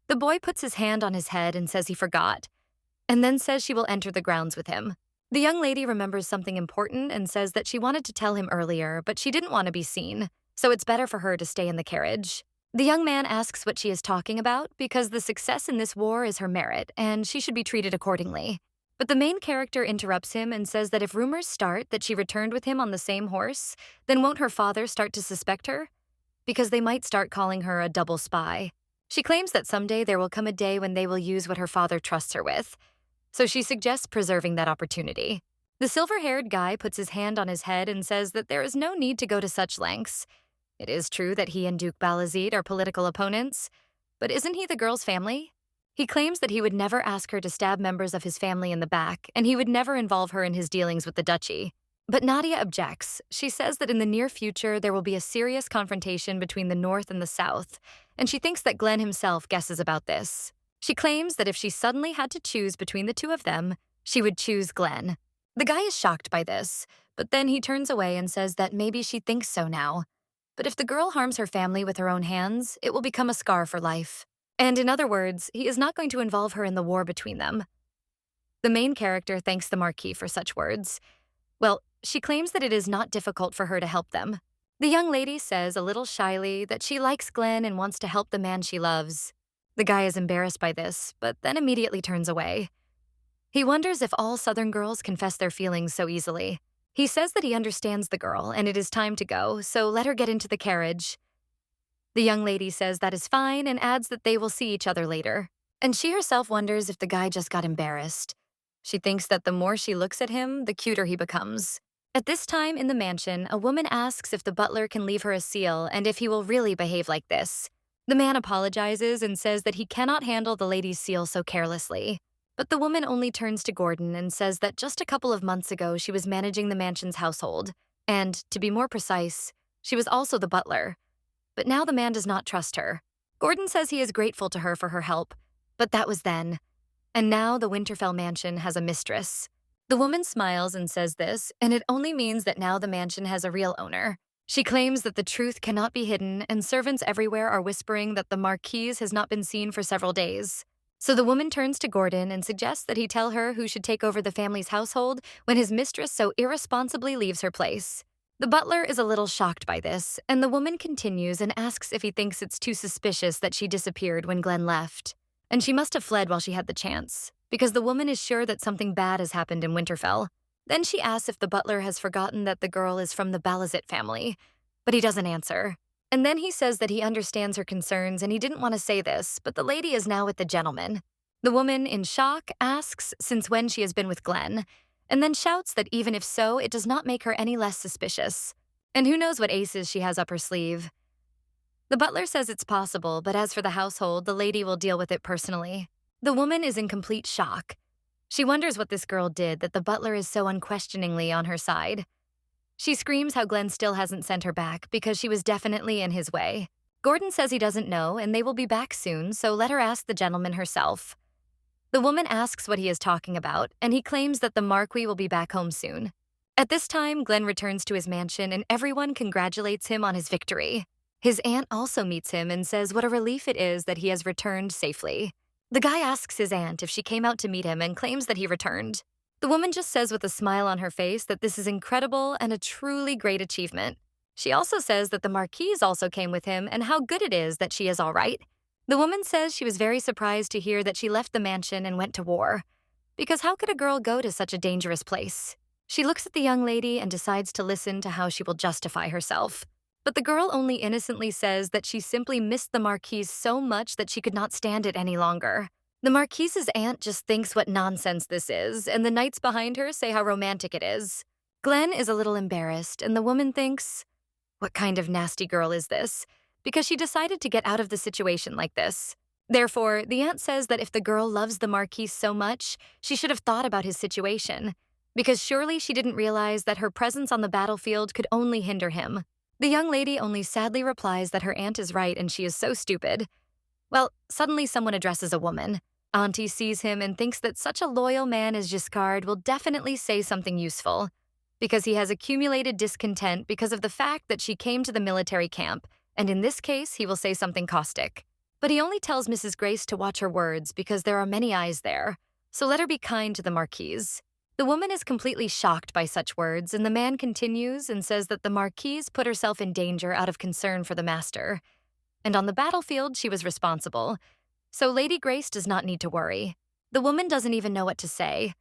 The boy puts his hand on his head and says he forgot, and then says she will enter the grounds with him. The young lady remembers something important and says that she wanted to tell him earlier, but she didn't want to be seen, so it's better for her to stay in the carriage. The young man asks what she is talking about because the success in this war is her merit, and she should be treated accordingly. But the main character interrupts him and says that if rumors start that she returned with him on the same horse, then won't her father start to suspect her? Because they might start calling her a double spy. She claims that someday there will come a day when they will use what her father trusts her with, so she suggests preserving that opportunity. The silver-haired guy puts his hand on his head and says that there is no need to go to such lengths. It is true that he and Duke Balazid are political opponents, but isn't he the girl's family? He claims that he would never ask her to stab members of his family in the back, and he would never involve her in his dealings with the duchy. But Nadia objects. She says that in the near future there will be a serious confrontation between the North and the South, and she thinks that Glenn himself guesses about this. She claims that if she suddenly had to choose between the two of them, she would choose Glenn. The guy is shocked by this, but then he turns away and says that maybe she thinks so now. But if the girl harms her family with her own hands, it will become a scar for life. And in other words, he is not going to involve her in the war between them. The main character thanks the Marquis for such words. Well, she claims that it is not difficult for her to help them. The young lady says a little shyly that she likes Glenn and wants to help the man she loves. The guy is embarrassed by this, but then immediately turns away. He wonders if all Southern girls confess their feelings so easily. He says that he understands the girl and it is time to go, so let her get into the carriage. The young lady says that is fine and adds that they will see each other later. And she herself wonders if the guy just got embarrassed. She thinks that the more she looks at him, the cuter he becomes. At this time in the mansion, a woman asks if the butler can leave her a seal and if he will really behave like this. The man apologizes and says that he cannot handle the lady's seal so carelessly. But the woman only turns to Gordon and says that just a couple of months ago she was managing the mansion's household, and, to be more precise, she was also the butler. But now the man does not trust her. Gordon says he is grateful to her for her help, but that was then. And now the Winterfell mansion has a mistress. The woman smiles and says this, and it only means that now the mansion has a real owner. She claims that the truth cannot be hidden, and servants everywhere are whispering that the Marquise has not been seen for several days. So the woman turns to Gordon and suggests that he tell her who should take over the family's household when his mistress so irresponsibly leaves her place. The butler is a little shocked by this, and the woman continues and asks if he thinks it's too suspicious that she disappeared when Glenn left. And she must have fled while she had the chance, because the woman is sure that something bad has happened in Winterfell. Then she asks if the butler has forgotten that the girl is from the Balazit family, but he doesn't answer. And then he says that he understands her concerns and he didn't want to say this, but the lady is now with the gentleman. The woman, in shock, asks since when she has been with Glenn, and then shouts that even if so, it does not make her any less suspicious. And who knows what aces she has up her sleeve. The butler says it's possible, but as for the household, the lady will deal with it personally. The woman is in complete shock. She wonders what this girl did that the butler is so unquestioningly on her side. She screams how Glenn still hasn't sent her back because she was definitely in his way. Gordon says he doesn't know and they will be back soon, so let her ask the gentleman herself. The woman asks what he is talking about, and he claims that the Marquis will be back home soon. At this time, Glenn returns to his mansion and everyone congratulates him on his victory. His aunt also meets him and says what a relief it is that he has returned safely. The guy asks his aunt if she came out to meet him and claims that he returned. The woman just says with a smile on her face that this is incredible and a truly great achievement. She also says that the Marquise also came with him and how good it is that she is all right. The woman says she was very surprised to hear that she left the mansion and went to war. Because how could a girl go to such a dangerous place? She looks at the young lady and decides to listen to how she will justify herself. But the girl only innocently says that she simply missed the Marquise so much that she could not stand it any longer. The Marquise's aunt just thinks what nonsense this is, and the knights behind her say how romantic it is. Glenn is a little embarrassed, and the woman thinks, What kind of nasty girl is this? Because she decided to get out of the situation like this. Therefore, the aunt says that if the girl loves the Marquis so much, she should have thought about his situation. Because surely she didn't realize that her presence on the battlefield could only hinder him. The young lady only sadly replies that her aunt is right and she is so stupid. Well, suddenly someone addresses a woman. Auntie sees him and thinks that such a loyal man as Giscard will definitely say something useful, because he has accumulated discontent because of the fact that she came to the military camp, and in this case, he will say something caustic. But he only tells Mrs. Grace to watch her words because there are many eyes there, so let her be kind to the Marquise. The woman is completely shocked by such words, and the man continues and says that the Marquise put herself in danger out of concern for the master. And on the battlefield, she was responsible. So Lady Grace does not need to worry. The woman doesn't even know what to say.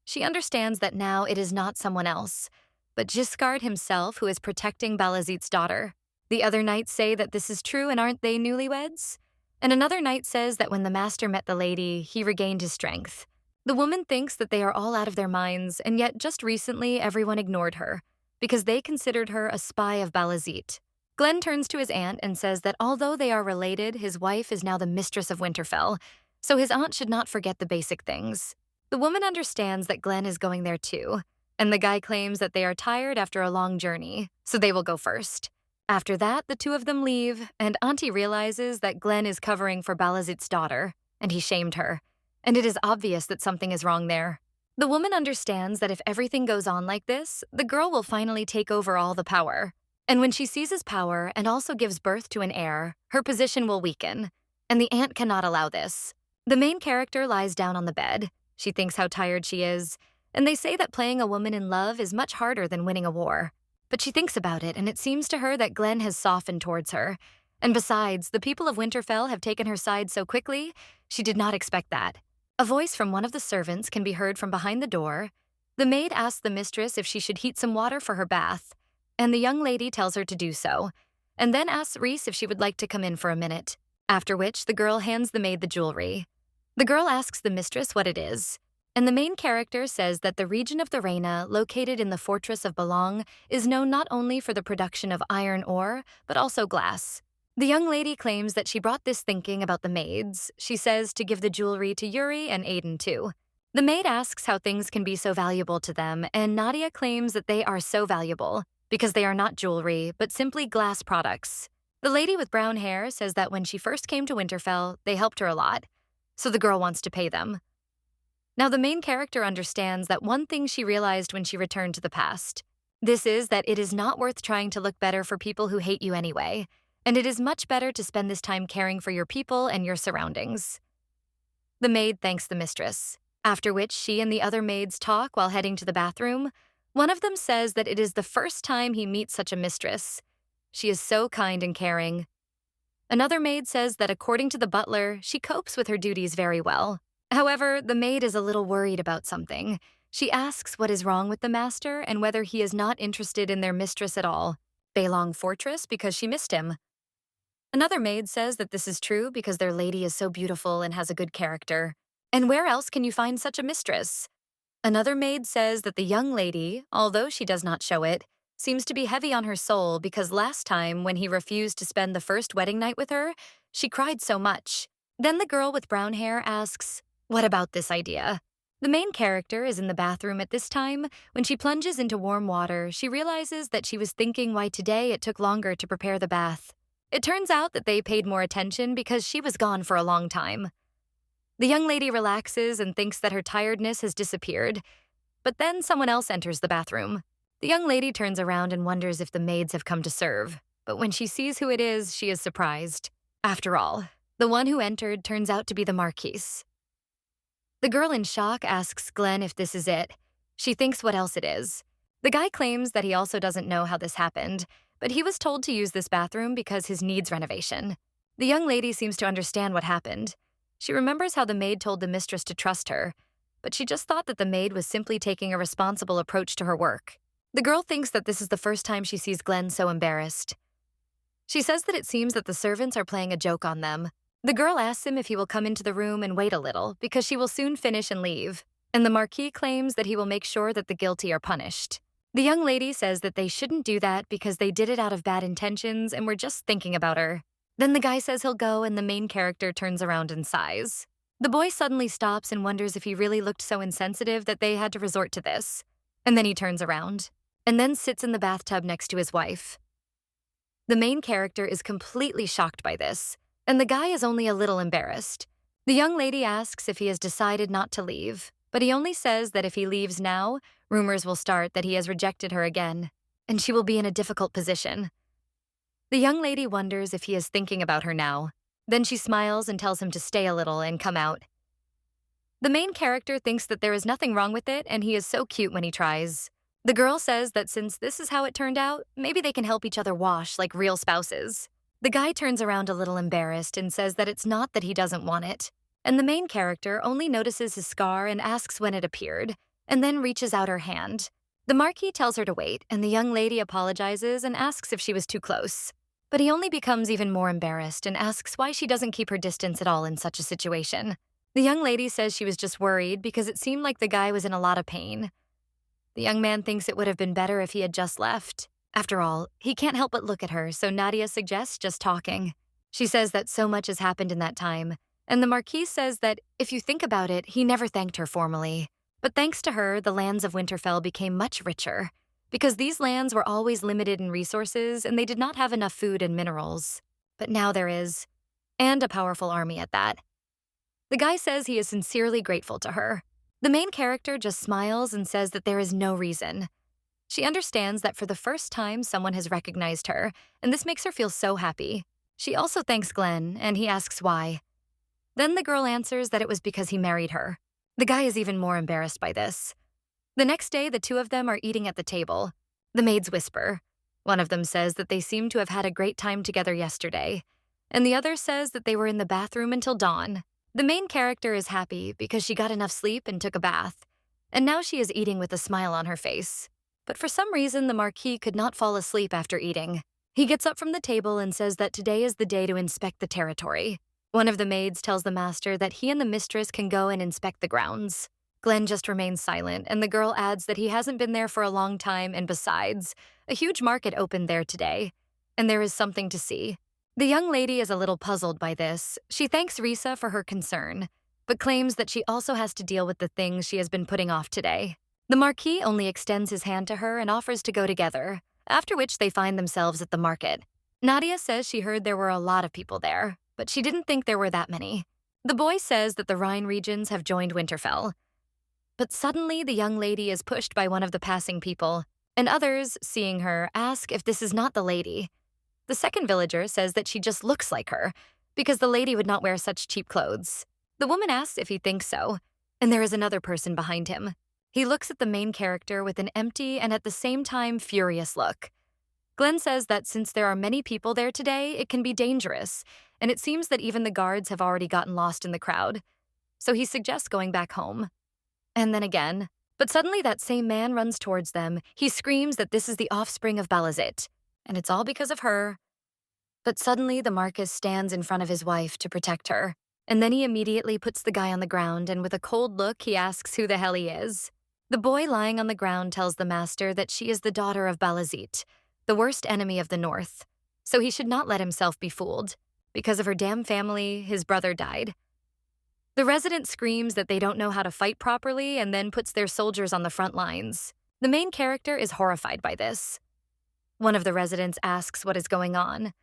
She understands that now it is not someone else, but Giscard himself who is protecting Balazit's daughter. The other knights say that this is true, and aren't they newlyweds? And another knight says that when the master met the lady, he regained his strength. The woman thinks that they are all out of their minds, and yet just recently everyone ignored her, because they considered her a spy of Balazit. Glenn turns to his aunt and says that although they are related, his wife is now the mistress of Winterfell, so his aunt should not forget the basic things. The woman understands that Glenn is going there too, and the guy claims that they are tired after a long journey, so they will go first. After that, the two of them leave, and Auntie realizes that Glenn is covering for Balazit's daughter, and he shamed her, and it is obvious that something is wrong there. The woman understands that if everything goes on like this, the girl will finally take over all the power. And when she seizes power and also gives birth to an heir, her position will weaken, and the aunt cannot allow this. The main character lies down on the bed. She thinks how tired she is, and they say that playing a woman in love is much harder than winning a war. But she thinks about it, and it seems to her that Glenn has softened towards her. And besides, the people of Winterfell have taken her side so quickly, she did not expect that. A voice from one of the servants can be heard from behind the door. The maid asks the mistress if she should heat some water for her bath, and the young lady tells her to do so, and then asks Rhys if she would like to come in for a minute, after which the girl hands the maid the jewelry. The girl asks the mistress what it is, and the main character says that the region of the Reina, located in the fortress of Belong, is known not only for the production of iron ore, but also glass. The young lady claims that she brought this thinking about the maids. She says to give the jewelry to Yuri and Aiden too. The maid asks how things can be so valuable to them, and Nadia claims that they are so valuable, because they are not jewelry, but simply glass products. The lady with brown hair says that when she first came to Winterfell, they helped her a lot, so the girl wants to pay them. Now the main character understands that one thing she realized when she returned to the past. This is that it is not worth trying to look better for people who hate you anyway, and it is much better to spend this time caring for your people and your surroundings. The maid thanks the mistress, after which she and the other maids talk while heading to the bathroom. One of them says that it is the first time he meets such a mistress. She is so kind and caring. Another maid says that according to the butler, she copes with her duties very well. However, the maid is a little worried about something. She asks what is wrong with the master and whether he is not interested in their mistress at all. Belong Fortress because she missed him. Another maid says that this is true because their lady is so beautiful and has a good character. And where else can you find such a mistress? Another maid says that the young lady, although she does not show it, seems to be heavy on her soul because last time when he refused to spend the first wedding night with her, she cried so much. Then the girl with brown hair asks, "What about this idea?" The main character is in the bathroom at this time. When she plunges into warm water, she realizes that she was thinking why today it took longer to prepare the bath. It turns out that they paid more attention because she was gone for a long time. The young lady relaxes and thinks that her tiredness has disappeared, but then someone else enters the bathroom. The young lady turns around and wonders if the maids have come to serve, but when she sees who it is, she is surprised. After all, the one who entered turns out to be the Marquise. The girl in shock asks Glenn if this is it. She thinks what else it is. The guy claims that he also doesn't know how this happened, but he was told to use this bathroom because his needs renovation. The young lady seems to understand what happened. She remembers how the maid told the mistress to trust her, but she just thought that the maid was simply taking a responsible approach to her work. The girl thinks that this is the first time she sees Glenn so embarrassed. She says that it seems that the servants are playing a joke on them. The girl asks him if he will come into the room and wait a little, because she will soon finish and leave, and the Marquis claims that he will make sure that the guilty are punished. The young lady says that they shouldn't do that because they did it out of bad intentions and were just thinking about her. Then the guy says he'll go and the main character turns around and sighs. The boy suddenly stops and wonders if he really looked so insensitive that they had to resort to this. And then he turns around and then sits in the bathtub next to his wife. The main character is completely shocked by this, and the guy is only a little embarrassed. The young lady asks if he has decided not to leave, but he only says that if he leaves now, rumors will start that he has rejected her again, and she will be in a difficult position. The young lady wonders if he is thinking about her now. Then she smiles and tells him to stay a little and come out. The main character thinks that there is nothing wrong with it, and he is so cute when he tries. The girl says that since this is how it turned out, maybe they can help each other wash like real spouses. The guy turns around a little embarrassed and says that it's not that he doesn't want it. And the main character only notices his scar and asks when it appeared, and then reaches out her hand. The Marquis tells her to wait, and the young lady apologizes and asks if she was too close. But he only becomes even more embarrassed and asks why she doesn't keep her distance at all in such a situation. The young lady says she was just worried because it seemed like the guy was in a lot of pain. The young man thinks it would have been better if he had just left. After all, he can't help but look at her, so Nadia suggests just talking. She says that so much has happened in that time, and the Marquis says that if you think about it, he never thanked her formally. But thanks to her, the lands of Winterfell became much richer, because these lands were always limited in resources and they did not have enough food and minerals. But now there is, and a powerful army at that. The guy says he is sincerely grateful to her. The main character just smiles and says that there is no reason. She understands that for the first time someone has recognized her, and this makes her feel so happy. She also thanks Glenn, and he asks why. Then the girl answers that it was because he married her. The guy is even more embarrassed by this. The next day, the two of them are eating at the table. The maids whisper. One of them says that they seem to have had a great time together yesterday, and the other says that they were in the bathroom until dawn. The main character is happy because she got enough sleep and took a bath, and now she is eating with a smile on her face. But for some reason, the Marquis could not fall asleep after eating. He gets up from the table and says that today is the day to inspect the territory. One of the maids tells the master that he and the mistress can go and inspect the grounds. Glenn just remains silent, and the girl adds that he hasn't been there for a long time, and besides, a huge market opened there today, and there is something to see. The young lady is a little puzzled by this. She thanks Risa for her concern, but claims that she also has to deal with the things she has been putting off today. The Marquis only extends his hand to her and offers to go together, after which they find themselves at the market. Nadia says she heard there were a lot of people there, but she didn't think there were that many. The boy says that the Rhine regions have joined Winterfell. But suddenly the young lady is pushed by one of the passing people, and others, seeing her, ask if this is not the lady. The second villager says that she just looks like her, because the lady would not wear such cheap clothes. The woman asks if he thinks so, and there is another person behind him. He looks at the main character with an empty and at the same time furious look. Glenn says that since there are many people there today, it can be dangerous, and it seems that even the guards have already gotten lost in the crowd. So he suggests going back home. And then again. But suddenly that same man runs towards them. He screams that this is the offspring of Balazit, and it's all because of her. But suddenly the Marquis stands in front of his wife to protect her, and then he immediately puts the guy on the ground, and with a cold look he asks who the hell he is. The boy lying on the ground tells the master that she is the daughter of Balazit, the worst enemy of the North, so he should not let himself be fooled. Because of her damn family, his brother died. The resident screams that they don't know how to fight properly and then puts their soldiers on the front lines. The main character is horrified by this. One of the residents asks what is going on.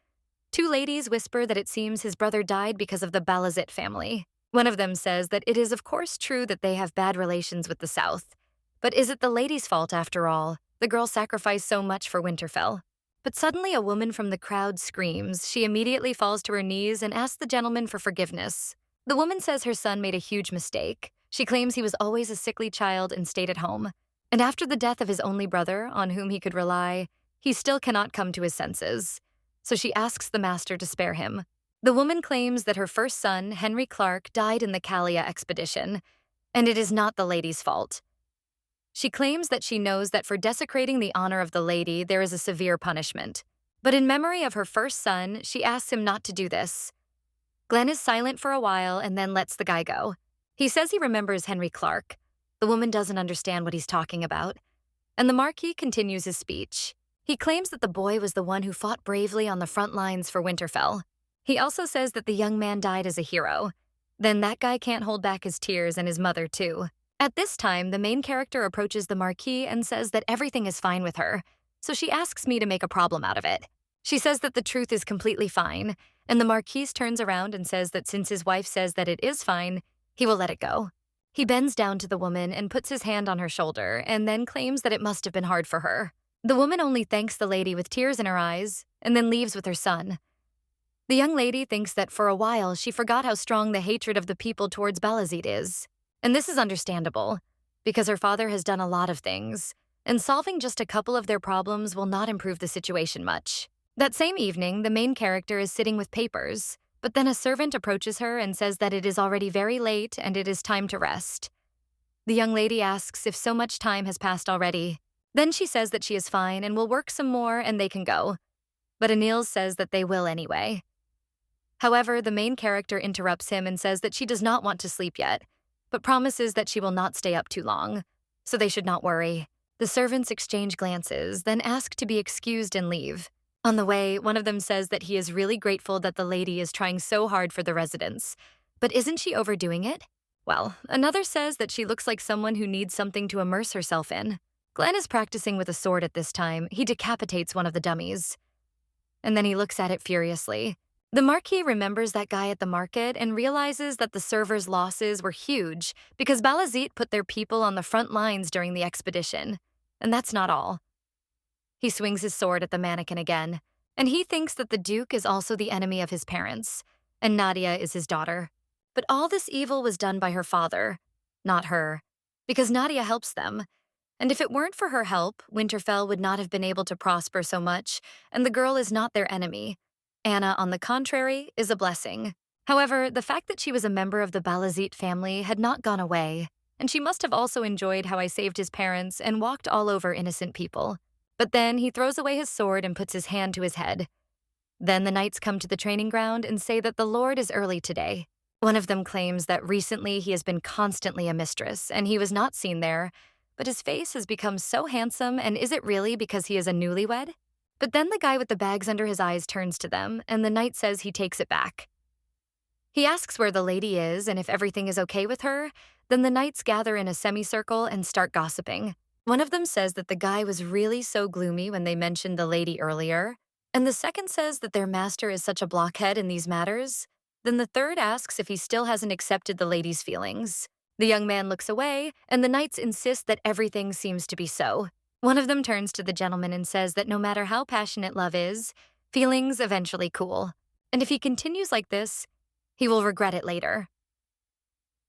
Two ladies whisper that it seems his brother died because of the Balazit family. One of them says that it is of course true that they have bad relations with the South. But is it the lady's fault after all? The girl sacrificed so much for Winterfell. But suddenly a woman from the crowd screams. She immediately falls to her knees and asks the gentleman for forgiveness. The woman says her son made a huge mistake. She claims he was always a sickly child and stayed at home. And after the death of his only brother, on whom he could rely, he still cannot come to his senses. So she asks the master to spare him. The woman claims that her first son, Henry Clark, died in the Kalia expedition, and it is not the lady's fault. She claims that she knows that for desecrating the honor of the lady, there is a severe punishment. But in memory of her first son, she asks him not to do this. Glenn is silent for a while and then lets the guy go. He says he remembers Henry Clark. The woman doesn't understand what he's talking about. and the Marquis continues his speech. He claims that the boy was the one who fought bravely on the front lines for Winterfell. He also says that the young man died as a hero. Then that guy can't hold back his tears, and his mother too. At this time, the main character approaches the Marquis and says that everything is fine with her, so she asks me to make a problem out of it. She says that the truth is completely fine, and the Marquis turns around and says that since his wife says that it is fine, he will let it go. He bends down to the woman and puts his hand on her shoulder and then claims that it must have been hard for her. The woman only thanks the lady with tears in her eyes and then leaves with her son. The young lady thinks that for a while she forgot how strong the hatred of the people towards Balazit is. And this is understandable, because her father has done a lot of things, and solving just a couple of their problems will not improve the situation much. That same evening, the main character is sitting with papers, but then a servant approaches her and says that it is already very late and it is time to rest. The young lady asks if so much time has passed already. Then she says that she is fine and will work some more and they can go. But Anil says that they will anyway. However, the main character interrupts him and says that she does not want to sleep yet, but promises that she will not stay up too long, so they should not worry. The servants exchange glances, then ask to be excused and leave. On the way, one of them says that he is really grateful that the lady is trying so hard for the residents, but isn't she overdoing it? Well, another says that she looks like someone who needs something to immerse herself in. Glenn is practicing with a sword at this time. He decapitates one of the dummies. And then he looks at it furiously. The Marquis remembers that guy at the market and realizes that the servers' losses were huge because Balazit put their people on the front lines during the expedition. And that's not all. He swings his sword at the mannequin again, and he thinks that the Duke is also the enemy of his parents, and Nadia is his daughter. But all this evil was done by her father, not her, because Nadia helps them. And if it weren't for her help, Winterfell would not have been able to prosper so much, and the girl is not their enemy. Anna, on the contrary, is a blessing. However, the fact that she was a member of the Balazit family had not gone away, and she must have also enjoyed how I saved his parents and walked all over innocent people. But then he throws away his sword and puts his hand to his head. Then the knights come to the training ground and say that the Lord is early today. One of them claims that recently he has been constantly a mistress, and he was not seen there, but his face has become so handsome, and is it really because he is a newlywed? But then the guy with the bags under his eyes turns to them, and the knight says he takes it back. He asks where the lady is and if everything is okay with her. Then the knights gather in a semicircle and start gossiping. One of them says that the guy was really so gloomy when they mentioned the lady earlier, and the second says that their master is such a blockhead in these matters. Then the third asks if he still hasn't accepted the lady's feelings. The young man looks away, and the knights insist that everything seems to be so. One of them turns to the gentleman and says that no matter how passionate love is, feelings eventually cool. And if he continues like this, he will regret it later.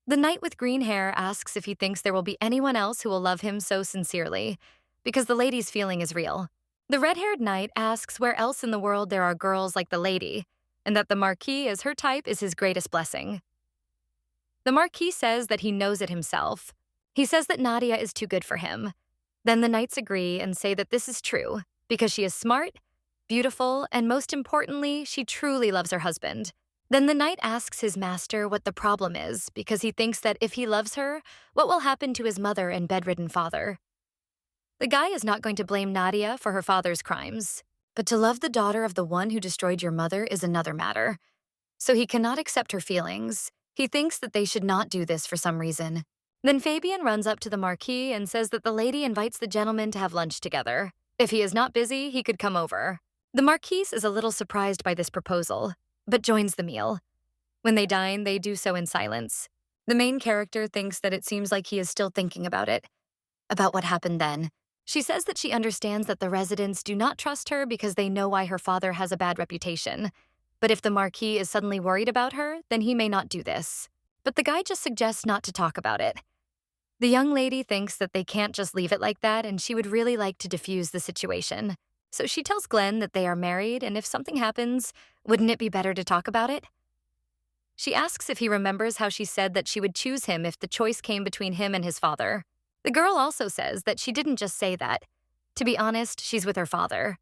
The knight with green hair asks if he thinks there will be anyone else who will love him so sincerely, because the lady's feeling is real. The red-haired knight asks where else in the world there are girls like the lady, and that the Marquis as her type is his greatest blessing. The Marquis says that he knows it himself. He says that Nadia is too good for him. Then the knights agree and say that this is true, because she is smart, beautiful, and most importantly, she truly loves her husband. Then the knight asks his master what the problem is, because he thinks that if he loves her, what will happen to his mother and bedridden father? The guy is not going to blame Nadia for her father's crimes, but to love the daughter of the one who destroyed your mother is another matter. So he cannot accept her feelings. He thinks that they should not do this for some reason. Then Fabian runs up to the Marquis and says that the lady invites the gentleman to have lunch together. If he is not busy, he could come over. The Marquis is a little surprised by this proposal, but joins the meal. When they dine, they do so in silence. The main character thinks that it seems like he is still thinking about it, about what happened then. She says that she understands that the residents do not trust her because they know why her father has a bad reputation. But if the Marquis is suddenly worried about her, then he may not do this. But the guy just suggests not to talk about it. The young lady thinks that they can't just leave it like that, and she would really like to diffuse the situation. So she tells Glenn that they are married, and if something happens, wouldn't it be better to talk about it? She asks if he remembers how she said that she would choose him if the choice came between him and his father. The girl also says that she didn't just say that. To be honest, she's with her father.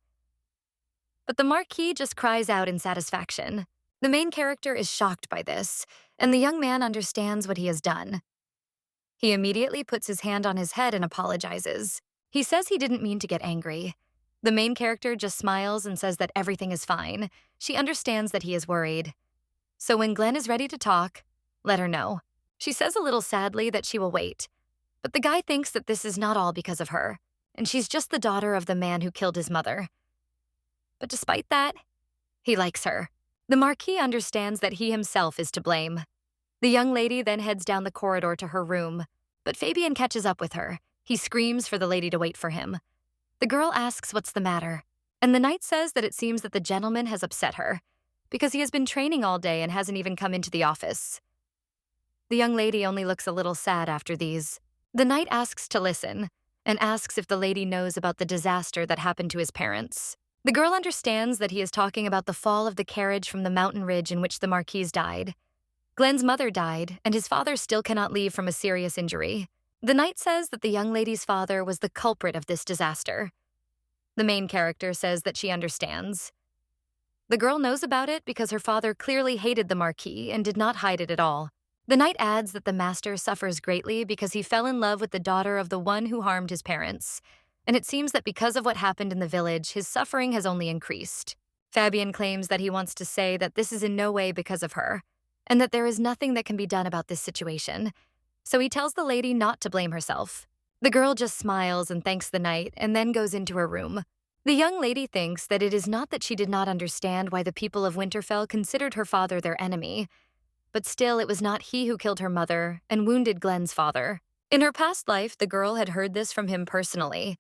But the Marquis just cries out in satisfaction. The main character is shocked by this, and the young man understands what he has done. He immediately puts his hand on his head and apologizes. He says he didn't mean to get angry. The main character just smiles and says that everything is fine. She understands that he is worried. So when Glenn is ready to talk, let her know. She says a little sadly that she will wait. But the guy thinks that this is not all because of her, and she's just the daughter of the man who killed his mother. But despite that, he likes her. The Marquis understands that he himself is to blame. The young lady then heads down the corridor to her room, but Fabian catches up with her. He screams for the lady to wait for him. The girl asks what's the matter, and the knight says that it seems that the gentleman has upset her, because he has been training all day and hasn't even come into the office. The young lady only looks a little sad after these. The knight asks to listen, and asks if the lady knows about the disaster that happened to his parents. The girl understands that he is talking about the fall of the carriage from the mountain ridge in which the Marquise died. Glenn's mother died, and his father still cannot leave from a serious injury. The knight says that the young lady's father was the culprit of this disaster. The main character says that she understands. The girl knows about it because her father clearly hated the Marquis and did not hide it at all. The knight adds that the master suffers greatly because he fell in love with the daughter of the one who harmed his parents, and it seems that because of what happened in the village, his suffering has only increased. Fabian claims that he wants to say that this is in no way because of her, and that there is nothing that can be done about this situation, so he tells the lady not to blame herself. The girl just smiles and thanks the knight and then goes into her room. The young lady thinks that it is not that she did not understand why the people of Winterfell considered her father their enemy, but still it was not he who killed her mother and wounded Glenn's father. In her past life, the girl had heard this from him personally.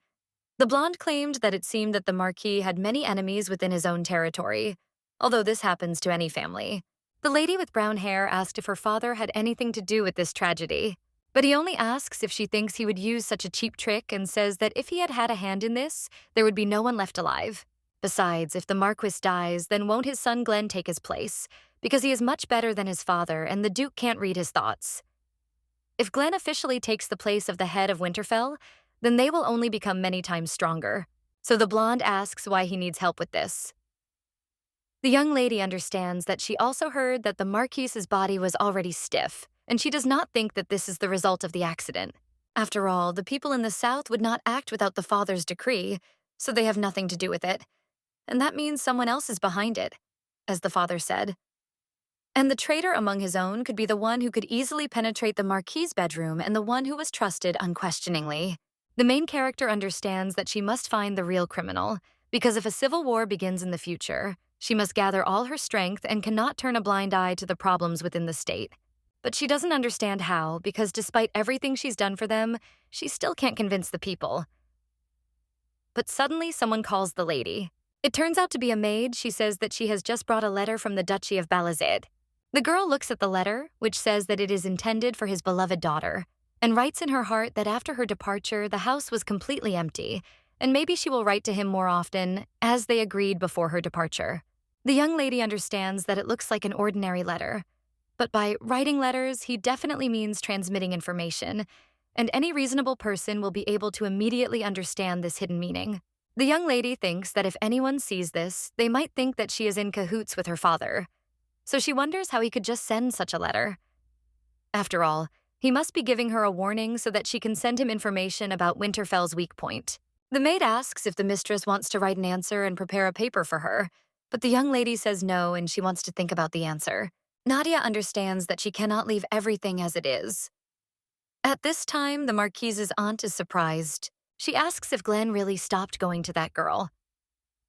The blonde claimed that it seemed that the Marquis had many enemies within his own territory, although this happens to any family. The lady with brown hair asked if her father had anything to do with this tragedy, but he only asks if she thinks he would use such a cheap trick and says that if he had had a hand in this, there would be no one left alive. Besides, if the Marquis dies, then won't his son Glenn take his place, because he is much better than his father and the Duke can't read his thoughts. If Glenn officially takes the place of the head of Winterfell, then they will only become many times stronger. So the blonde asks why he needs help with this. The young lady understands that she also heard that the Marquis's body was already stiff, and she does not think that this is the result of the accident. After all, the people in the south would not act without the father's decree, so they have nothing to do with it. And that means someone else is behind it, as the father said. And the traitor among his own could be the one who could easily penetrate the Marquis's bedroom and the one who was trusted unquestioningly. The main character understands that she must find the real criminal, because if a civil war begins in the future, she must gather all her strength and cannot turn a blind eye to the problems within the state. But she doesn't understand how, because despite everything she's done for them, she still can't convince the people. But suddenly someone calls the lady. It turns out to be a maid. She says that she has just brought a letter from the Duchy of Balazid. The girl looks at the letter, which says that it is intended for his beloved daughter, and writes in her heart that after her departure, the house was completely empty, and maybe she will write to him more often, as they agreed before her departure. The young lady understands that it looks like an ordinary letter, but by writing letters, he definitely means transmitting information, and any reasonable person will be able to immediately understand this hidden meaning. The young lady thinks that if anyone sees this, they might think that she is in cahoots with her father, so she wonders how he could just send such a letter. After all, he must be giving her a warning so that she can send him information about Winterfell's weak point. The maid asks if the mistress wants to write an answer and prepare a paper for her, but the young lady says no and she wants to think about the answer. Nadia understands that she cannot leave everything as it is. At this time, the Marquise's aunt is surprised. She asks if Glenn really stopped going to that girl.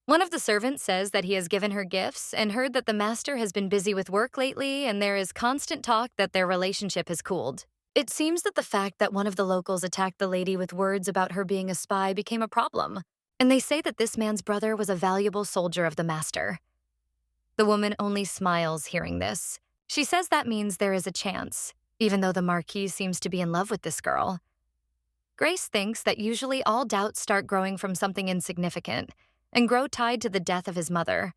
One of the servants says that he has given her gifts and heard that the master has been busy with work lately and there is constant talk that their relationship has cooled. It seems that the fact that one of the locals attacked the lady with words about her being a spy became a problem, and they say that this man's brother was a valuable soldier of the master. The woman only smiles hearing this. She says that means there is a chance, even though the Marquis seems to be in love with this girl. Grace thinks that usually all doubts start growing from something insignificant and grow tied to the death of his mother.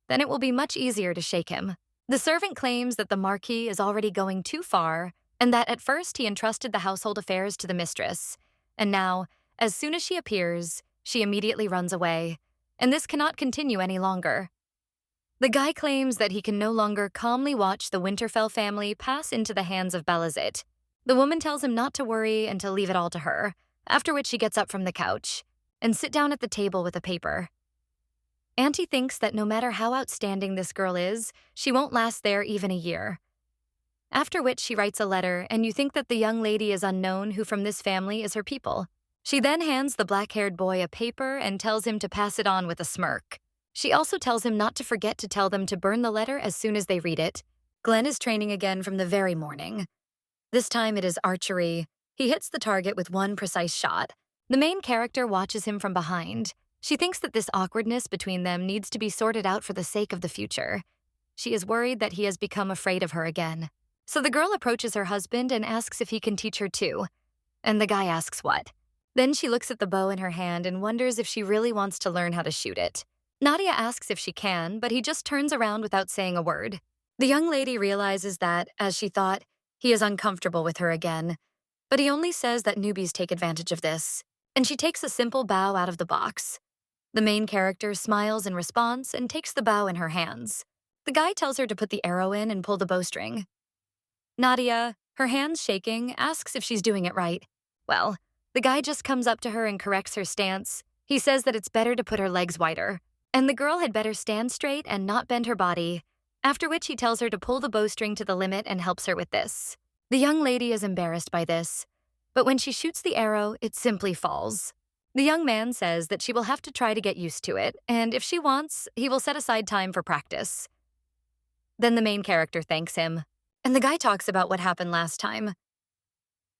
Then it will be much easier to shake him. The servant claims that the Marquis is already going too far and that at first he entrusted the household affairs to the mistress, and now, as soon as she appears, she immediately runs away, and this cannot continue any longer. The guy claims that he can no longer calmly watch the Winterfell family pass into the hands of Balazit. The woman tells him not to worry and to leave it all to her, after which she gets up from the couch and sit down at the table with a paper. Auntie thinks that no matter how outstanding this girl is, she won't last there even a year. After which she writes a letter, and you think that the young lady is unknown who from this family is her people. She then hands the black-haired boy a paper and tells him to pass it on with a smirk. She also tells him not to forget to tell them to burn the letter as soon as they read it. Glenn is training again from the very morning. This time it is archery. He hits the target with one precise shot. The main character watches him from behind. She thinks that this awkwardness between them needs to be sorted out for the sake of the future. She is worried that he has become afraid of her again. So the girl approaches her husband and asks if he can teach her too. And the guy asks what. Then she looks at the bow in her hand and wonders if she really wants to learn how to shoot it. Nadia asks if she can, but he just turns around without saying a word. The young lady realizes that, as she thought, he is uncomfortable with her again. But he only says that newbies take advantage of this. And she takes a simple bow out of the box. The main character smiles in response and takes the bow in her hands. The guy tells her to put the arrow in and pull the bowstring. Nadia, her hands shaking, asks if she's doing it right. Well, the guy just comes up to her and corrects her stance. He says that it's better to put her legs wider, and the girl had better stand straight and not bend her body, after which he tells her to pull the bowstring to the limit and helps her with this. The young lady is embarrassed by this, but when she shoots the arrow, it simply falls. The young man says that she will have to try to get used to it, and if she wants, he will set aside time for practice. Then the main character thanks him, and the guy talks about what happened last time.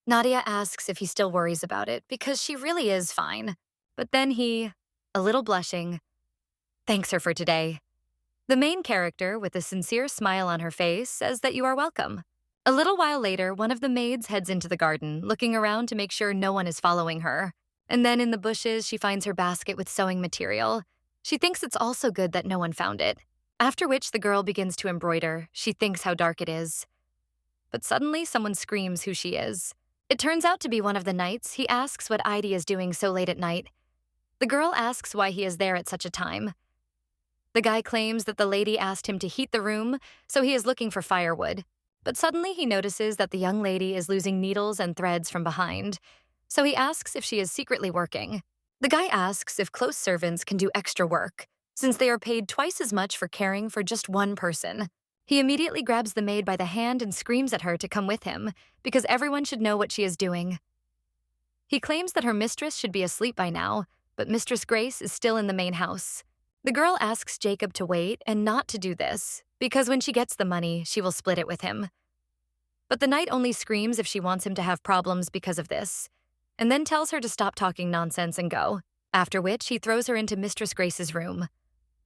Nadia asks if he still worries about it because she really is fine, but then he, a little blushing, thanks her for today. The main character, with a sincere smile on her face, says that you are welcome. A little while later, one of the maids heads into the garden, looking around to make sure no one is following her. And then in the bushes, she finds her basket with sewing material. She thinks it's also good that no one found it. After which the girl begins to embroider. She thinks how dark it is. But suddenly someone screams who she is. It turns out to be one of the knights. He asks what Idy is doing so late at night. The girl asks why he is there at such a time. The guy claims that the lady asked him to heat the room, so he is looking for firewood. But suddenly he notices that the young lady is losing needles and threads from behind, so he asks if she is secretly working. The guy asks if close servants can do extra work, since they are paid twice as much for caring for just one person. He immediately grabs the maid by the hand and screams at her to come with him, because everyone should know what she is doing. He claims that her mistress should be asleep by now, but Mistress Grace is still in the main house. The girl asks Jacob to wait and not to do this, because when she gets the money, she will split it with him. But the knight only screams if she wants him to have problems because of this, and then tells her to stop talking nonsense and go, after which he throws her into Mistress Grace's room.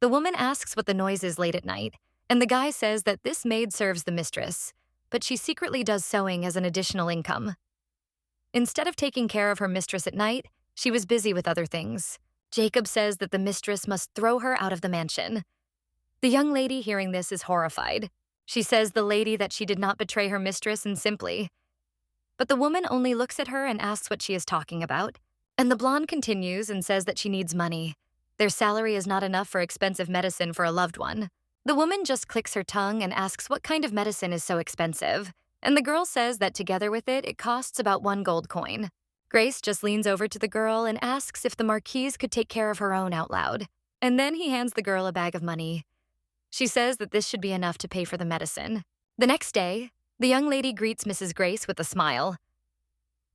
The woman asks what the noise is late at night, and the guy says that this maid serves the mistress, but she secretly does sewing as an additional income. Instead of taking care of her mistress at night, she was busy with other things. Jacob says that the mistress must throw her out of the mansion. The young lady hearing this is horrified. She says the lady that she did not betray her mistress and simply. But the woman only looks at her and asks what she is talking about. And the blonde continues and says that she needs money. Their salary is not enough for expensive medicine for a loved one. The woman just clicks her tongue and asks what kind of medicine is so expensive. And the girl says that together with it, it costs about 1 gold coin. Grace just leans over to the girl and asks if the Marquise could take care of her own out loud. And then he hands the girl a bag of money. She says that this should be enough to pay for the medicine. The next day, the young lady greets Mrs. Grace with a smile.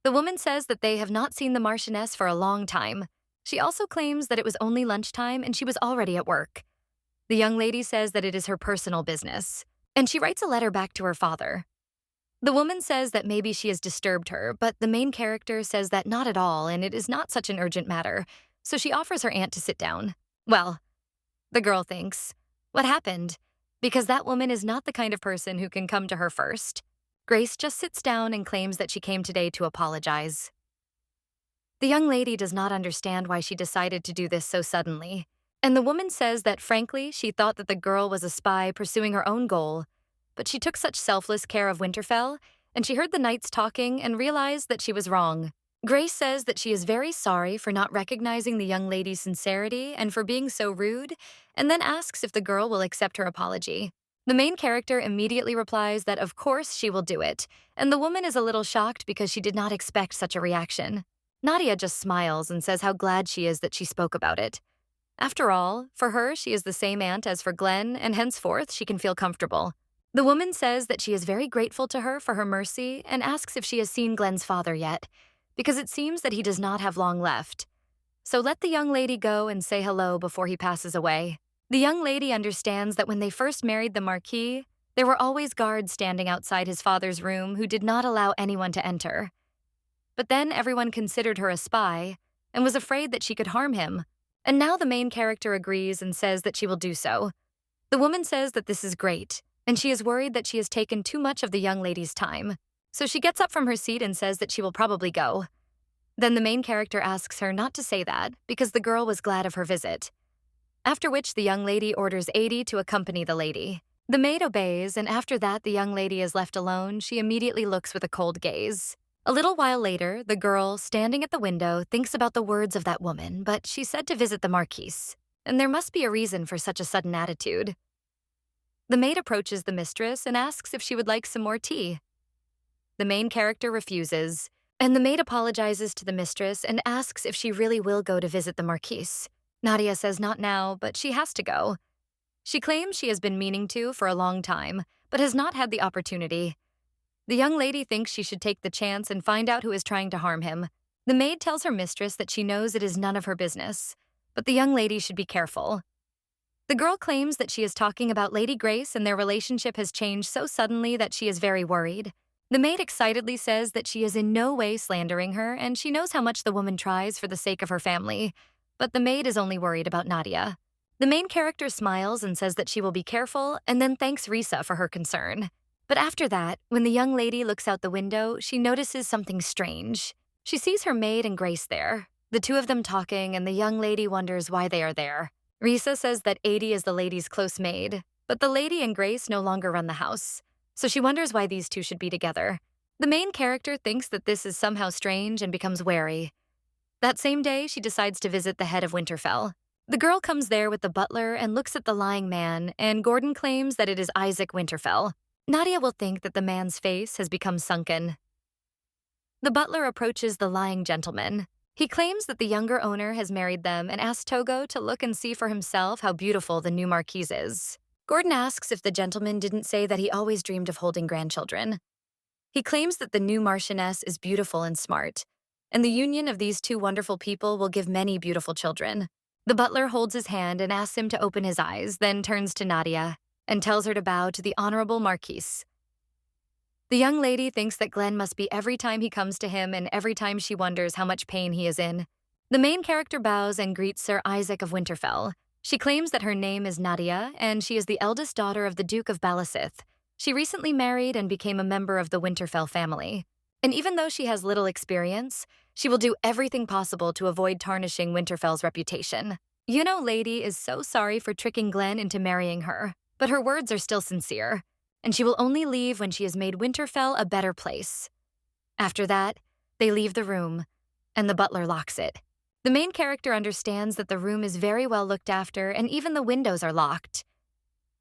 The woman says that they have not seen the Marchioness for a long time. She also claims that it was only lunchtime and she was already at work. The young lady says that it is her personal business, and she writes a letter back to her father. The woman says that maybe she has disturbed her, but the main character says that not at all and it is not such an urgent matter, so she offers her aunt to sit down. Well, the girl thinks, what happened? Because that woman is not the kind of person who can come to her first. Grace just sits down and claims that she came today to apologize. The young lady does not understand why she decided to do this so suddenly, and the woman says that frankly she thought that the girl was a spy pursuing her own goal, but she took such selfless care of Winterfell, and she heard the knights talking and realized that she was wrong. Grace says that she is very sorry for not recognizing the young lady's sincerity and for being so rude, and then asks if the girl will accept her apology. The main character immediately replies that of course she will do it, and the woman is a little shocked because she did not expect such a reaction. Nadia just smiles and says how glad she is that she spoke about it. After all, for her, she is the same aunt as for Glenn, and henceforth she can feel comfortable. The woman says that she is very grateful to her for her mercy and asks if she has seen Glenn's father yet, because it seems that he does not have long left. So let the young lady go and say hello before he passes away. The young lady understands that when they first married the Marquis, there were always guards standing outside his father's room who did not allow anyone to enter. But then everyone considered her a spy and was afraid that she could harm him. And now the main character agrees and says that she will do so. The woman says that this is great, and she is worried that she has taken too much of the young lady's time. So she gets up from her seat and says that she will probably go. Then the main character asks her not to say that because the girl was glad of her visit. After which the young lady orders Adi to accompany the lady. The maid obeys, and after that the young lady is left alone. She immediately looks with a cold gaze. A little while later, the girl, standing at the window, thinks about the words of that woman, but she said to visit the Marquise, and there must be a reason for such a sudden attitude. The maid approaches the mistress and asks if she would like some more tea. The main character refuses, and the maid apologizes to the mistress and asks if she really will go to visit the Marquise. Nadia says not now, but she has to go. She claims she has been meaning to for a long time, but has not had the opportunity. The young lady thinks she should take the chance and find out who is trying to harm him. The maid tells her mistress that she knows it is none of her business, but the young lady should be careful. The girl claims that she is talking about Lady Grace and their relationship has changed so suddenly that she is very worried. The maid excitedly says that she is in no way slandering her and she knows how much the woman tries for the sake of her family, but the maid is only worried about Nadia. The main character smiles and says that she will be careful and then thanks Risa for her concern. But after that, when the young lady looks out the window, she notices something strange. She sees her maid and Grace there, the two of them talking, and the young lady wonders why they are there. Risa says that Adi is the lady's close maid, but the lady and Grace no longer run the house, so she wonders why these two should be together. The main character thinks that this is somehow strange and becomes wary. That same day, she decides to visit the head of Winterfell. The girl comes there with the butler and looks at the lying man, and Gordon claims that it is Isaac Winterfell. Nadia will think that the man's face has become sunken. The butler approaches the lying gentleman. He claims that the younger owner has married them and asks Togo to look and see for himself how beautiful the new marquise is. Gordon asks if the gentleman didn't say that he always dreamed of holding grandchildren. He claims that the new marchioness is beautiful and smart, and the union of these two wonderful people will give many beautiful children. The butler holds his hand and asks him to open his eyes, then turns to Nadia and tells her to bow to the honorable Marquise. The young lady thinks that Glenn must be every time he comes to him and every time she wonders how much pain he is in. The main character bows and greets Sir Isaac of Winterfell. She claims that her name is Nadia and she is the eldest daughter of the Duke of Balasith. She recently married and became a member of the Winterfell family. And even though she has little experience, she will do everything possible to avoid tarnishing Winterfell's reputation. You know, Lady is so sorry for tricking Glenn into marrying her, but her words are still sincere, and she will only leave when she has made Winterfell a better place. After that, they leave the room, and the butler locks it. The main character understands that the room is very well looked after, and even the windows are locked.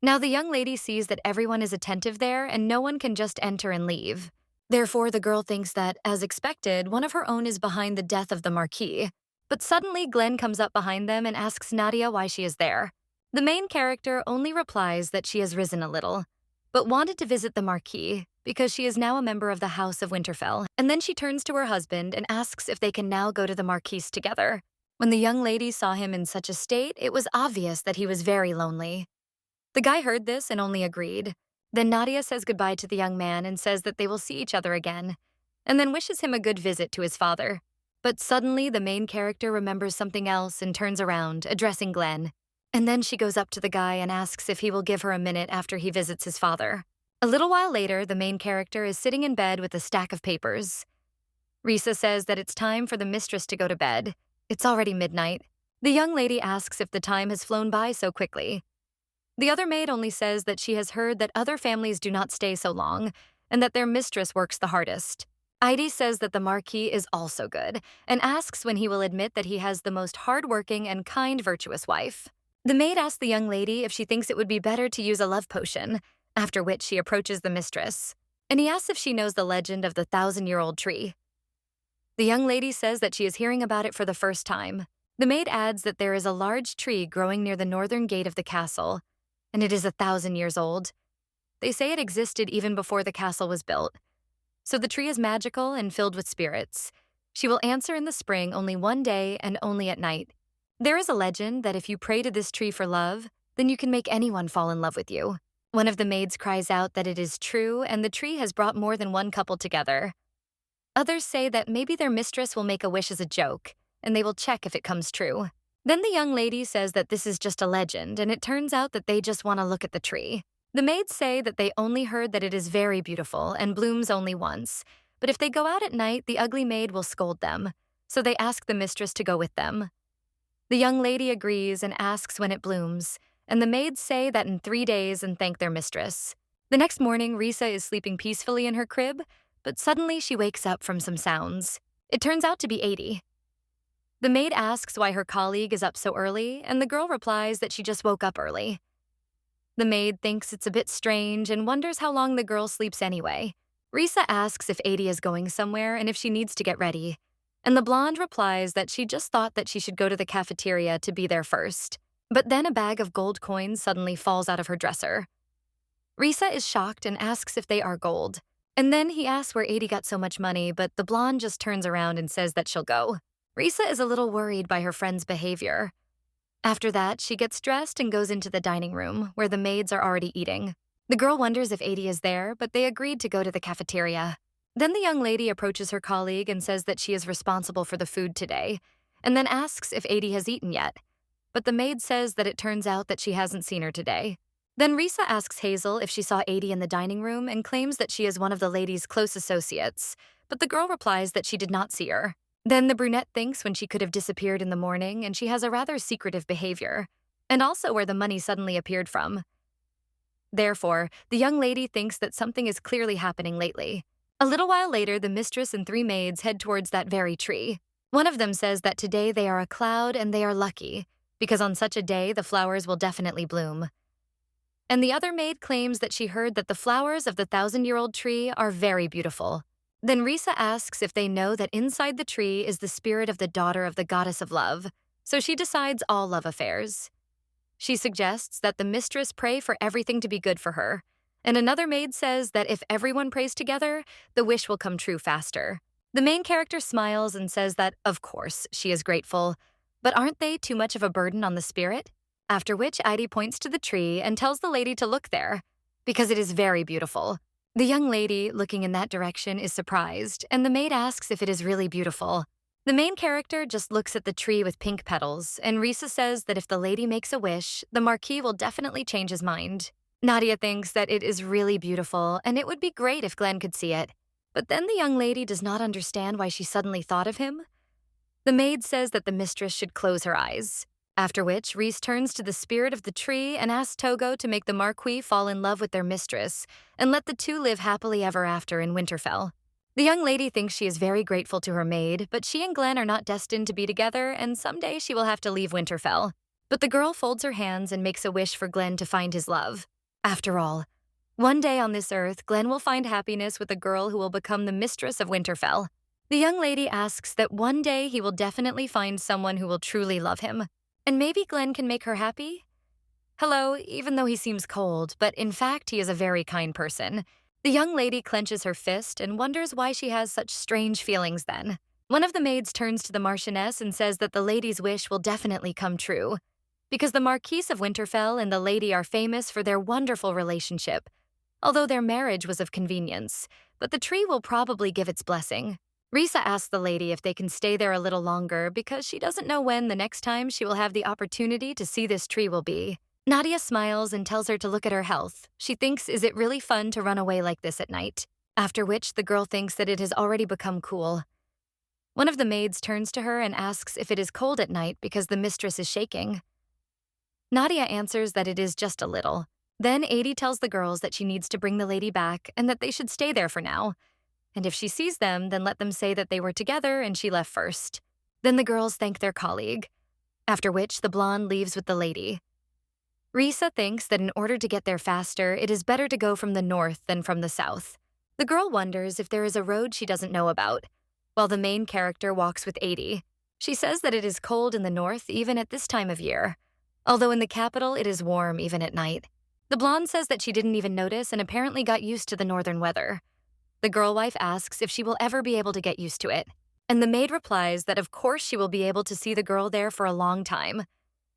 Now the young lady sees that everyone is attentive there, and no one can just enter and leave. Therefore, the girl thinks that, as expected, one of her own is behind the death of the Marquis. But suddenly, Glenn comes up behind them and asks Nadia why she is there. The main character only replies that she has risen a little, but wanted to visit the Marquis because she is now a member of the House of Winterfell, and then she turns to her husband and asks if they can now go to the Marquis together. When the young lady saw him in such a state, it was obvious that he was very lonely. The guy heard this and only agreed. Then Nadia says goodbye to the young man and says that they will see each other again, and then wishes him a good visit to his father. But suddenly, the main character remembers something else and turns around, addressing Glenn. And then she goes up to the guy and asks if he will give her a minute after he visits his father. A little while later, the main character is sitting in bed with a stack of papers. Risa says that it's time for the mistress to go to bed. It's already midnight. The young lady asks if the time has flown by so quickly. The other maid only says that she has heard that other families do not stay so long, and that their mistress works the hardest. Heidi says that the Marquis is also good, and asks when he will admit that he has the most hardworking and kind, virtuous wife. The maid asks the young lady if she thinks it would be better to use a love potion, after which she approaches the mistress, and he asks if she knows the legend of the 1,000-year-old tree. The young lady says that she is hearing about it for the first time. The maid adds that there is a large tree growing near the northern gate of the castle, and it is 1,000 years old. They say it existed even before the castle was built. So the tree is magical and filled with spirits. She will answer in the spring only one day and only at night. There is a legend that if you pray to this tree for love, then you can make anyone fall in love with you. One of the maids cries out that it is true and the tree has brought more than one couple together. Others say that maybe their mistress will make a wish as a joke, and they will check if it comes true. Then the young lady says that this is just a legend, and it turns out that they just want to look at the tree. The maids say that they only heard that it is very beautiful and blooms only once, but if they go out at night, the ugly maid will scold them, so they ask the mistress to go with them. The young lady agrees and asks when it blooms, and the maids say that in 3 days and thank their mistress. The next morning, Risa is sleeping peacefully in her crib, but suddenly she wakes up from some sounds. It turns out to be 80. The maid asks why her colleague is up so early, and the girl replies that she just woke up early. The maid thinks it's a bit strange and wonders how long the girl sleeps anyway. Risa asks if 80 is going somewhere and if she needs to get ready, and the blonde replies that she just thought that she should go to the cafeteria to be there first. But then a bag of gold coins suddenly falls out of her dresser. Risa is shocked and asks if they are gold. And then he asks where 80 got so much money, but the blonde just turns around and says that she'll go. Risa is a little worried by her friend's behavior. After that, she gets dressed and goes into the dining room, where the maids are already eating. The girl wonders if 80 is there, but they agreed to go to the cafeteria. Then the young lady approaches her colleague and says that she is responsible for the food today, and then asks if 80 has eaten yet. But the maid says that it turns out that she hasn't seen her today. Then Risa asks Hazel if she saw 80 in the dining room and claims that she is one of the lady's close associates, but the girl replies that she did not see her. Then the brunette thinks when she could have disappeared in the morning, and she has a rather secretive behavior, and also where the money suddenly appeared from. Therefore, the young lady thinks that something is clearly happening lately. A little while later, the mistress and 3 maids head towards that very tree. One of them says that today they are a cloud and they are lucky, because on such a day the flowers will definitely bloom. And the other maid claims that she heard that the flowers of the 1,000-year-old tree are very beautiful. Then Risa asks if they know that inside the tree is the spirit of the daughter of the goddess of love, so she decides all love affairs. She suggests that the mistress pray for everything to be good for her, and another maid says that if everyone prays together, the wish will come true faster. The main character smiles and says that, of course, she is grateful, but aren't they too much of a burden on the spirit? After which Heidi points to the tree and tells the lady to look there, because it is very beautiful. The young lady, looking in that direction, is surprised, and the maid asks if it is really beautiful. The main character just looks at the tree with pink petals, and Risa says that if the lady makes a wish, the Marquis will definitely change his mind. Nadia thinks that it is really beautiful, and it would be great if Glenn could see it. But then the young lady does not understand why she suddenly thought of him. The maid says that the mistress should close her eyes. After which, Rhys turns to the spirit of the tree and asks Togo to make the Marquis fall in love with their mistress and let the two live happily ever after in Winterfell. The young lady thinks she is very grateful to her maid, but she and Glenn are not destined to be together, and someday she will have to leave Winterfell. But the girl folds her hands and makes a wish for Glenn to find his love. After all, one day on this earth, Glenn will find happiness with a girl who will become the mistress of Winterfell. The young lady asks that one day he will definitely find someone who will truly love him. And maybe Glenn can make her happy? Hello, even though he seems cold, but in fact he is a very kind person. The young lady clenches her fist and wonders why she has such strange feelings then. One of the maids turns to the Marchioness and says that the lady's wish will definitely come true, because the Marquise of Winterfell and the lady are famous for their wonderful relationship, although their marriage was of convenience, but the tree will probably give its blessing. Risa asks the lady if they can stay there a little longer because she doesn't know when the next time she will have the opportunity to see this tree will be. Nadia smiles and tells her to look at her health. She thinks, is it really fun to run away like this at night? After which, the girl thinks that it has already become cool. One of the maids turns to her and asks if it is cold at night because the mistress is shaking. Nadia answers that it is just a little. Then Adie tells the girls that she needs to bring the lady back and that they should stay there for now. And if she sees them, then let them say that they were together and she left first. Then the girls thank their colleague, after which the blonde leaves with the lady. Risa thinks that in order to get there faster, it is better to go from the north than from the south. The girl wonders if there is a road she doesn't know about. while the main character walks with 80. She says that it is cold in the north even at this time of year, although in the capital it is warm even at night. The blonde says that she didn't even notice and apparently got used to the northern weather. The girl wife asks if she will ever be able to get used to it, and the maid replies that of course she will be able to see the girl there for a long time,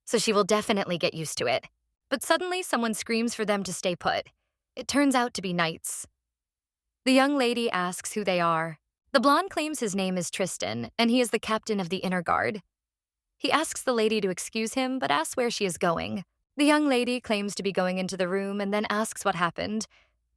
so she will definitely get used to it. But suddenly someone screams for them to stay put. It turns out to be knights. The young lady asks who they are. The blonde claims his name is Tristan, and he is the captain of the inner guard. He asks the lady to excuse him, but asks where she is going. The young lady claims to be going into the room and then asks what happened,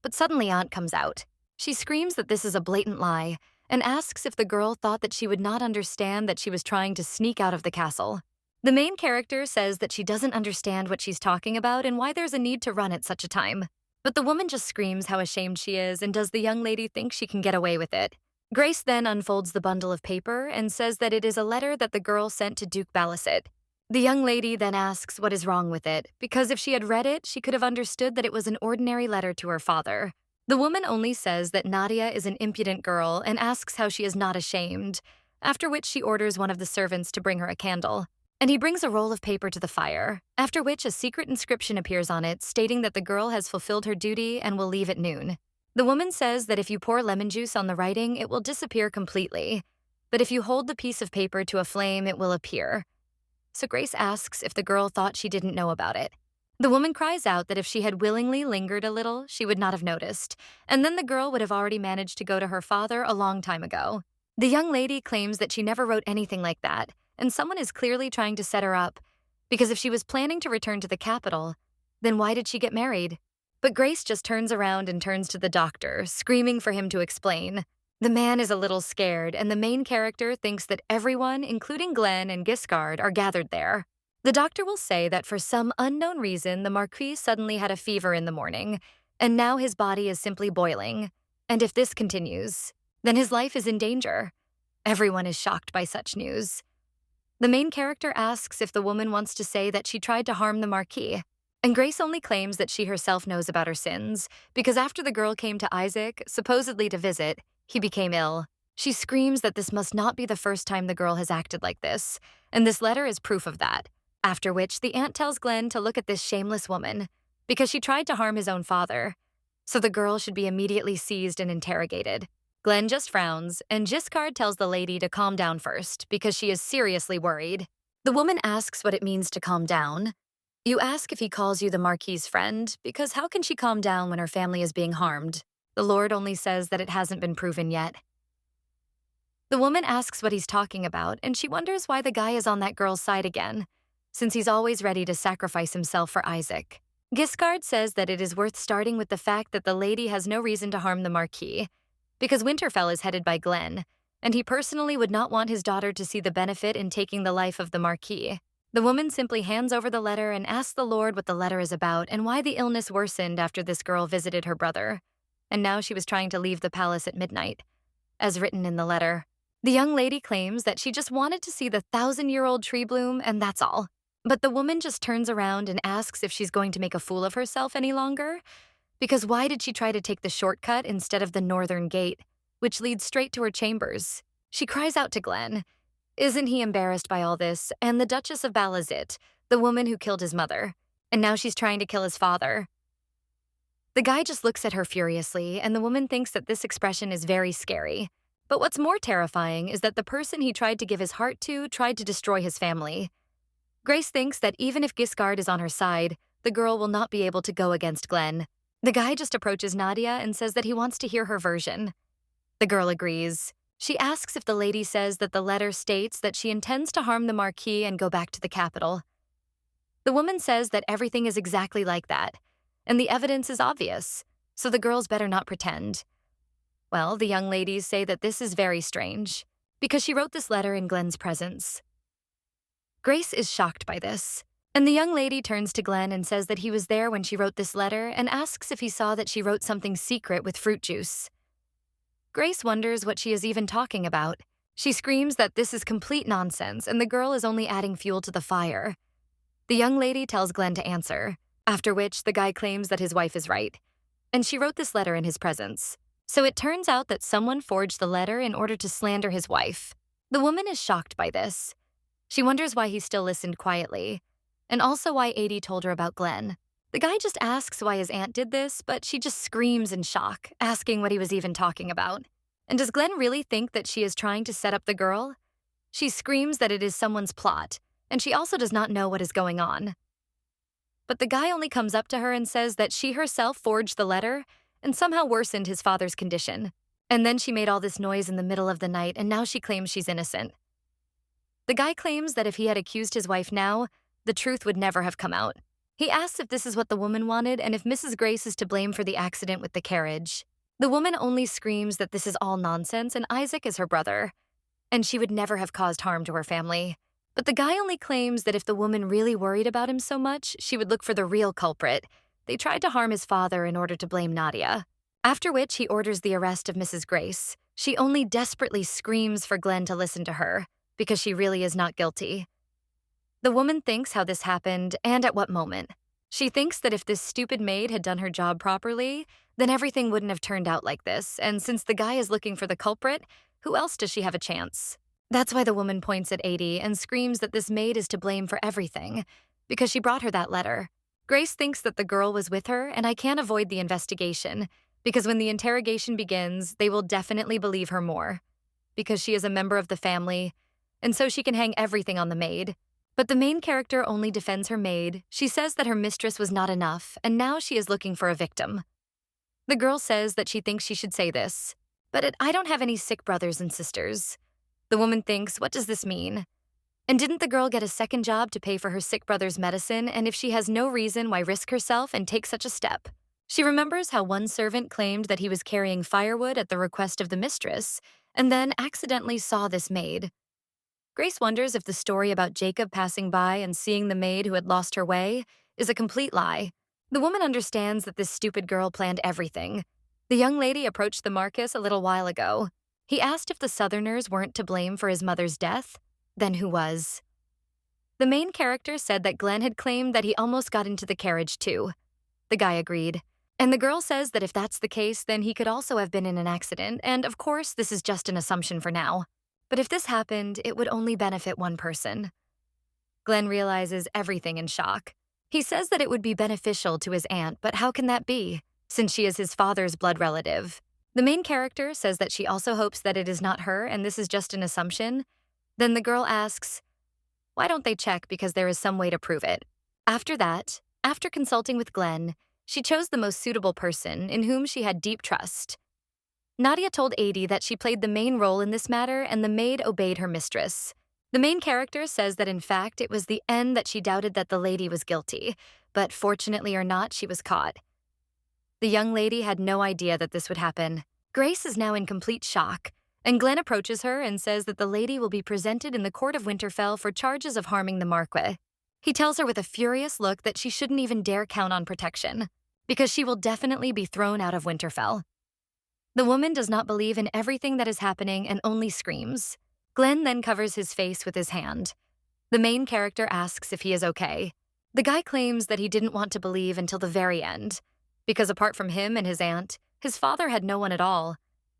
but suddenly Aunt comes out. She screams that this is a blatant lie and asks if the girl thought that she would not understand that she was trying to sneak out of the castle. The main character says that she doesn't understand what she's talking about and why there's a need to run at such a time. But the woman just screams how ashamed she is, and does the young lady think she can get away with it? Grace then unfolds the bundle of paper and says that it is a letter that the girl sent to Duke Balicet. The young lady then asks what is wrong with it, because if she had read it, she could have understood that it was an ordinary letter to her father. The woman only says that Nadia is an impudent girl and asks how she is not ashamed, after which she orders one of the servants to bring her a candle. And he brings a roll of paper to the fire, after which a secret inscription appears on it stating that the girl has fulfilled her duty and will leave at noon. The woman says that if you pour lemon juice on the writing, it will disappear completely, but if you hold the piece of paper to a flame, it will appear. So Grace asks if the girl thought she didn't know about it. The woman cries out that if she had willingly lingered a little, she would not have noticed, and then the girl would have already managed to go to her father a long time ago. The young lady claims that she never wrote anything like that, and someone is clearly trying to set her up, because if she was planning to return to the capital, then why did she get married? But Grace just turns around and turns to the doctor, screaming for him to explain. The man is a little scared, and the main character thinks that everyone, including Glenn and Giscard, are gathered there. The doctor will say that for some unknown reason, the Marquis suddenly had a fever in the morning, and now his body is simply boiling. And if this continues, then his life is in danger. Everyone is shocked by such news. The main character asks if the woman wants to say that she tried to harm the Marquis, and Grace only claims that she herself knows about her sins, because after the girl came to Isaac, supposedly to visit, he became ill. She screams that this must not be the first time the girl has acted like this, and this letter is proof of that. After which, the aunt tells Glenn to look at this shameless woman, because she tried to harm his own father, so the girl should be immediately seized and interrogated. Glenn just frowns, and Giscard tells the lady to calm down first, because she is seriously worried. The woman asks what it means to calm down. You ask if he calls you the Marquis's friend, because how can she calm down when her family is being harmed? The Lord only says that it hasn't been proven yet. The woman asks what he's talking about, and she wonders why the guy is on that girl's side again, since he's always ready to sacrifice himself for Isaac. Giscard says that it is worth starting with the fact that the lady has no reason to harm the Marquis, because Winterfell is headed by Glenn, and he personally would not want his daughter to see the benefit in taking the life of the Marquis. The woman simply hands over the letter and asks the Lord what the letter is about and why the illness worsened after this girl visited her brother, and now she was trying to leave the palace at midnight, as written in the letter. The young lady claims that she just wanted to see the 1,000-year-old tree bloom, and that's all. But the woman just turns around and asks if she's going to make a fool of herself any longer, because why did she try to take the shortcut instead of the northern gate, which leads straight to her chambers? She cries out to Glenn. Isn't he embarrassed by all this? And the Duchess of Balicet, the woman who killed his mother, and now she's trying to kill his father. The guy just looks at her furiously, and the woman thinks that this expression is very scary. But what's more terrifying is that the person he tried to give his heart to tried to destroy his family. Grace thinks that even if Giscard is on her side, the girl will not be able to go against Glenn. The guy just approaches Nadia and says that he wants to hear her version. The girl agrees. She asks if the lady says that the letter states that she intends to harm the Marquis and go back to the capital. The woman says that everything is exactly like that, and the evidence is obvious, so the girls better not pretend. Well, the young ladies say that this is very strange, because she wrote this letter in Glenn's presence. Grace is shocked by this, and the young lady turns to Glenn and says that he was there when she wrote this letter and asks if he saw that she wrote something secret with fruit juice. Grace wonders what she is even talking about. She screams that this is complete nonsense and the girl is only adding fuel to the fire. The young lady tells Glenn to answer, after which the guy claims that his wife is right, and she wrote this letter in his presence. So it turns out that someone forged the letter in order to slander his wife. The woman is shocked by this. She wonders why he still listened quietly, and also why Adie told her about Glenn. The guy just asks why his aunt did this, but she just screams in shock, asking what he was even talking about. And does Glenn really think that she is trying to set up the girl? She screams that it is someone's plot, and she also does not know what is going on. But the guy only comes up to her and says that she herself forged the letter and somehow worsened his father's condition. And then she made all this noise in the middle of the night, and now she claims she's innocent. The guy claims that if he had accused his wife now, the truth would never have come out. He asks if this is what the woman wanted and if Mrs. Grace is to blame for the accident with the carriage. The woman only screams that this is all nonsense and Isaac is her brother, and she would never have caused harm to her family. But the guy only claims that if the woman really worried about him so much, she would look for the real culprit. They tried to harm his father in order to blame Nadia. After which, he orders the arrest of Mrs. Grace. She only desperately screams for Glenn to listen to her, because she really is not guilty. The woman thinks how this happened and at what moment. She thinks that if this stupid maid had done her job properly, then everything wouldn't have turned out like this, and since the guy is looking for the culprit, who else does she have a chance? That's why the woman points at Adie and screams that this maid is to blame for everything, because she brought her that letter. Grace thinks that the girl was with her, and I can't avoid the investigation, because when the interrogation begins, they will definitely believe her more, because she is a member of the family, and so she can hang everything on the maid. But the main character only defends her maid. She says that her mistress was not enough, and now she is looking for a victim. The girl says that she thinks she should say this, but I don't have any sick brothers and sisters. The woman thinks, what does this mean? And didn't the girl get a second job to pay for her sick brother's medicine, and if she has no reason, why risk herself and take such a step? She remembers how one servant claimed that he was carrying firewood at the request of the mistress, and then accidentally saw this maid. Grace wonders if the story about Jacob passing by and seeing the maid who had lost her way is a complete lie. The woman understands that this stupid girl planned everything. The young lady approached the Marcus a little while ago. He asked if the Southerners weren't to blame for his mother's death. Then who was? The main character said that Glenn had claimed that he almost got into the carriage too. The guy agreed. And the girl says that if that's the case, then he could also have been in an accident, and of course, this is just an assumption for now. But if this happened, it would only benefit one person. Glenn realizes everything in shock. He says that it would be beneficial to his aunt, but how can that be, since she is his father's blood relative? The main character says that she also hopes that it is not her and this is just an assumption. Then the girl asks, why don't they check because there is some way to prove it? After that, after consulting with Glenn, she chose the most suitable person in whom she had deep trust. Nadia told Adie that she played the main role in this matter and the maid obeyed her mistress. The main character says that in fact it was the end that she doubted that the lady was guilty, but fortunately or not, she was caught. The young lady had no idea that this would happen. Grace is now in complete shock, and Glenn approaches her and says that the lady will be presented in the court of Winterfell for charges of harming the Marquis. He tells her with a furious look that she shouldn't even dare count on protection, because she will definitely be thrown out of Winterfell. The woman does not believe in everything that is happening and only screams. Glenn then covers his face with his hand. The main character asks if he is okay. The guy claims that he didn't want to believe until the very end, because apart from him and his aunt, his father had no one at all.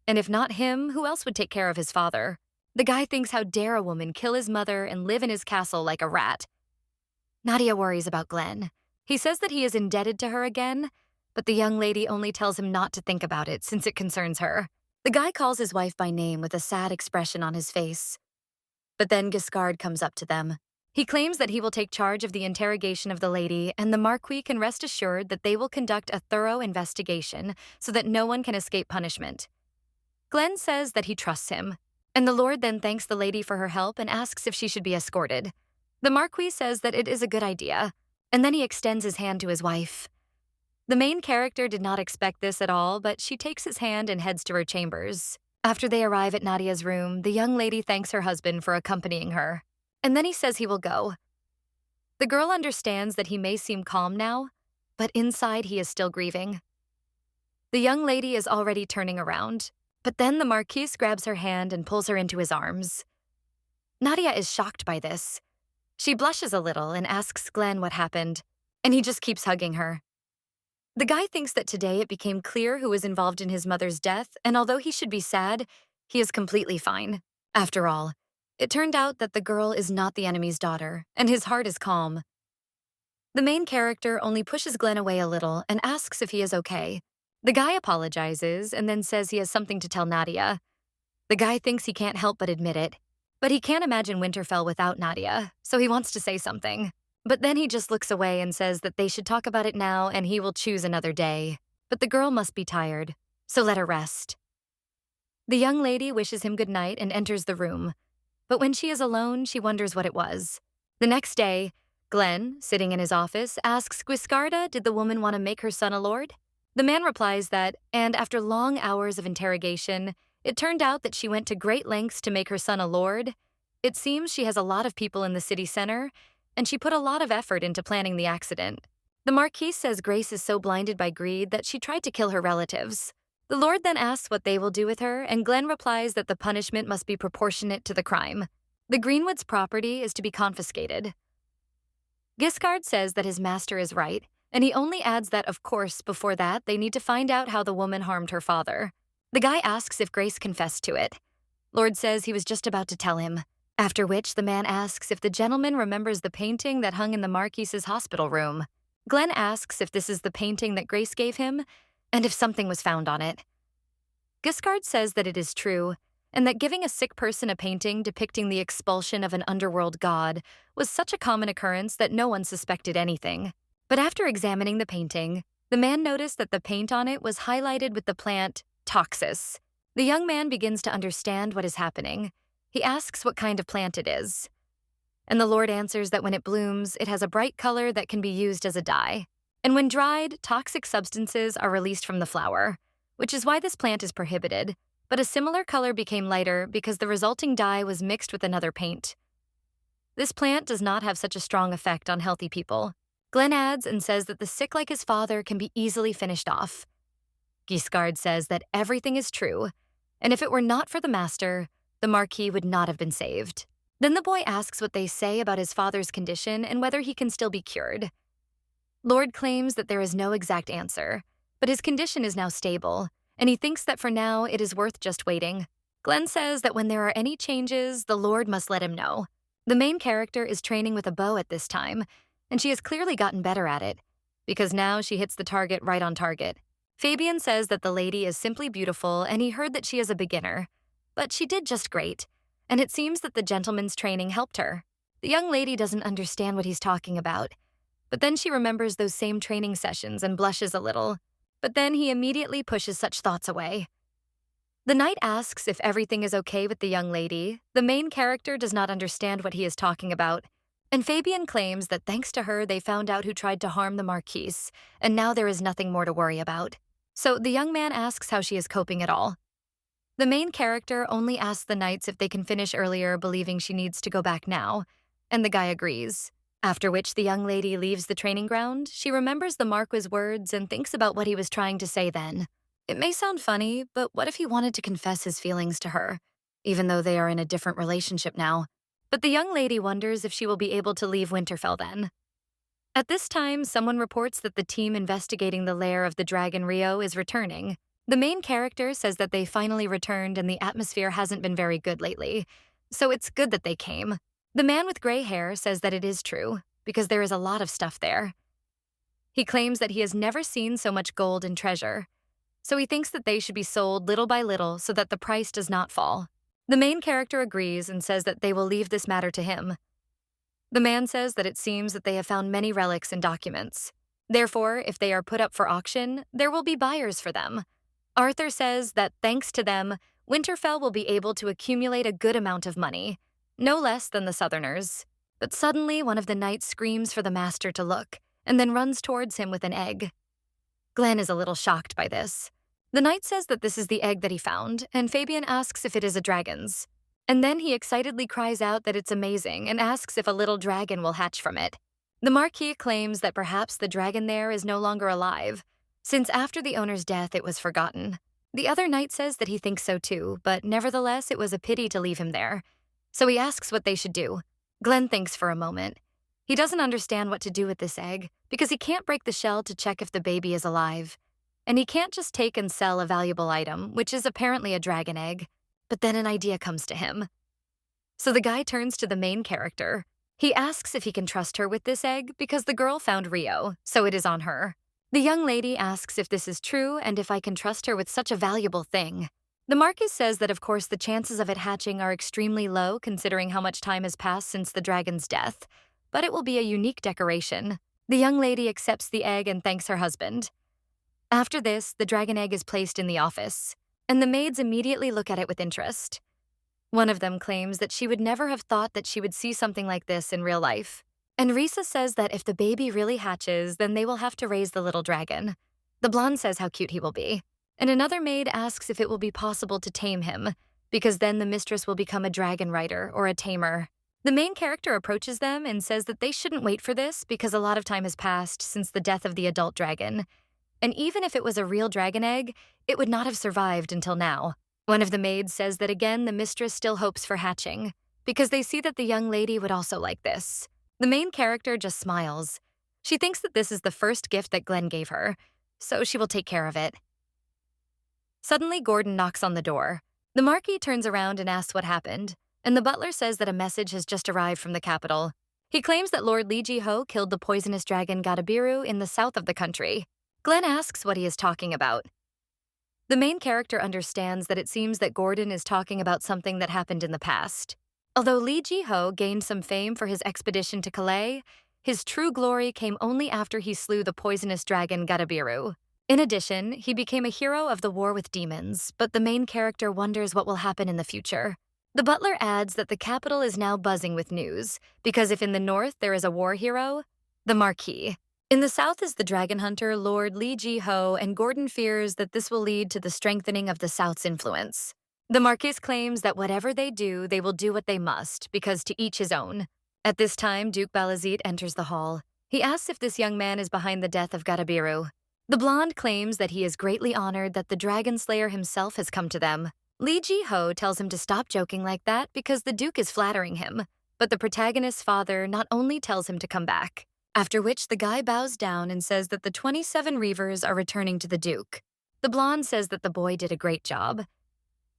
And if not him, who else would take care of his father? The guy thinks how dare a woman kill his mother and live in his castle like a rat. Nadia worries about Glenn. He says that he is indebted to her again, but the young lady only tells him not to think about it since it concerns her. The guy calls his wife by name with a sad expression on his face. But then Giscard comes up to them. He claims that he will take charge of the interrogation of the lady, and the Marquis can rest assured that they will conduct a thorough investigation so that no one can escape punishment. Glenn says that he trusts him, and the Lord then thanks the lady for her help and asks if she should be escorted. The Marquis says that it is a good idea, and then he extends his hand to his wife. The main character did not expect this at all, but she takes his hand and heads to her chambers. After they arrive at Nadia's room, the young lady thanks her husband for accompanying her, and then he says he will go. The girl understands that he may seem calm now, but inside he is still grieving. The young lady is already turning around, but then the Marquis grabs her hand and pulls her into his arms. Nadia is shocked by this. She blushes a little and asks Glenn what happened, and he just keeps hugging her. The guy thinks that today it became clear who was involved in his mother's death, and although he should be sad, he is completely fine. After all, it turned out that the girl is not the enemy's daughter, and his heart is calm. The main character only pushes Glenn away a little and asks if he is okay. The guy apologizes and then says he has something to tell Nadia. The guy thinks he can't help but admit it, but he can't imagine Winterfell without Nadia, so he wants to say something. But then he just looks away and says that they should talk about it now and he will choose another day. But the girl must be tired, so let her rest. The young lady wishes him good night and enters the room. But when she is alone, she wonders what it was. The next day, Glenn, sitting in his office, asks Guiscarda did the woman want to make her son a lord? The man replies that, and after long hours of interrogation, it turned out that she went to great lengths to make her son a lord. It seems she has a lot of people in the city center, and she put a lot of effort into planning the accident. The Marquise says Grace is so blinded by greed that she tried to kill her relatives. The Lord then asks what they will do with her, and Glenn replies that the punishment must be proportionate to the crime. The Greenwoods' property is to be confiscated. Giscard says that his master is right, and he only adds that, of course, before that, they need to find out how the woman harmed her father. The guy asks if Grace confessed to it. Lord says he was just about to tell him, after which the man asks if the gentleman remembers the painting that hung in the Marquise's hospital room. Glenn asks if this is the painting that Grace gave him, and if something was found on it. Giscard says that it is true, and that giving a sick person a painting depicting the expulsion of an underworld god was such a common occurrence that no one suspected anything. But after examining the painting, the man noticed that the paint on it was highlighted with the plant Toxus. The young man begins to understand what is happening. He asks what kind of plant it is. And the Lord answers that when it blooms, it has a bright color that can be used as a dye. And when dried, toxic substances are released from the flower, which is why this plant is prohibited. But a similar color became lighter because the resulting dye was mixed with another paint. This plant does not have such a strong effect on healthy people. Glenn adds and says that the sick like his father can be easily finished off. Giscard says that everything is true, and if it were not for the master, the Marquis would not have been saved. Then the boy asks what they say about his father's condition and whether he can still be cured. Lord claims that there is no exact answer, but his condition is now stable, and he thinks that for now it is worth just waiting. Glenn says that when there are any changes, the Lord must let him know. The main character is training with a bow at this time, and she has clearly gotten better at it, because now she hits the target right on target. Fabian says that the lady is simply beautiful, and he heard that she is a beginner. But she did just great, and it seems that the gentleman's training helped her. The young lady doesn't understand what he's talking about, but then she remembers those same training sessions and blushes a little. But then he immediately pushes such thoughts away. The knight asks if everything is okay with the young lady. The main character does not understand what he is talking about, and Fabian claims that thanks to her they found out who tried to harm the Marquise, and now there is nothing more to worry about. So the young man asks how she is coping at all. The main character only asks the knights if they can finish earlier, believing she needs to go back now, and the guy agrees. After which the young lady leaves the training ground, she remembers the Marquis' words and thinks about what he was trying to say then. It may sound funny, but what if he wanted to confess his feelings to her, even though they are in a different relationship now? But the young lady wonders if she will be able to leave Winterfell then. At this time, someone reports that the team investigating the lair of the Dragon Rio is returning. The main character says that they finally returned and the atmosphere hasn't been very good lately, so it's good that they came. The man with gray hair says that it is true, because there is a lot of stuff there. He claims that he has never seen so much gold and treasure, so he thinks that they should be sold little by little so that the price does not fall. The main character agrees and says that they will leave this matter to him. The man says that it seems that they have found many relics and documents. Therefore, if they are put up for auction, there will be buyers for them. Arthur says that thanks to them, Winterfell will be able to accumulate a good amount of money, no less than the Southerners. But suddenly, one of the knights screams for the master to look, and then runs towards him with an egg. Glenn is a little shocked by this. The knight says that this is the egg that he found, and Fabian asks if it is a dragon's. And then he excitedly cries out that it's amazing and asks if a little dragon will hatch from it. The Marquis claims that perhaps the dragon there is no longer alive, since after the owner's death it was forgotten. The other knight says that he thinks so too, but nevertheless it was a pity to leave him there. So he asks what they should do. Glenn thinks for a moment. He doesn't understand what to do with this egg because he can't break the shell to check if the baby is alive. And he can't just take and sell a valuable item, which is apparently a dragon egg. But then an idea comes to him. So the guy turns to the main character. He asks if he can trust her with this egg because the girl found Rio, so it is on her. The young lady asks if this is true and if I can trust her with such a valuable thing. The Marquis says that of course the chances of it hatching are extremely low considering how much time has passed since the dragon's death, but it will be a unique decoration. The young lady accepts the egg and thanks her husband. After this, the dragon egg is placed in the office, and the maids immediately look at it with interest. One of them claims that she would never have thought that she would see something like this in real life. And Risa says that if the baby really hatches, then they will have to raise the little dragon. The blonde says how cute he will be. And another maid asks if it will be possible to tame him, because then the mistress will become a dragon rider or a tamer. The main character approaches them and says that they shouldn't wait for this because a lot of time has passed since the death of the adult dragon. And even if it was a real dragon egg, it would not have survived until now. One of the maids says that again the mistress still hopes for hatching, because they see that the young lady would also like this. The main character just smiles. She thinks that this is the first gift that Glenn gave her, so she will take care of it. Suddenly, Gordon knocks on the door. The Marquis turns around and asks what happened, and the butler says that a message has just arrived from the capital. He claims that Lord Li Ji-ho killed the poisonous dragon Gadabiru in the south of the country. Glenn asks what he is talking about. The main character understands that it seems that Gordon is talking about something that happened in the past. Although Li Ji-ho gained some fame for his expedition to Calais, his true glory came only after he slew the poisonous dragon Gadabiru. In addition, he became a hero of the war with demons, but the main character wonders what will happen in the future. The butler adds that the capital is now buzzing with news, because if in the north there is a war hero, the Marquis. In the south is the dragon hunter Lord Li Ji-ho, and Gordon fears that this will lead to the strengthening of the south's influence. The Marquis claims that whatever they do, they will do what they must, because to each his own. At this time, Duke Balazit enters the hall. He asks if this young man is behind the death of Gadabiru. The blonde claims that he is greatly honored that the dragon slayer himself has come to them. Li Ji-ho tells him to stop joking like that because the Duke is flattering him, but the protagonist's father not only tells him to come back. After which the guy bows down and says that the 27 Reavers are returning to the Duke. The blonde says that the boy did a great job.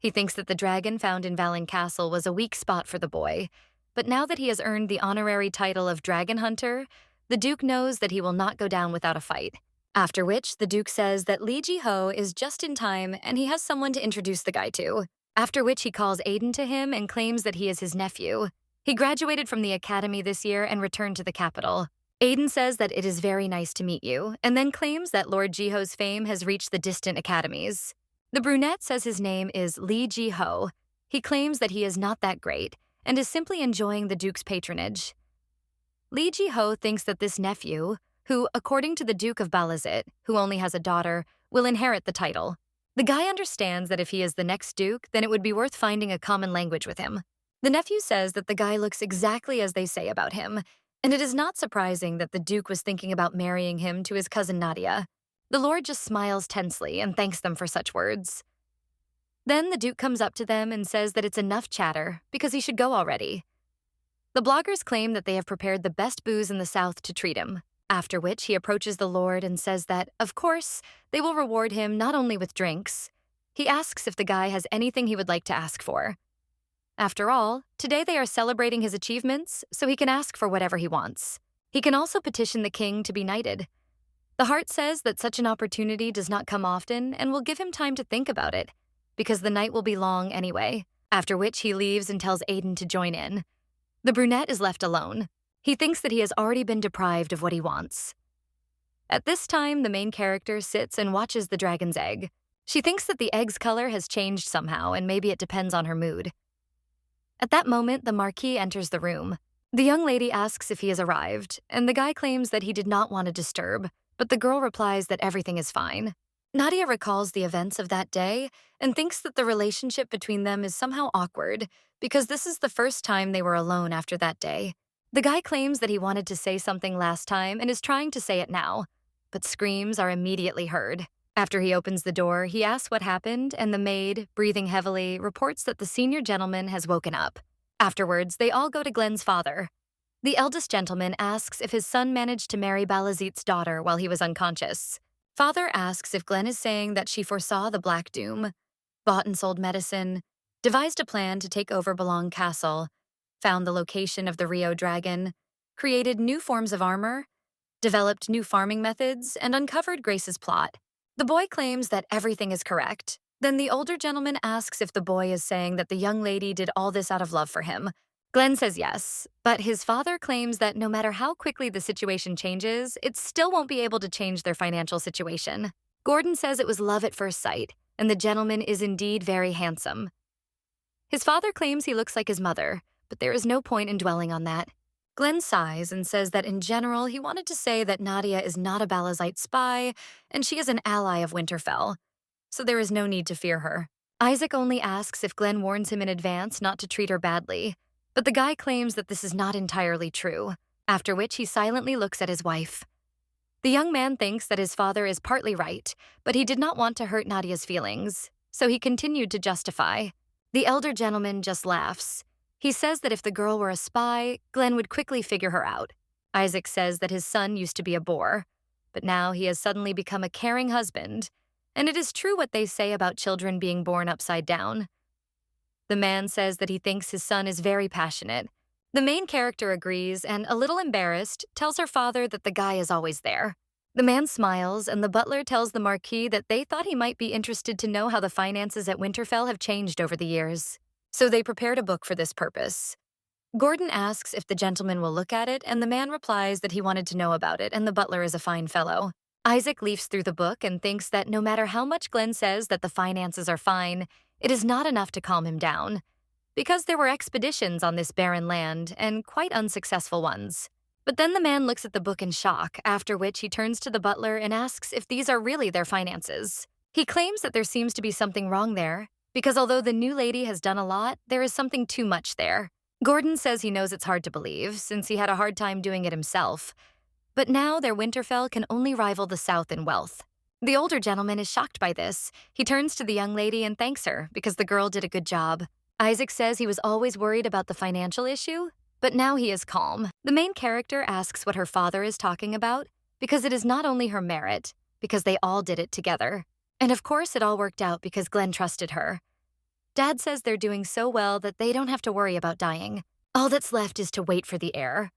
He thinks that the dragon found in Valen Castle was a weak spot for the boy, but now that he has earned the honorary title of Dragon Hunter, the Duke knows that he will not go down without a fight. After which, the Duke says that Li Ji-ho is just in time and he has someone to introduce the guy to. After which he calls Aiden to him and claims that he is his nephew. He graduated from the academy this year and returned to the capital. Aiden says that it is very nice to meet you, and then claims that Lord Ji-ho's fame has reached the distant academies. The brunette says his name is Li Ji-ho. He claims that he is not that great, and is simply enjoying the Duke's patronage. Li Ji-ho thinks that this nephew, who, according to the Duke of Balazit, who only has a daughter, will inherit the title. The guy understands that if he is the next Duke, then it would be worth finding a common language with him. The nephew says that the guy looks exactly as they say about him, and it is not surprising that the Duke was thinking about marrying him to his cousin Nadia. The Lord just smiles tensely and thanks them for such words. Then the Duke comes up to them and says that it's enough chatter, because he should go already. The bloggers claim that they have prepared the best booze in the South to treat him, after which he approaches the Lord and says that, of course, they will reward him not only with drinks. He asks if the guy has anything he would like to ask for. After all, today they are celebrating his achievements, so he can ask for whatever he wants. He can also petition the king to be knighted. The heart says that such an opportunity does not come often and will give him time to think about it, because the night will be long anyway, after which he leaves and tells Aiden to join in. The brunette is left alone. He thinks that he has already been deprived of what he wants. At this time, the main character sits and watches the dragon's egg. She thinks that the egg's color has changed somehow, and maybe it depends on her mood. At that moment, the Marquis enters the room. The young lady asks if he has arrived, and the guy claims that he did not want to disturb, but the girl replies that everything is fine. Nadia recalls the events of that day and thinks that the relationship between them is somehow awkward because this is the first time they were alone after that day. The guy claims that he wanted to say something last time and is trying to say it now, but screams are immediately heard. After he opens the door, he asks what happened, and the maid, breathing heavily, reports that the senior gentleman has woken up. Afterwards, they all go to Glenn's father. The eldest gentleman asks if his son managed to marry Balazit's daughter while he was unconscious. Father asks if Glenn is saying that she foresaw the Black Doom, bought and sold medicine, devised a plan to take over Belong Castle, found the location of the Rio Dragon, created new forms of armor, developed new farming methods, and uncovered Grace's plot. The boy claims that everything is correct. Then the older gentleman asks if the boy is saying that the young lady did all this out of love for him. Glenn says yes, but his father claims that no matter how quickly the situation changes, it still won't be able to change their financial situation. Gordon says it was love at first sight, and the gentleman is indeed very handsome. His father claims he looks like his mother, but there is no point in dwelling on that. Glenn sighs and says that in general he wanted to say that Nadia is not a Balazite spy, and she is an ally of Winterfell, so there is no need to fear her. Isaac only asks if Glenn warns him in advance not to treat her badly, but the guy claims that this is not entirely true, after which he silently looks at his wife. The young man thinks that his father is partly right, but he did not want to hurt Nadia's feelings, so he continued to justify. The elder gentleman just laughs. He says that if the girl were a spy, Glenn would quickly figure her out. Isaac says that his son used to be a bore, but now he has suddenly become a caring husband, and it is true what they say about children being born upside down. The man says that he thinks his son is very passionate. The main character agrees and, a little embarrassed, tells her father that the guy is always there. The man smiles, and the butler tells the Marquis that they thought he might be interested to know how the finances at Winterfell have changed over the years. So they prepared a book for this purpose. Gordon asks if the gentleman will look at it, and the man replies that he wanted to know about it, and the butler is a fine fellow. Isaac leafs through the book and thinks that no matter how much Glenn says that the finances are fine, it is not enough to calm him down, because there were expeditions on this barren land, and quite unsuccessful ones. But then the man looks at the book in shock, after which he turns to the butler and asks if these are really their finances. He claims that there seems to be something wrong there, because although the new lady has done a lot, there is something too much there. Gordon says he knows it's hard to believe, since he had a hard time doing it himself. But now their Winterfell can only rival the South in wealth. The older gentleman is shocked by this. He turns to the young lady and thanks her, because the girl did a good job. Isaac says he was always worried about the financial issue, but now he is calm. The main character asks what her father is talking about, because it is not only her merit, because they all did it together. And of course it all worked out because Glenn trusted her. Dad says they're doing so well that they don't have to worry about dying. All that's left is to wait for the heir.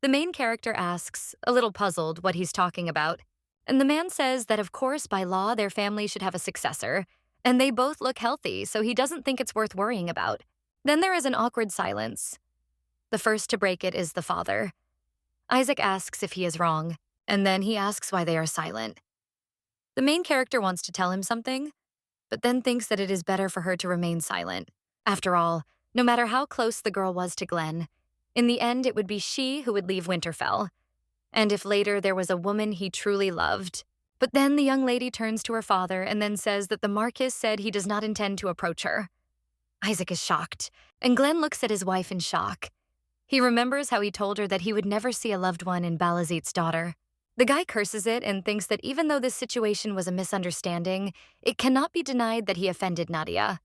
The main character asks, a little puzzled, what he's talking about. And the man says that of course by law their family should have a successor, and they both look healthy, so he doesn't think it's worth worrying about. Then there is an awkward silence. The first to break it is the father. Isaac asks if he is wrong, and then he asks why they are silent. The main character wants to tell him something, but then thinks that it is better for her to remain silent. After all, no matter how close the girl was to Glenn, in the end it would be she who would leave Winterfell. And if later there was a woman he truly loved. But then the young lady turns to her father and then says that the Marquis said he does not intend to approach her. Isaac is shocked, and Glenn looks at his wife in shock. He remembers how he told her that he would never see a loved one in Balazit's daughter. The guy curses it and thinks that even though this situation was a misunderstanding, it cannot be denied that he offended Nadia.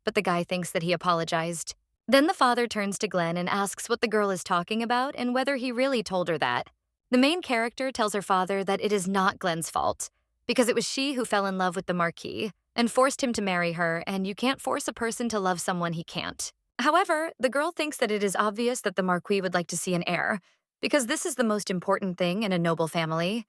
But the guy thinks that he apologized. Then the father turns to Glenn and asks what the girl is talking about and whether he really told her that. The main character tells her father that it is not Glenn's fault, because it was she who fell in love with the Marquis and forced him to marry her, and you can't force a person to love someone he can't. However, the girl thinks that it is obvious that the Marquis would like to see an heir, because this is the most important thing in a noble family.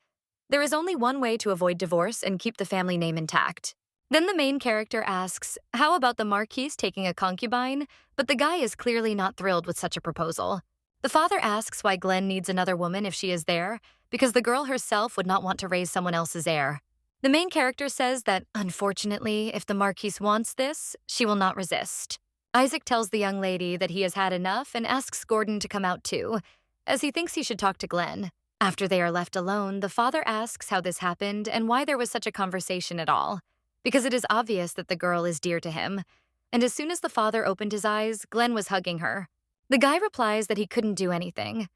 There is only one way to avoid divorce and keep the family name intact. Then the main character asks, how about the Marquis taking a concubine? But the guy is clearly not thrilled with such a proposal. The father asks why Glenn needs another woman if she is there, because the girl herself would not want to raise someone else's heir. The main character says that, unfortunately, if the Marquise wants this, she will not resist. Isaac tells the young lady that he has had enough and asks Gordon to come out too, as he thinks he should talk to Glenn. After they are left alone, the father asks how this happened and why there was such a conversation at all, because it is obvious that the girl is dear to him. And as soon as the father opened his eyes, Glenn was hugging her. The guy replies that he couldn't do anything.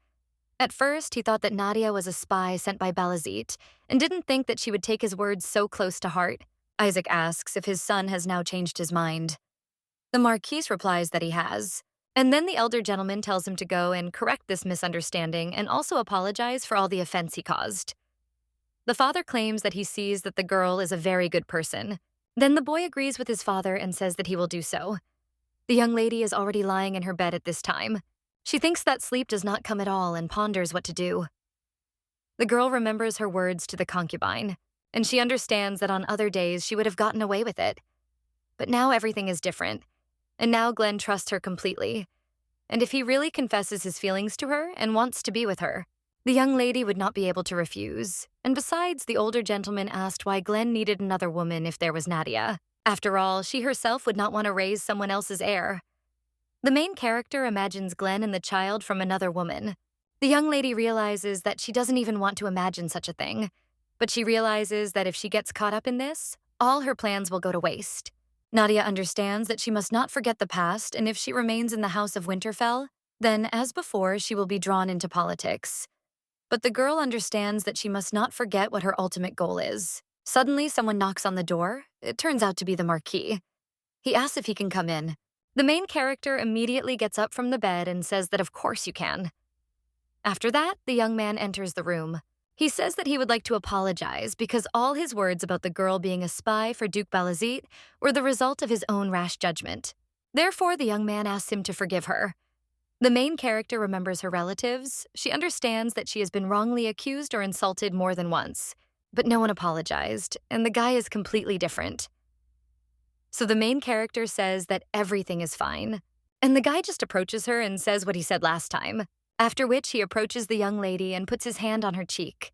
At first, he thought that Nadia was a spy sent by Balazit and didn't think that she would take his words so close to heart. Isaac asks if his son has now changed his mind. The Marquis replies that he has, And then the elder gentleman tells him to go and correct this misunderstanding and also apologize for all the offense he caused. The father claims that he sees that the girl is a very good person. Then the boy agrees with his father and says that he will do so. The young lady is already lying in her bed at this time. She thinks that sleep does not come at all and ponders what to do. The girl remembers her words to the concubine, and she understands that on other days she would have gotten away with it. But now everything is different, and now Glenn trusts her completely. And if he really confesses his feelings to her and wants to be with her, the young lady would not be able to refuse. And besides, the older gentleman asked why Glenn needed another woman if there was Nadia. After all, she herself would not want to raise someone else's heir. The main character imagines Glenn and the child from another woman. The young lady realizes that she doesn't even want to imagine such a thing, but she realizes that if she gets caught up in this, all her plans will go to waste. Nadia understands that she must not forget the past, and if she remains in the house of Winterfell, then, as before, she will be drawn into politics. But the girl understands that she must not forget what her ultimate goal is. Suddenly, someone knocks on the door. It turns out to be the Marquis. He asks if he can come in. The main character immediately gets up from the bed and says that of course you can. After that, the young man enters the room. He says that he would like to apologize because all his words about the girl being a spy for Duke Balazit were the result of his own rash judgment. Therefore, the young man asks him to forgive her. The main character remembers her relatives. She understands that she has been wrongly accused or insulted more than once. But no one apologized, and the guy is completely different. So the main character says that everything is fine. And the guy just approaches her and says what he said last time, after which he approaches the young lady and puts his hand on her cheek.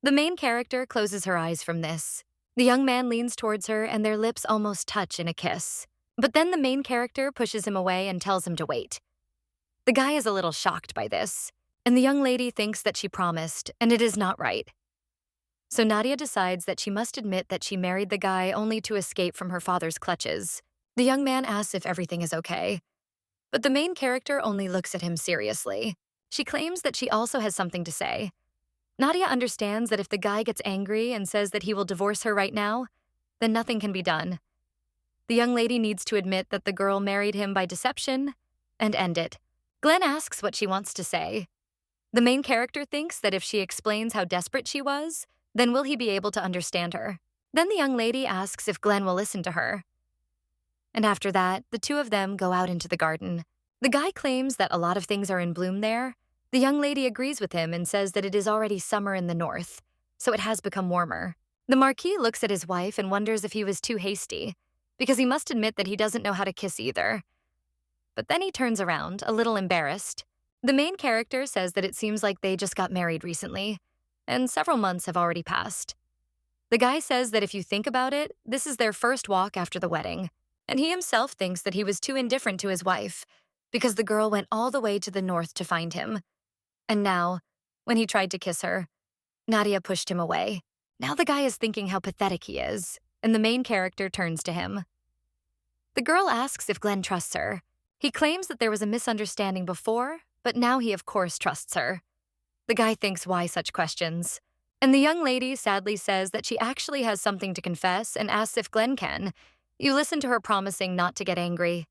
The main character closes her eyes from this. The young man leans towards her and their lips almost touch in a kiss. But then the main character pushes him away and tells him to wait. The guy is a little shocked by this, and the young lady thinks that she promised, and it is not right. So Nadia decides that she must admit that she married the guy only to escape from her father's clutches. The young man asks if everything is okay, but the main character only looks at him seriously. She claims that she also has something to say. Nadia understands that if the guy gets angry and says that he will divorce her right now, then nothing can be done. The young lady needs to admit that the girl married him by deception and end it. Glenn asks what she wants to say. The main character thinks that if she explains how desperate she was, then will he be able to understand her? Then the young lady asks if Glenn will listen to her. And after that, the two of them go out into the garden. The guy claims that a lot of things are in bloom there. The young lady agrees with him and says that it is already summer in the north, so it has become warmer. The Marquis looks at his wife and wonders if he was too hasty, because he must admit that he doesn't know how to kiss either. But then he turns around, a little embarrassed. The main character says that it seems like they just got married recently, and several months have already passed. The guy says that if you think about it, this is their first walk after the wedding, and he himself thinks that he was too indifferent to his wife because the girl went all the way to the north to find him. And now, when he tried to kiss her, Nadia pushed him away. Now the guy is thinking how pathetic he is, and the main character turns to him. The girl asks if Glenn trusts her. He claims that there was a misunderstanding before, but now he of course trusts her. The guy thinks, why such questions? And the young lady sadly says that she actually has something to confess and asks if Glenn can. You listen to her promising not to get angry.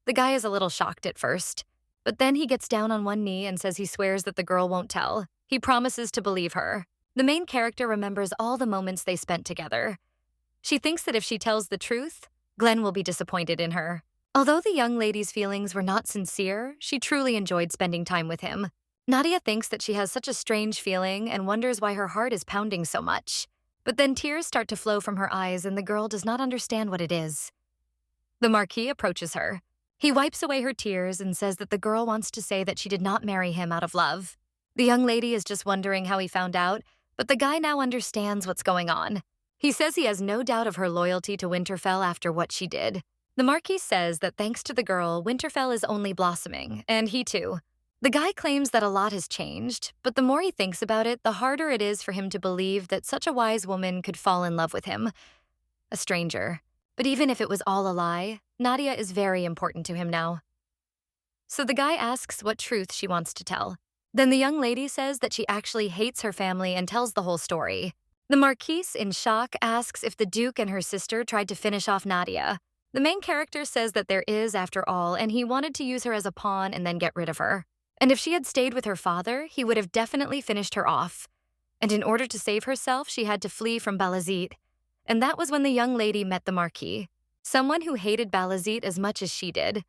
The guy is a little shocked at first, but then he gets down on one knee and says he swears that the girl won't tell. He promises to believe her. The main character remembers all the moments they spent together. She thinks that if she tells the truth, Glenn will be disappointed in her. Although the young lady's feelings were not sincere, she truly enjoyed spending time with him. Nadia thinks that she has such a strange feeling and wonders why her heart is pounding so much. But then tears start to flow from her eyes and the girl does not understand what it is. The Marquis approaches her. He wipes away her tears and says that the girl wants to say that she did not marry him out of love. The young lady is just wondering how he found out, but the guy now understands what's going on. He says he has no doubt of her loyalty to Winterfell after what she did. The Marquis says that thanks to the girl, Winterfell is only blossoming, and he too. The guy claims that a lot has changed, but the more he thinks about it, the harder it is for him to believe that such a wise woman could fall in love with him. A stranger. But even if it was all a lie, Nadia is very important to him now. So the guy asks what truth she wants to tell. Then the young lady says that she actually hates her family and tells the whole story. The Marquise, in shock, asks if the Duke and her sister tried to finish off Nadia. The main character says that there is, after all, and he wanted to use her as a pawn and then get rid of her. And if she had stayed with her father, he would have definitely finished her off. And in order to save herself, she had to flee from Balazit. And that was when the young lady met the Marquis, someone who hated Balazit as much as she did.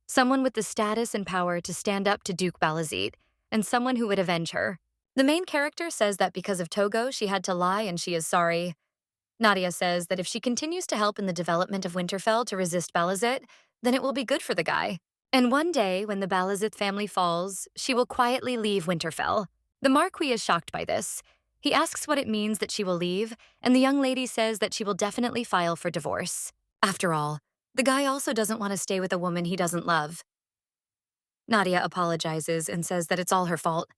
Someone with the status and power to stand up to Duke Balazit, and someone who would avenge her. The main character says that because of Togo, she had to lie and she is sorry. Nadia says that if she continues to help in the development of Winterfell to resist Balazit, then it will be good for the guy. And one day, when the Balazit family falls, she will quietly leave Winterfell. The Marquis is shocked by this. He asks what it means that she will leave, and the young lady says that she will definitely file for divorce. After all, the guy also doesn't want to stay with a woman he doesn't love. Nadia apologizes and says that it's all her fault.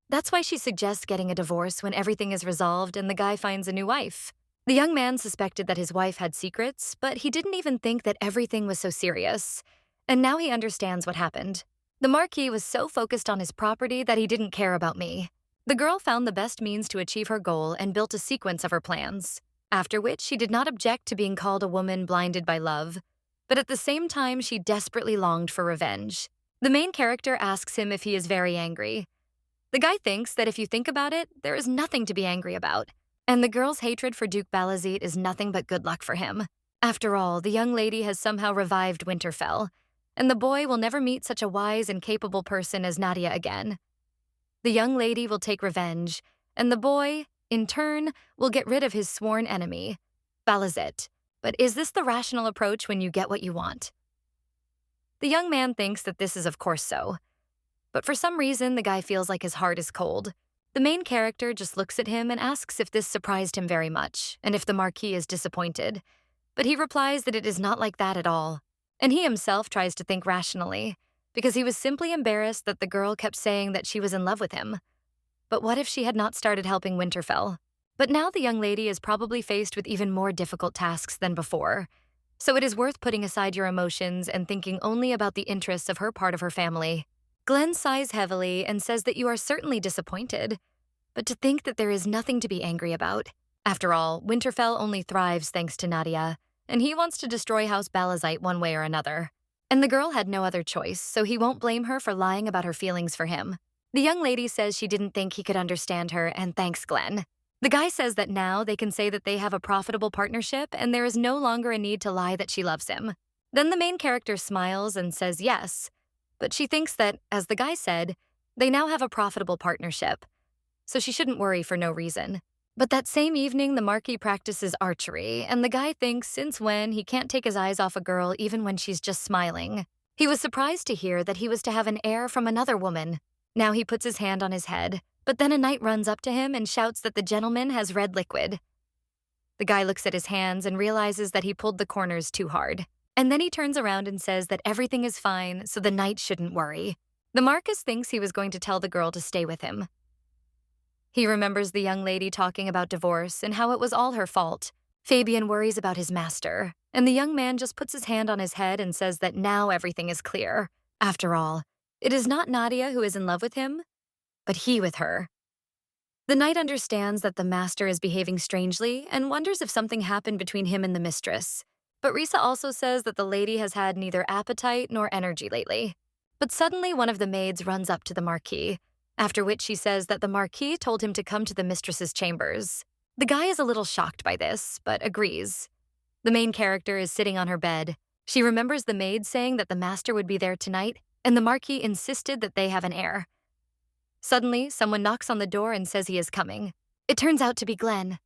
That's why she suggests getting a divorce when everything is resolved and the guy finds a new wife. The young man suspected that his wife had secrets, but he didn't even think that everything was so serious. And now he understands what happened. The Marquis was so focused on his property that he didn't care about me. The girl found the best means to achieve her goal and built a sequence of her plans, after which she did not object to being called a woman blinded by love. But at the same time, she desperately longed for revenge. The main character asks him if he is very angry. The guy thinks that if you think about it, there is nothing to be angry about. And the girl's hatred for Duke Balazit is nothing but good luck for him. After all, the young lady has somehow revived Winterfell, and the boy will never meet such a wise and capable person as Nadia again. The young lady will take revenge, and the boy, in turn, will get rid of his sworn enemy, Balazit. But is this the rational approach when you get what you want? The young man thinks that this is of course so. But for some reason, the guy feels like his heart is cold. The main character just looks at him and asks if this surprised him very much, and if the Marquis is disappointed. But he replies that it is not like that at all. And he himself tries to think rationally, because he was simply embarrassed that the girl kept saying that she was in love with him. But what if she had not started helping Winterfell? But now the young lady is probably faced with even more difficult tasks than before. So it is worth putting aside your emotions and thinking only about the interests of her part of her family. Glenn sighs heavily and says that you are certainly disappointed, but to think that there is nothing to be angry about. After all, Winterfell only thrives thanks to Nadia, and he wants to destroy House Balazite one way or another. And the girl had no other choice, so he won't blame her for lying about her feelings for him. The young lady says she didn't think he could understand her, and thanks, Glenn. The guy says that now they can say that they have a profitable partnership and there is no longer a need to lie that she loves him. Then the main character smiles and says yes, but she thinks that, as the guy said, they now have a profitable partnership, so she shouldn't worry for no reason. But that same evening, the Marquis practices archery, and the guy thinks since when he can't take his eyes off a girl even when she's just smiling. He was surprised to hear that he was to have an heir from another woman. Now he puts his hand on his head, but then a knight runs up to him and shouts that the gentleman has red liquid. The guy looks at his hands and realizes that he pulled the corners too hard. And then he turns around and says that everything is fine, so the knight shouldn't worry. The Marquis thinks he was going to tell the girl to stay with him. He remembers the young lady talking about divorce and how it was all her fault. Fabian worries about his master, and the young man just puts his hand on his head and says that now everything is clear. After all, it is not Nadia who is in love with him, but he with her. The knight understands that the master is behaving strangely and wonders if something happened between him and the mistress. But Risa also says that the lady has had neither appetite nor energy lately. But suddenly one of the maids runs up to the Marquis, after which she says that the Marquis told him to come to the mistress's chambers. The guy is a little shocked by this, but agrees. The main character is sitting on her bed. She remembers the maid saying that the master would be there tonight, and the Marquis insisted that they have an heir. Suddenly, someone knocks on the door and says he is coming. It turns out to be Glenn.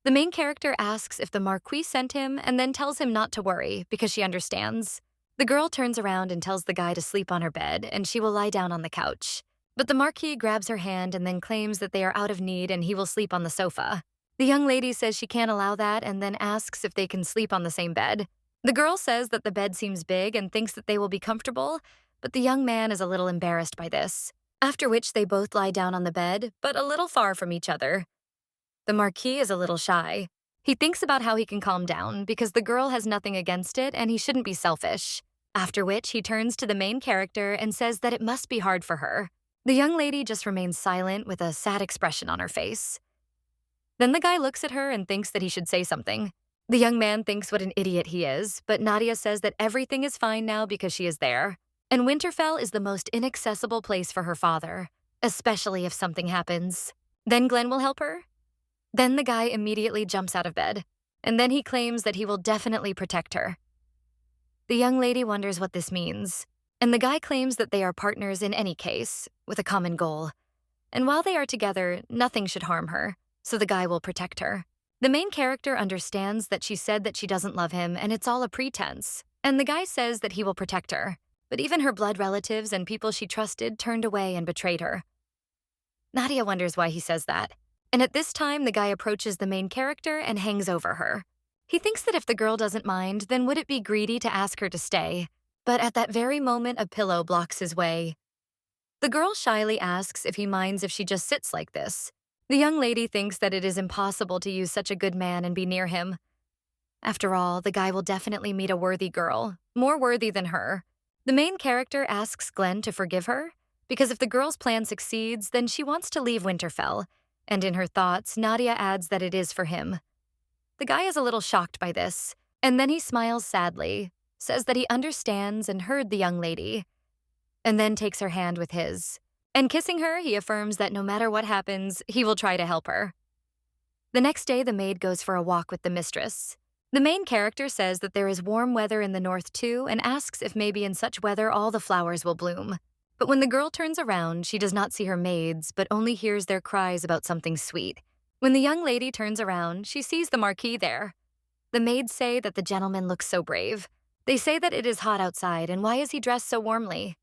The main character asks if the Marquis sent him and then tells him not to worry because she understands. The girl turns around and tells the guy to sleep on her bed and she will lie down on the couch. But the Marquis grabs her hand and then claims that they are out of need and he will sleep on the sofa. The young lady says she can't allow that and then asks if they can sleep on the same bed. The girl says that the bed seems big and thinks that they will be comfortable, but the young man is a little embarrassed by this. After which they both lie down on the bed, but a little far from each other. The Marquis is a little shy. He thinks about how he can calm down because the girl has nothing against it and he shouldn't be selfish. After which he turns to the main character and says that it must be hard for her. The young lady just remains silent with a sad expression on her face. Then the guy looks at her and thinks that he should say something. The young man thinks what an idiot he is, but Nadia says that everything is fine now because she is there. And Winterfell is the most inaccessible place for her father, especially if something happens. Then Glenn will help her? Then the guy immediately jumps out of bed, and then he claims that he will definitely protect her. The young lady wonders what this means, and the guy claims that they are partners in any case, with a common goal. And while they are together, nothing should harm her, so the guy will protect her. The main character understands that she said that she doesn't love him and it's all a pretense, and the guy says that he will protect her, but even her blood relatives and people she trusted turned away and betrayed her. Nadia wonders why he says that, and at this time the guy approaches the main character and hangs over her. He thinks that if the girl doesn't mind, then would it be greedy to ask her to stay? But at that very moment, a pillow blocks his way. The girl shyly asks if he minds if she just sits like this. The young lady thinks that it is impossible to use such a good man and be near him. After all, the guy will definitely meet a worthy girl, more worthy than her. The main character asks Glenn to forgive her, because if the girl's plan succeeds, then she wants to leave Winterfell, and in her thoughts, Nadia adds that it is for him. The guy is a little shocked by this, and then he smiles sadly, says that he understands and heard the young lady, and then takes her hand with his. And kissing her, he affirms that no matter what happens, he will try to help her. The next day, the maid goes for a walk with the mistress. The main character says that there is warm weather in the north too and asks if maybe in such weather all the flowers will bloom. But when the girl turns around, she does not see her maids, but only hears their cries about something sweet. When the young lady turns around, she sees the Marquis there. The maids say that the gentleman looks so brave. They say that it is hot outside, and why is he dressed so warmly?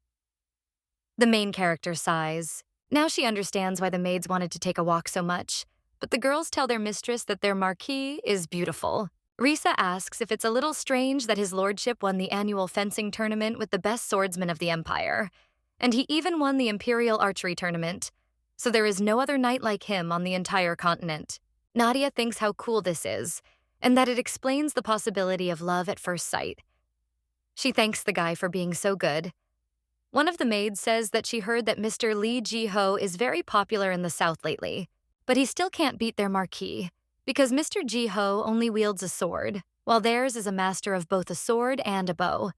The main character sighs. Now she understands why the maids wanted to take a walk so much, but the girls tell their mistress that their Marquis is beautiful. Risa asks if it's a little strange that his lordship won the annual fencing tournament with the best swordsman of the empire, and he even won the imperial archery tournament, so there is no other knight like him on the entire continent. Nadia thinks how cool this is, and that it explains the possibility of love at first sight. She thanks the guy for being so good. One of the maids says that she heard that Mr. Lee Ji-ho is very popular in the South lately, but he still can't beat their Marquis, because Mr. Ji-ho only wields a sword, while theirs is a master of both a sword and a bow.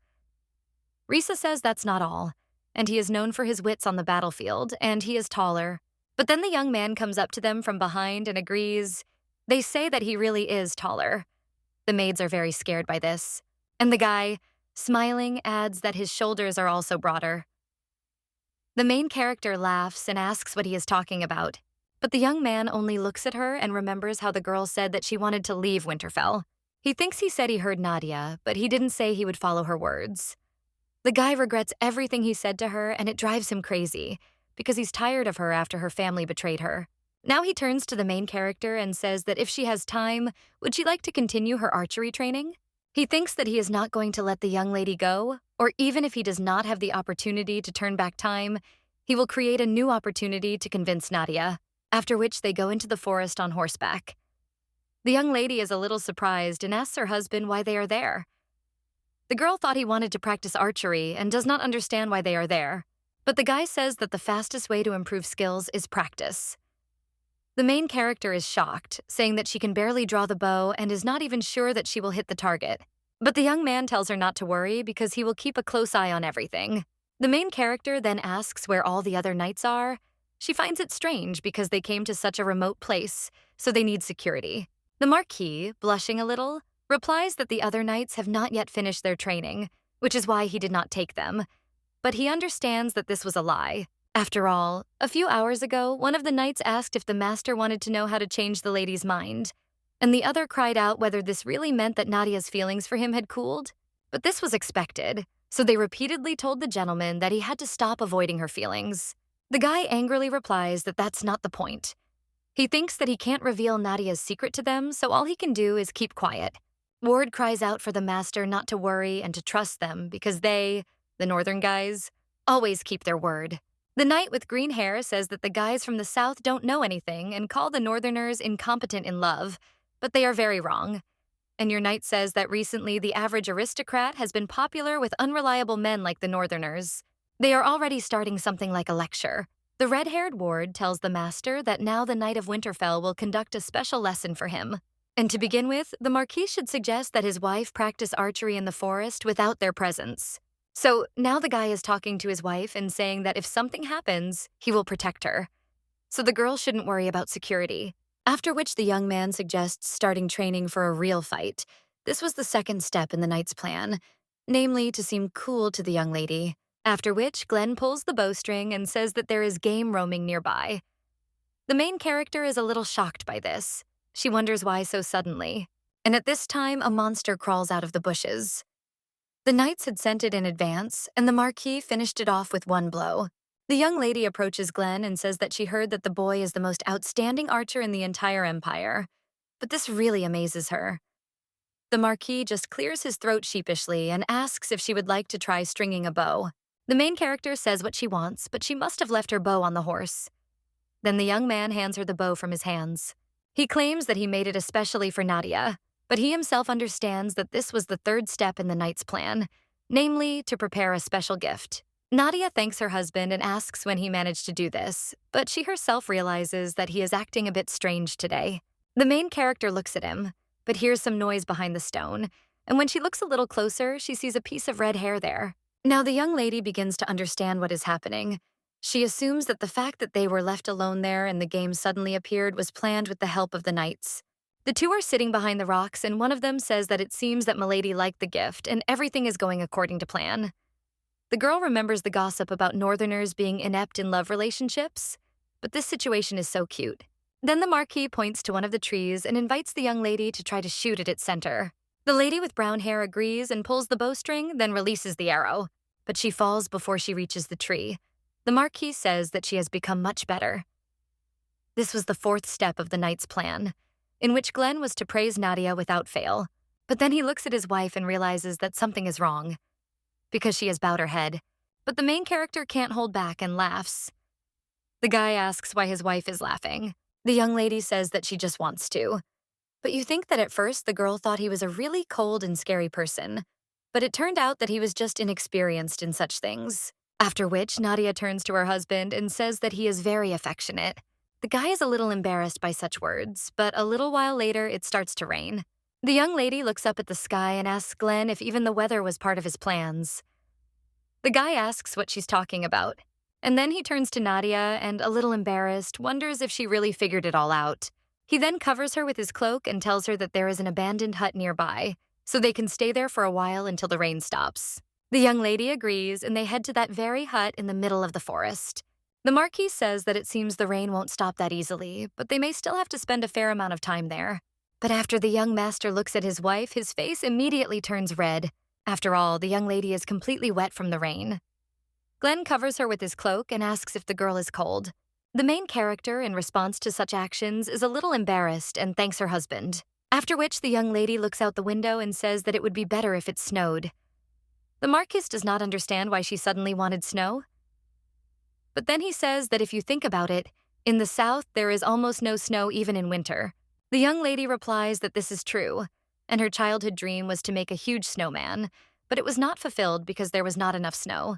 Risa says that's not all, and he is known for his wits on the battlefield, and he is taller. But then the young man comes up to them from behind and agrees. They say that he really is taller. The maids are very scared by this, and the guy, smiling, adds that his shoulders are also broader. The main character laughs and asks what he is talking about, but the young man only looks at her and remembers how the girl said that she wanted to leave Winterfell. He thinks he said he heard Nadia, but he didn't say he would follow her words. The guy regrets everything he said to her, and it drives him crazy, because he's tired of her after her family betrayed her. Now he turns to the main character and says that if she has time, would she like to continue her archery training? He thinks that he is not going to let the young lady go, or even if he does not have the opportunity to turn back time, he will create a new opportunity to convince Nadia, after which they go into the forest on horseback. The young lady is a little surprised and asks her husband why they are there. The girl thought he wanted to practice archery and does not understand why they are there, but the guy says that the fastest way to improve skills is practice. The main character is shocked, saying that she can barely draw the bow and is not even sure that she will hit the target. But the young man tells her not to worry because he will keep a close eye on everything. The main character then asks where all the other knights are. She finds it strange because they came to such a remote place, so they need security. The Marquis, blushing a little, replies that the other knights have not yet finished their training, which is why he did not take them. But he understands that this was a lie. After all, a few hours ago, one of the knights asked if the master wanted to know how to change the lady's mind, and the other cried out whether this really meant that Nadia's feelings for him had cooled. But this was expected, so they repeatedly told the gentleman that he had to stop avoiding her feelings. The guy angrily replies that that's not the point. He thinks that he can't reveal Nadia's secret to them, so all he can do is keep quiet. Ward cries out for the master not to worry and to trust them because they, the northern guys, always keep their word. The knight with green hair says that the guys from the south don't know anything and call the northerners incompetent in love, but they are very wrong. And your knight says that recently the average aristocrat has been popular with unreliable men like the northerners. They are already starting something like a lecture. The red-haired ward tells the master that now the Knight of Winterfell will conduct a special lesson for him. And to begin with, the Marquis should suggest that his wife practice archery in the forest without their presence. So now the guy is talking to his wife and saying that if something happens, he will protect her. So the girl shouldn't worry about security. After which the young man suggests starting training for a real fight. This was the second step in the knight's plan, namely to seem cool to the young lady. After which, Glenn pulls the bowstring and says that there is game roaming nearby. The main character is a little shocked by this. She wonders why so suddenly. And at this time, a monster crawls out of the bushes. The knights had sent it in advance, and the Marquis finished it off with one blow. The young lady approaches Glenn and says that she heard that the boy is the most outstanding archer in the entire empire. But this really amazes her. The Marquis just clears his throat sheepishly and asks if she would like to try stringing a bow. The main character says what she wants, but she must have left her bow on the horse. Then the young man hands her the bow from his hands. He claims that he made it especially for Nadia, but he himself understands that this was the third step in the knight's plan, namely to prepare a special gift. Nadia thanks her husband and asks when he managed to do this, but she herself realizes that he is acting a bit strange today. The main character looks at him, but hears some noise behind the stone, and when she looks a little closer, she sees a piece of red hair there. Now the young lady begins to understand what is happening. She assumes that the fact that they were left alone there and the game suddenly appeared was planned with the help of the knights. The two are sitting behind the rocks, and one of them says that it seems that Milady liked the gift and everything is going according to plan. The girl remembers the gossip about Northerners being inept in love relationships, but this situation is so cute. Then the Marquis points to one of the trees and invites the young lady to try to shoot at its center. The lady with brown hair agrees and pulls the bowstring, then releases the arrow, but she falls before she reaches the tree. The Marquis says that she has become much better. This was the fourth step of the knight's plan, in which Glenn was to praise Nadia without fail. But then he looks at his wife and realizes that something is wrong, because she has bowed her head. But the main character can't hold back and laughs. The guy asks why his wife is laughing. The young lady says that she just wants to. But you think that at first the girl thought he was a really cold and scary person, but it turned out that he was just inexperienced in such things. After which, Nadia turns to her husband and says that he is very affectionate. The guy is a little embarrassed by such words, but a little while later it starts to rain. The young lady looks up at the sky and asks Glenn if even the weather was part of his plans. The guy asks what she's talking about, and then he turns to Nadia and, a little embarrassed, wonders if she really figured it all out. He then covers her with his cloak and tells her that there is an abandoned hut nearby, so they can stay there for a while until the rain stops. The young lady agrees, and they head to that very hut in the middle of the forest. The Marquis says that it seems the rain won't stop that easily, but they may still have to spend a fair amount of time there. But after the young master looks at his wife, his face immediately turns red. After all, the young lady is completely wet from the rain. Glenn covers her with his cloak and asks if the girl is cold. The main character, in response to such actions, is a little embarrassed and thanks her husband. After which, the young lady looks out the window and says that it would be better if it snowed. The Marquis does not understand why she suddenly wanted snow. But then he says that if you think about it, in the south there is almost no snow even in winter. The young lady replies that this is true, and her childhood dream was to make a huge snowman, but it was not fulfilled because there was not enough snow.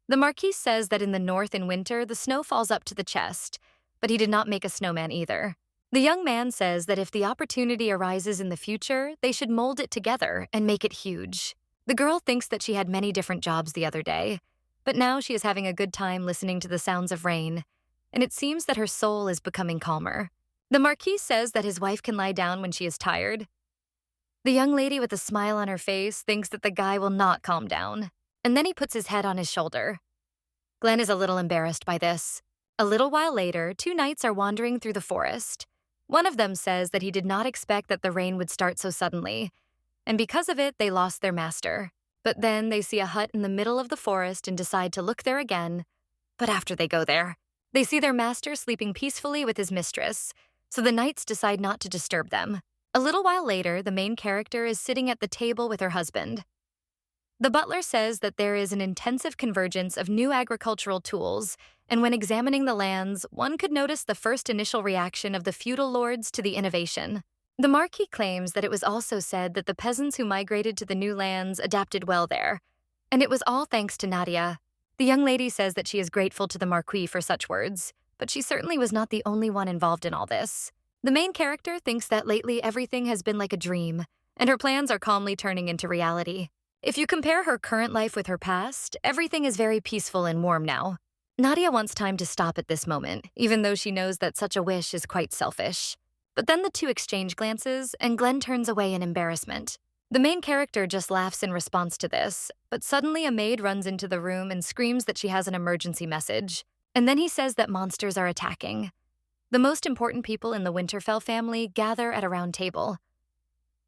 The Marquis says that in the north in winter the snow falls up to the chest, but he did not make a snowman either. The young man says that if the opportunity arises in the future, they should mold it together and make it huge. The girl thinks that she had many different jobs the other day, but now she is having a good time listening to the sounds of rain, and it seems that her soul is becoming calmer. The Marquis says that his wife can lie down when she is tired. The young lady with a smile on her face thinks that the guy will not calm down, and then he puts his head on his shoulder. Glenn is a little embarrassed by this. A little while later, two knights are wandering through the forest. One of them says that he did not expect that the rain would start so suddenly, and because of it, they lost their master. But then they see a hut in the middle of the forest and decide to look there again. But after they go there, they see their master sleeping peacefully with his mistress, so the knights decide not to disturb them. A little while later, the main character is sitting at the table with her husband. The butler says that there is an intensive convergence of new agricultural tools, and when examining the lands, one could notice the first initial reaction of the feudal lords to the innovation. The Marquis claims that it was also said that the peasants who migrated to the new lands adapted well there, and it was all thanks to Nadia. The young lady says that she is grateful to the Marquis for such words, but she certainly was not the only one involved in all this. The main character thinks that lately everything has been like a dream, and her plans are calmly turning into reality. If you compare her current life with her past, everything is very peaceful and warm now. Nadia wants time to stop at this moment, even though she knows that such a wish is quite selfish. But then the two exchange glances, and Glenn turns away in embarrassment. The main character just laughs in response to this, but suddenly a maid runs into the room and screams that she has an emergency message. And then he says that monsters are attacking. The most important people in the Winterfell family gather at a round table.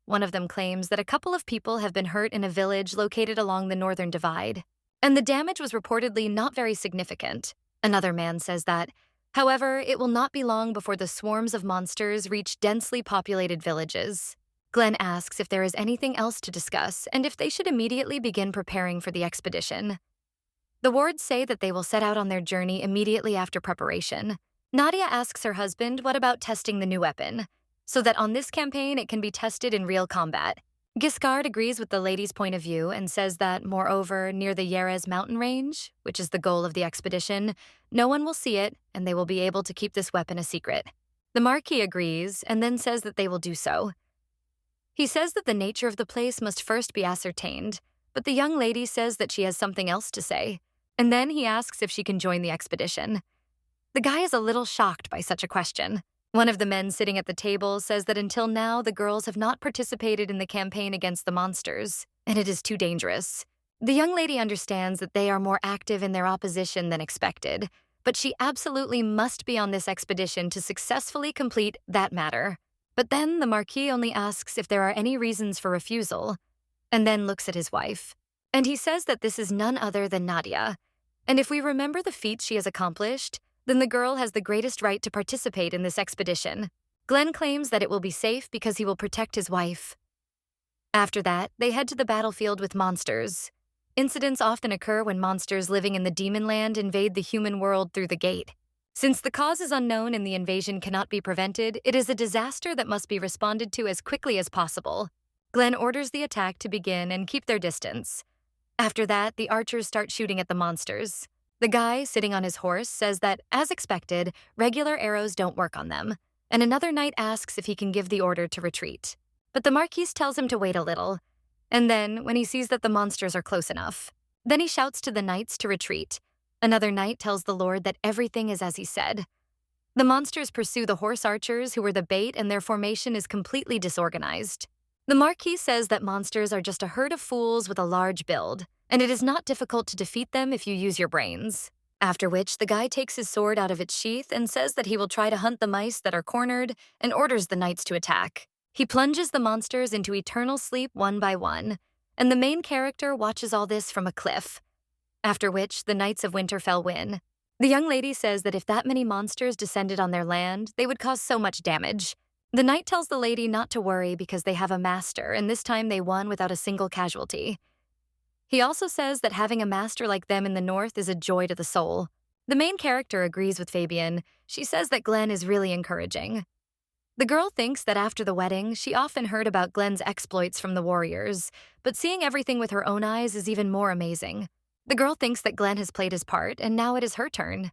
One of them claims that a couple of people have been hurt in a village located along the Northern Divide, and the damage was reportedly not very significant. Another man says that, however, it will not be long before the swarms of monsters reach densely populated villages. Glenn asks if there is anything else to discuss and if they should immediately begin preparing for the expedition. The wards say that they will set out on their journey immediately after preparation. Nadia asks her husband what about testing the new weapon, so that on this campaign it can be tested in real combat. Giscard agrees with the lady's point of view and says that, moreover, near the Yerez mountain range, which is the goal of the expedition, no one will see it and they will be able to keep this weapon a secret. The Marquis agrees and then says that they will do so. He says that the nature of the place must first be ascertained, but the young lady says that she has something else to say, and then he asks if she can join the expedition. The guy is a little shocked by such a question. One of the men sitting at the table says that until now the girls have not participated in the campaign against the monsters, and it is too dangerous. The young lady understands that they are more active in their opposition than expected, but she absolutely must be on this expedition to successfully complete that matter. But then the Marquis only asks if there are any reasons for refusal, and then looks at his wife. And he says that this is none other than Nadia, and if we remember the feats she has accomplished, then the girl has the greatest right to participate in this expedition. Glenn claims that it will be safe because he will protect his wife. After that, they head to the battlefield with monsters. Incidents often occur when monsters living in the demon land invade the human world through the gate. Since the cause is unknown and the invasion cannot be prevented, it is a disaster that must be responded to as quickly as possible. Glenn orders the attack to begin and keep their distance. After that, the archers start shooting at the monsters. The guy, sitting on his horse, says that, as expected, regular arrows don't work on them, and another knight asks if he can give the order to retreat. But the Marquis tells him to wait a little, and then, when he sees that the monsters are close enough, then he shouts to the knights to retreat. Another knight tells the lord that everything is as he said. The monsters pursue the horse archers, who were the bait, and their formation is completely disorganized. The Marquis says that monsters are just a herd of fools with a large build, and it is not difficult to defeat them if you use your brains. After which, the guy takes his sword out of its sheath and says that he will try to hunt the mice that are cornered and orders the knights to attack. He plunges the monsters into eternal sleep one by one, and the main character watches all this from a cliff. After which, the Knights of Winterfell win. The young lady says that if that many monsters descended on their land, they would cause so much damage. The knight tells the lady not to worry because they have a master, and this time they won without a single casualty. He also says that having a master like them in the north is a joy to the soul. The main character agrees with Fabian. She says that Glenn is really encouraging. The girl thinks that after the wedding, she often heard about Glenn's exploits from the warriors, but seeing everything with her own eyes is even more amazing. The girl thinks that Glenn has played his part, and now it is her turn.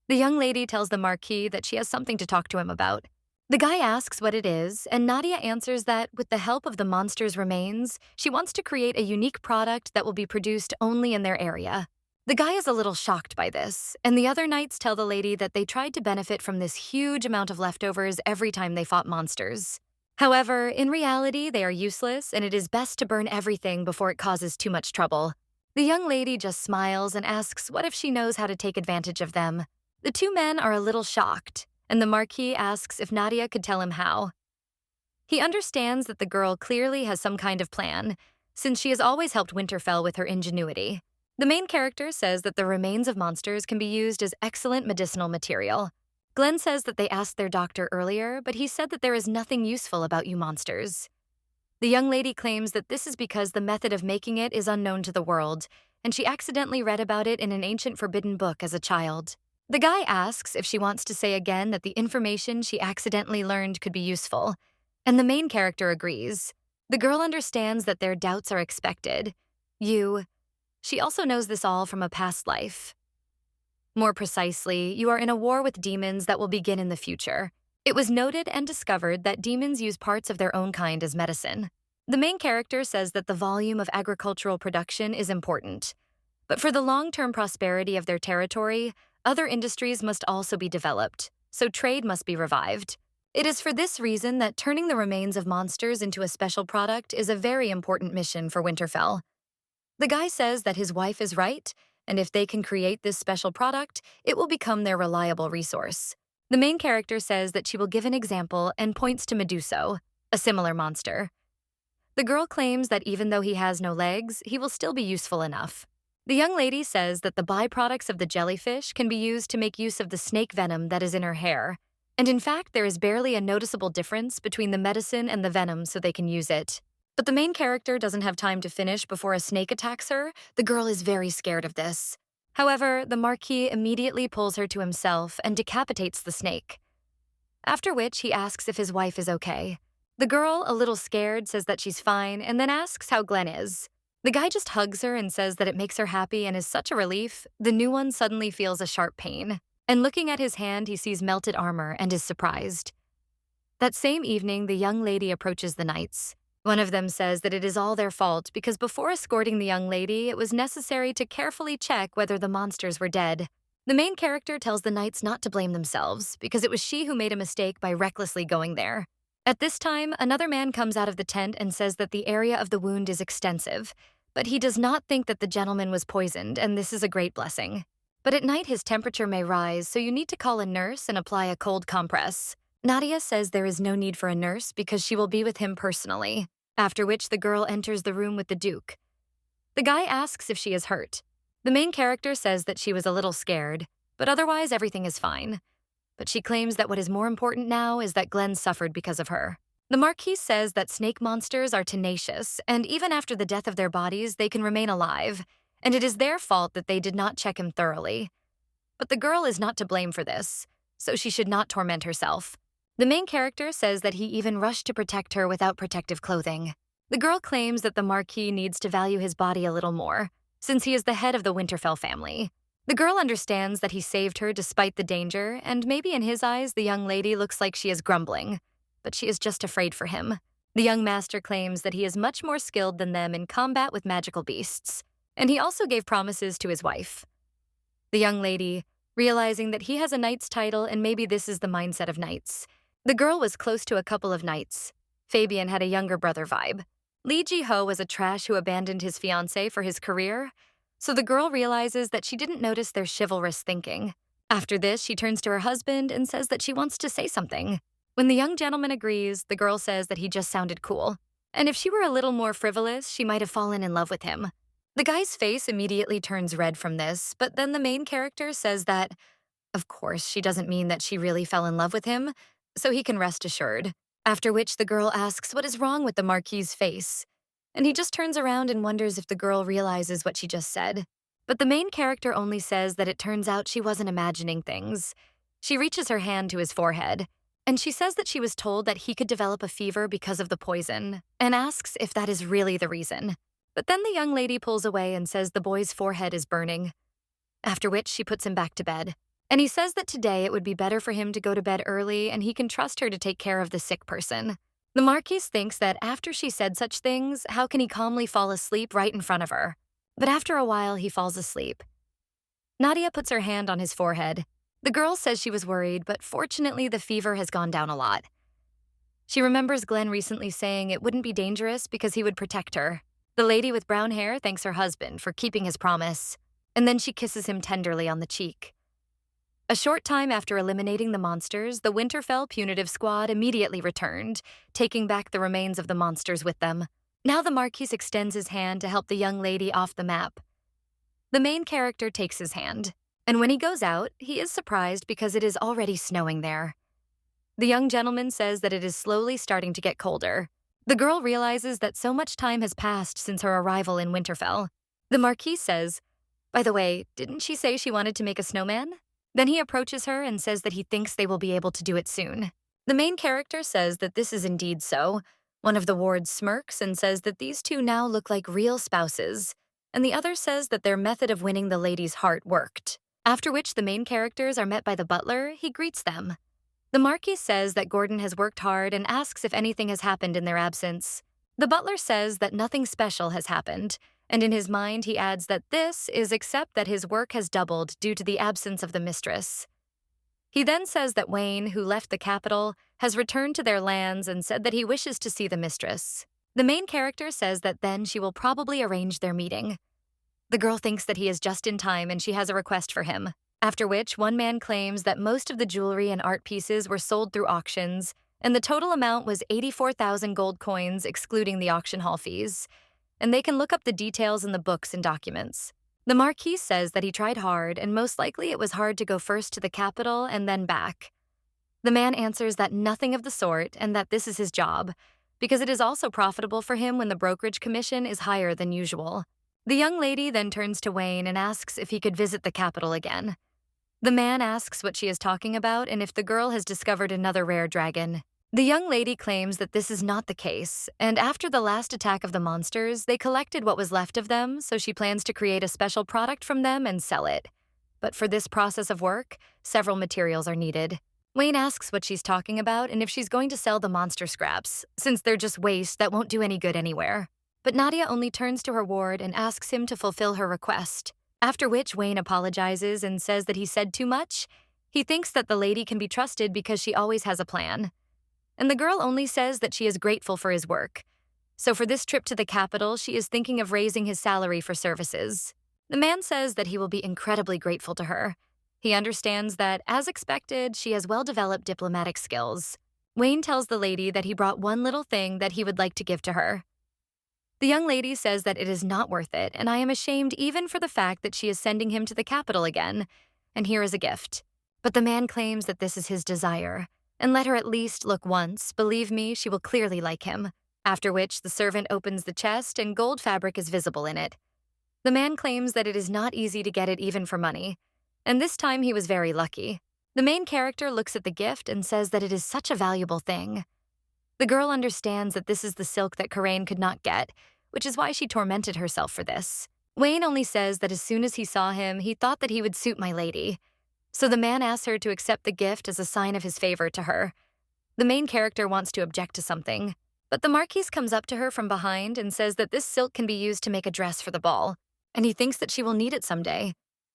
The young lady tells the Marquis that she has something to talk to him about. The guy asks what it is, and Nadia answers that, with the help of the monster's remains, she wants to create a unique product that will be produced only in their area. The guy is a little shocked by this, and the other knights tell the lady that they tried to benefit from this huge amount of leftovers every time they fought monsters. However, in reality, they are useless, and it is best to burn everything before it causes too much trouble. The young lady just smiles and asks what if she knows how to take advantage of them. The two men are a little shocked, and the Marquis asks if Nadia could tell him how. He understands that the girl clearly has some kind of plan, since she has always helped Winterfell with her ingenuity. The main character says that the remains of monsters can be used as excellent medicinal material. Glenn says that they asked their doctor earlier, but he said that there is nothing useful about you monsters. The young lady claims that this is because the method of making it is unknown to the world, and she accidentally read about it in an ancient forbidden book as a child. The guy asks if she wants to say again that the information she accidentally learned could be useful, and the main character agrees. The girl understands that their doubts are expected. She also knows this all from a past life. More precisely, you are in a war with demons that will begin in the future. It was noted and discovered that demons use parts of their own kind as medicine. The main character says that the volume of agricultural production is important, but for the long-term prosperity of their territory, other industries must also be developed, so trade must be revived. It is for this reason that turning the remains of monsters into a special product is a very important mission for Winterfell. The guy says that his wife is right, and if they can create this special product, it will become their reliable resource. The main character says that she will give an example and points to Meduso, a similar monster. The girl claims that even though he has no legs, he will still be useful enough. The young lady says that the byproducts of the jellyfish can be used to make use of the snake venom that is in her hair, and in fact there is barely a noticeable difference between the medicine and the venom, so they can use it. But the main character doesn't have time to finish before a snake attacks her. The girl is very scared of this. However, the Marquis immediately pulls her to himself and decapitates the snake. After which, he asks if his wife is okay. The girl, a little scared, says that she's fine and then asks how Glenn is. The guy just hugs her and says that it makes her happy and is such a relief. The new one suddenly feels a sharp pain, and looking at his hand, he sees melted armor and is surprised. That same evening, the young lady approaches the knights. One of them says that it is all their fault because before escorting the young lady, it was necessary to carefully check whether the monsters were dead. The main character tells the knights not to blame themselves because it was she who made a mistake by recklessly going there. At this time, another man comes out of the tent and says that the area of the wound is extensive, but he does not think that the gentleman was poisoned, and this is a great blessing. But at night, his temperature may rise, so you need to call a nurse and apply a cold compress. Nadia says there is no need for a nurse because she will be with him personally, after which the girl enters the room with the Duke. The guy asks if she is hurt. The main character says that she was a little scared, but otherwise everything is fine. But she claims that what is more important now is that Glenn suffered because of her. The Marquis says that snake monsters are tenacious, and even after the death of their bodies, they can remain alive, and it is their fault that they did not check him thoroughly. But the girl is not to blame for this, so she should not torment herself. The main character says that he even rushed to protect her without protective clothing. The girl claims that the Marquis needs to value his body a little more, since he is the head of the Winterfell family. The girl understands that he saved her despite the danger, and maybe in his eyes the young lady looks like she is grumbling, but she is just afraid for him. The young master claims that he is much more skilled than them in combat with magical beasts, and he also gave promises to his wife. The young lady, realizing that he has a knight's title and maybe this is the mindset of knights. The girl was close to a couple of knights. Fabian had a younger brother vibe. Lee Ji-ho was a trash who abandoned his fiancée for his career, so the girl realizes that she didn't notice their chivalrous thinking. After this, she turns to her husband and says that she wants to say something. When the young gentleman agrees, the girl says that he just sounded cool, and if she were a little more frivolous, she might have fallen in love with him. The guy's face immediately turns red from this, but then the main character says that, of course, she doesn't mean that she really fell in love with him, so he can rest assured. After which the girl asks what is wrong with the Marquis's face, and he just turns around and wonders if the girl realizes what she just said. But the main character only says that it turns out she wasn't imagining things. She reaches her hand to his forehead, and she says that she was told that he could develop a fever because of the poison, and asks if that is really the reason. But then the young lady pulls away and says the boy's forehead is burning. After which she puts him back to bed. And he says that today it would be better for him to go to bed early and he can trust her to take care of the sick person. The Marquis thinks that after she said such things, how can he calmly fall asleep right in front of her? But after a while, he falls asleep. Nadia puts her hand on his forehead. The girl says she was worried, but fortunately the fever has gone down a lot. She remembers Glenn recently saying it wouldn't be dangerous because he would protect her. The lady with brown hair thanks her husband for keeping his promise, and then she kisses him tenderly on the cheek. A short time after eliminating the monsters, the Winterfell punitive squad immediately returned, taking back the remains of the monsters with them. Now the Marquis extends his hand to help the young lady off the map. The main character takes his hand, and when he goes out, he is surprised because it is already snowing there. The young gentleman says that it is slowly starting to get colder. The girl realizes that so much time has passed since her arrival in Winterfell. The Marquis says, "By the way, didn't she say she wanted to make a snowman?" Then he approaches her and says that he thinks they will be able to do it soon. The main character says that this is indeed so. One of the wards smirks and says that these two now look like real spouses, and the other says that their method of winning the lady's heart worked. After which the main characters are met by the butler. He greets them. The Marquis says that Gordon has worked hard and asks if anything has happened in their absence. The butler says that nothing special has happened, and in his mind he adds that this is except that his work has doubled due to the absence of the mistress. He then says that Wayne, who left the capital, has returned to their lands and said that he wishes to see the mistress. The main character says that then she will probably arrange their meeting. The girl thinks that he is just in time and she has a request for him. After which, one man claims that most of the jewelry and art pieces were sold through auctions, and the total amount was 84,000 gold coins, excluding the auction hall fees. And they can look up the details in the books and documents. The Marquis says that he tried hard, and most likely it was hard to go first to the capital and then back. The man answers that nothing of the sort, and that this is his job, because it is also profitable for him when the brokerage commission is higher than usual. The young lady then turns to Wayne and asks if he could visit the capital again. The man asks what she is talking about and if the girl has discovered another rare dragon. The young lady claims that this is not the case, and after the last attack of the monsters, they collected what was left of them, so she plans to create a special product from them and sell it. But for this process of work, several materials are needed. Wayne asks what she's talking about and if she's going to sell the monster scraps, since they're just waste that won't do any good anywhere. But Nadia only turns to her ward and asks him to fulfill her request, after which Wayne apologizes and says that he said too much. He thinks that the lady can be trusted because she always has a plan. And the girl only says that she is grateful for his work. So for this trip to the capital, she is thinking of raising his salary for services. The man says that he will be incredibly grateful to her. He understands that, as expected, she has well-developed diplomatic skills. Wayne tells the lady that he brought one little thing that he would like to give to her. The young lady says that it is not worth it, and I am ashamed even for the fact that she is sending him to the capital again, and here is a gift. But the man claims that this is his desire. And let her at least look once. Believe me, she will clearly like him. After which, the servant opens the chest and gold fabric is visible in it. The man claims that it is not easy to get it even for money. And this time he was very lucky. The main character looks at the gift and says that it is such a valuable thing. The girl understands that this is the silk that Karain could not get, which is why she tormented herself for this. Wayne only says that as soon as he saw him, he thought that he would suit my lady. So the man asks her to accept the gift as a sign of his favor to her. The main character wants to object to something, but the Marquis comes up to her from behind and says that this silk can be used to make a dress for the ball, and he thinks that she will need it someday.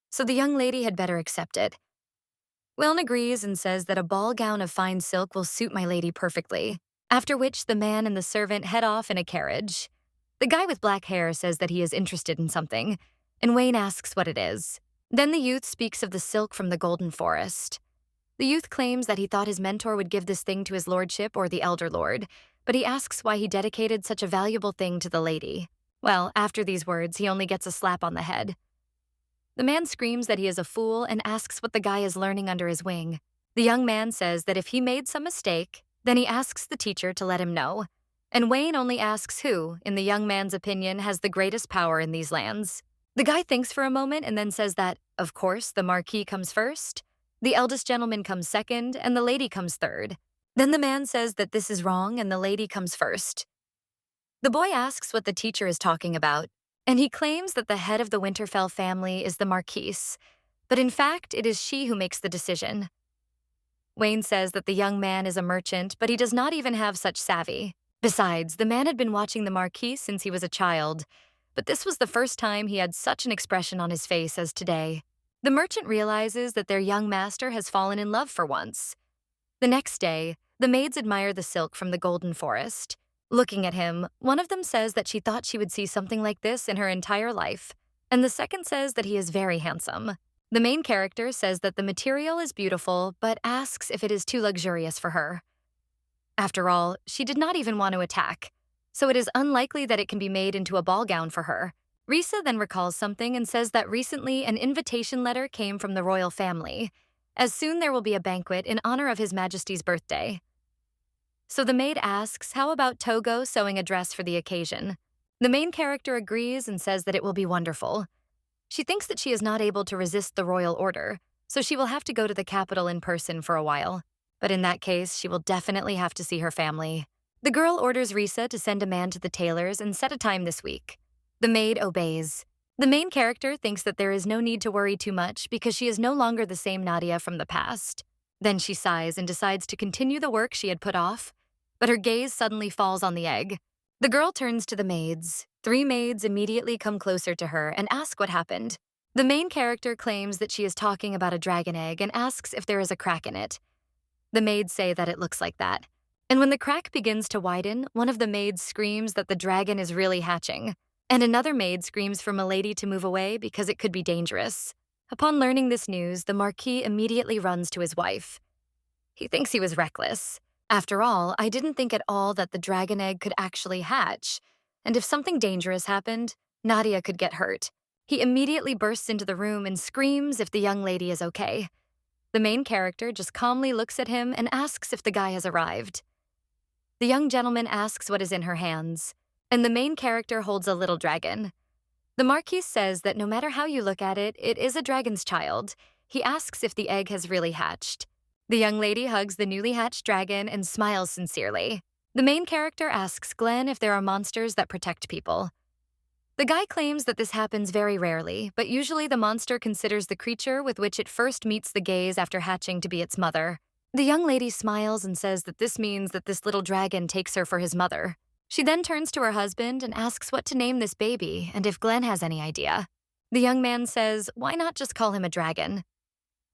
So the young lady had better accept it. Wayne agrees and says that a ball gown of fine silk will suit my lady perfectly, after which the man and the servant head off in a carriage. The guy with black hair says that he is interested in something, and Wayne asks what it is. Then the youth speaks of the silk from the Golden Forest. The youth claims that he thought his mentor would give this thing to his lordship or the elder lord, but he asks why he dedicated such a valuable thing to the lady. Well, after these words, he only gets a slap on the head. The man screams that he is a fool and asks what the guy is learning under his wing. The young man says that if he made some mistake, then he asks the teacher to let him know. And Wayne only asks who, in the young man's opinion, has the greatest power in these lands. The guy thinks for a moment and then says that, of course, the Marquis comes first, the eldest gentleman comes second, and the lady comes third. Then the man says that this is wrong and the lady comes first. The boy asks what the teacher is talking about, and he claims that the head of the Winterfell family is the Marquise, but in fact, it is she who makes the decision. Wayne says that the young man is a merchant, but he does not even have such savvy. Besides, the man had been watching the Marquis since he was a child, but this was the first time he had such an expression on his face as today. The merchant realizes that their young master has fallen in love for once. The next day, the maids admire the silk from the Golden Forest. Looking at him, one of them says that she thought she would see something like this in her entire life, and the second says that he is very handsome. The main character says that the material is beautiful, but asks if it is too luxurious for her. After all, she did not even want to attack, so it is unlikely that it can be made into a ball gown for her. Risa then recalls something and says that recently an invitation letter came from the royal family, as soon there will be a banquet in honor of His Majesty's birthday. So the maid asks how about Togo sewing a dress for the occasion. The main character agrees and says that it will be wonderful. She thinks that she is not able to resist the royal order, so she will have to go to the capital in person for a while. But in that case, she will definitely have to see her family. The girl orders Risa to send a man to the tailor's and set a time this week. The maid obeys. The main character thinks that there is no need to worry too much because she is no longer the same Nadia from the past. Then she sighs and decides to continue the work she had put off, but her gaze suddenly falls on the egg. The girl turns to the maids. 3 maids immediately come closer to her and ask what happened. The main character claims that she is talking about a dragon egg and asks if there is a crack in it. The maids say that it looks like that. And when the crack begins to widen, one of the maids screams that the dragon is really hatching. And another maid screams for Milady to move away because it could be dangerous. Upon learning this news, the Marquis immediately runs to his wife. He thinks he was reckless. After all, I didn't think at all that the dragon egg could actually hatch. And if something dangerous happened, Nadia could get hurt. He immediately bursts into the room and screams if the young lady is okay. The main character just calmly looks at him and asks if the guy has arrived. The young gentleman asks what is in her hands, and the main character holds a little dragon. The Marquis says that no matter how you look at it, it is a dragon's child. He asks if the egg has really hatched. The young lady hugs the newly hatched dragon and smiles sincerely. The main character asks Glenn if there are monsters that protect people. The guy claims that this happens very rarely, but usually the monster considers the creature with which it first meets the gaze after hatching to be its mother. The young lady smiles and says that this means that this little dragon takes her for his mother. She then turns to her husband and asks what to name this baby and if Glenn has any idea. The young man says, why not just call him a dragon?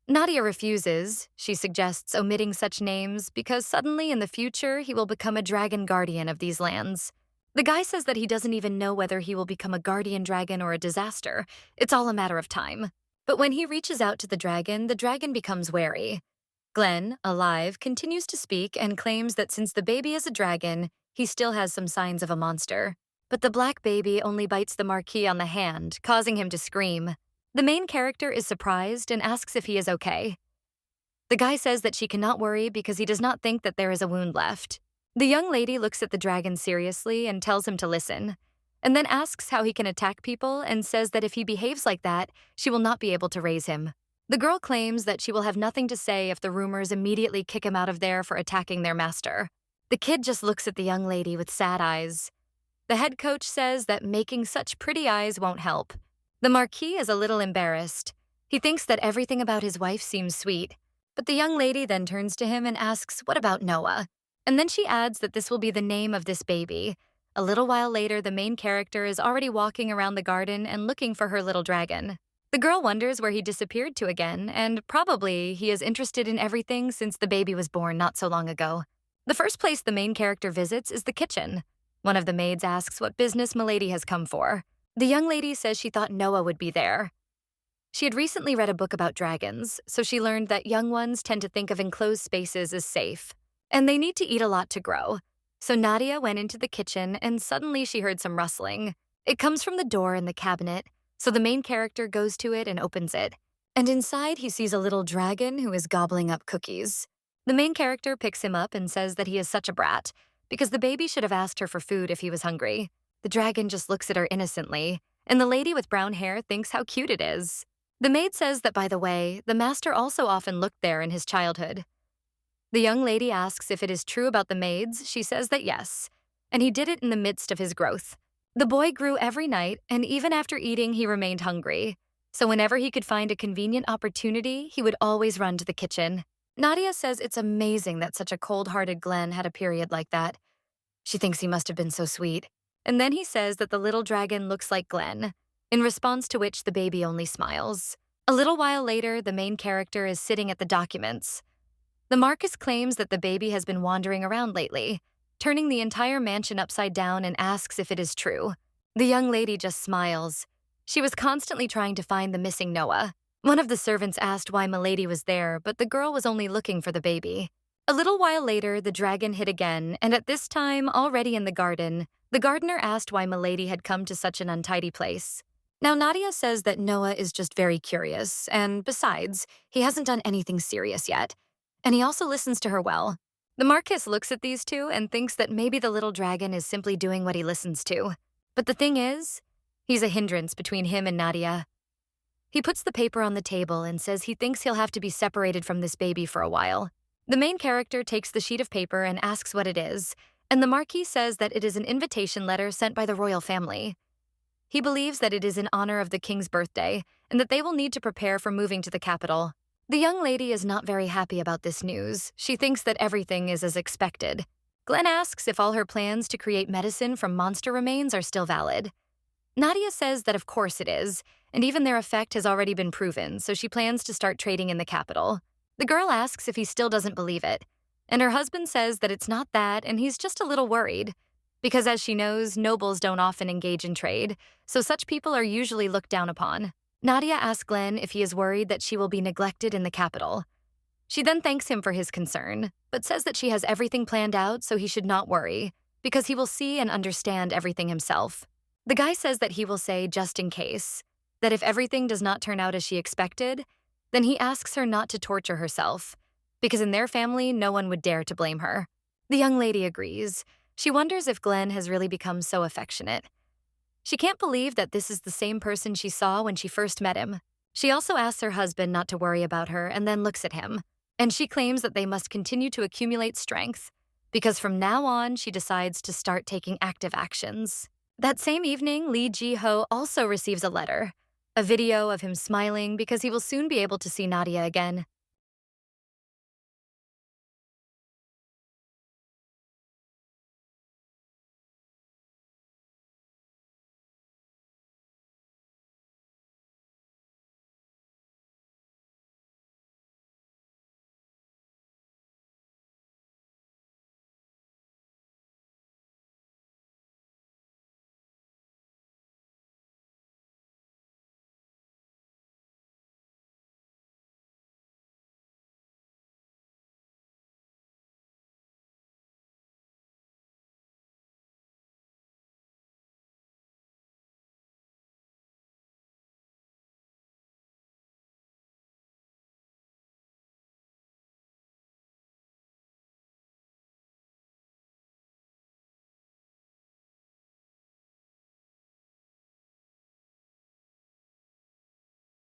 Nadia refuses. She suggests omitting such names because suddenly in the future he will become a dragon guardian of these lands. The guy says that he doesn't even know whether he will become a guardian dragon or a disaster. It's all a matter of time. But when he reaches out to the dragon becomes wary. Glenn, alive, continues to speak and claims that since the baby is a dragon, he still has some signs of a monster. But the black baby only bites the Marquis on the hand, causing him to scream. The main character is surprised and asks if he is okay. The guy says that she cannot worry because he does not think that there is a wound left. The young lady looks at the dragon seriously and tells him to listen, and then asks how he can attack people and says that if he behaves like that, she will not be able to raise him. The girl claims that she will have nothing to say if the rumors immediately kick him out of there for attacking their master. The kid just looks at the young lady with sad eyes. The head coach says that making such pretty eyes won't help. The Marquis is a little embarrassed. He thinks that everything about his wife seems sweet, but the young lady then turns to him and asks, what about Noah? And then she adds that this will be the name of this baby. A little while later, the main character is already walking around the garden and looking for her little dragon. The girl wonders where he disappeared to again, and probably he is interested in everything since the baby was born not so long ago. The first place the main character visits is the kitchen. One of the maids asks what business Milady has come for. The young lady says she thought Noah would be there. She had recently read a book about dragons, so she learned that young ones tend to think of enclosed spaces as safe, and they need to eat a lot to grow. So Nadia went into the kitchen and suddenly she heard some rustling. It comes from the door in the cabinet, so the main character goes to it and opens it. And inside he sees a little dragon who is gobbling up cookies. The main character picks him up and says that he is such a brat, because the baby should have asked her for food if he was hungry. The dragon just looks at her innocently, and the lady with brown hair thinks how cute it is. The maid says that, by the way, the master also often looked there in his childhood. The young lady asks if it is true about the maids. She says that yes, and he did it in the midst of his growth. The boy grew every night, and even after eating, he remained hungry. So whenever he could find a convenient opportunity, he would always run to the kitchen. Nadia says it's amazing that such a cold-hearted Glenn had a period like that. She thinks he must have been so sweet. And then he says that the little dragon looks like Glenn, in response to which the baby only smiles. A little while later, the main character is sitting at the documents. The Marquis claims that the baby has been wandering around lately, turning the entire mansion upside down, and asks if it is true. The young lady just smiles. She was constantly trying to find the missing Noah. One of the servants asked why Milady was there, but the girl was only looking for the baby. A little while later, the dragon hit again, and at this time, already in the garden, the gardener asked why Milady had come to such an untidy place. Now, Nadia says that Noah is just very curious, and besides, he hasn't done anything serious yet. And he also listens to her well. The Marquis looks at these two and thinks that maybe the little dragon is simply doing what he listens to. But the thing is, he's a hindrance between him and Nadia. He puts the paper on the table and says he thinks he'll have to be separated from this baby for a while. The main character takes the sheet of paper and asks what it is, and the Marquis says that it is an invitation letter sent by the royal family. He believes that it is in honor of the king's birthday and that they will need to prepare for moving to the capital. The young lady is not very happy about this news. She thinks that everything is as expected. Glenn asks if all her plans to create medicine from monster remains are still valid. Nadia says that of course it is, and even their effect has already been proven, so she plans to start trading in the capital. The girl asks if he still doesn't believe it, and her husband says that it's not that and he's just a little worried. Because as she knows, nobles don't often engage in trade, so such people are usually looked down upon. Nadia asks Glenn if he is worried that she will be neglected in the capital. She then thanks him for his concern, but says that she has everything planned out so he should not worry, because he will see and understand everything himself. The guy says that he will say just in case, that if everything does not turn out as she expected, then he asks her not to torture herself, because in their family, no one would dare to blame her. The young lady agrees. She wonders if Glenn has really become so affectionate. She can't believe that this is the same person she saw when she first met him. She also asks her husband not to worry about her and then looks at him, and she claims that they must continue to accumulate strength, because from now on, she decides to start taking active actions. That same evening, Lee Ji-ho also receives a letter, a video of him smiling because he will soon be able to see Nadia again.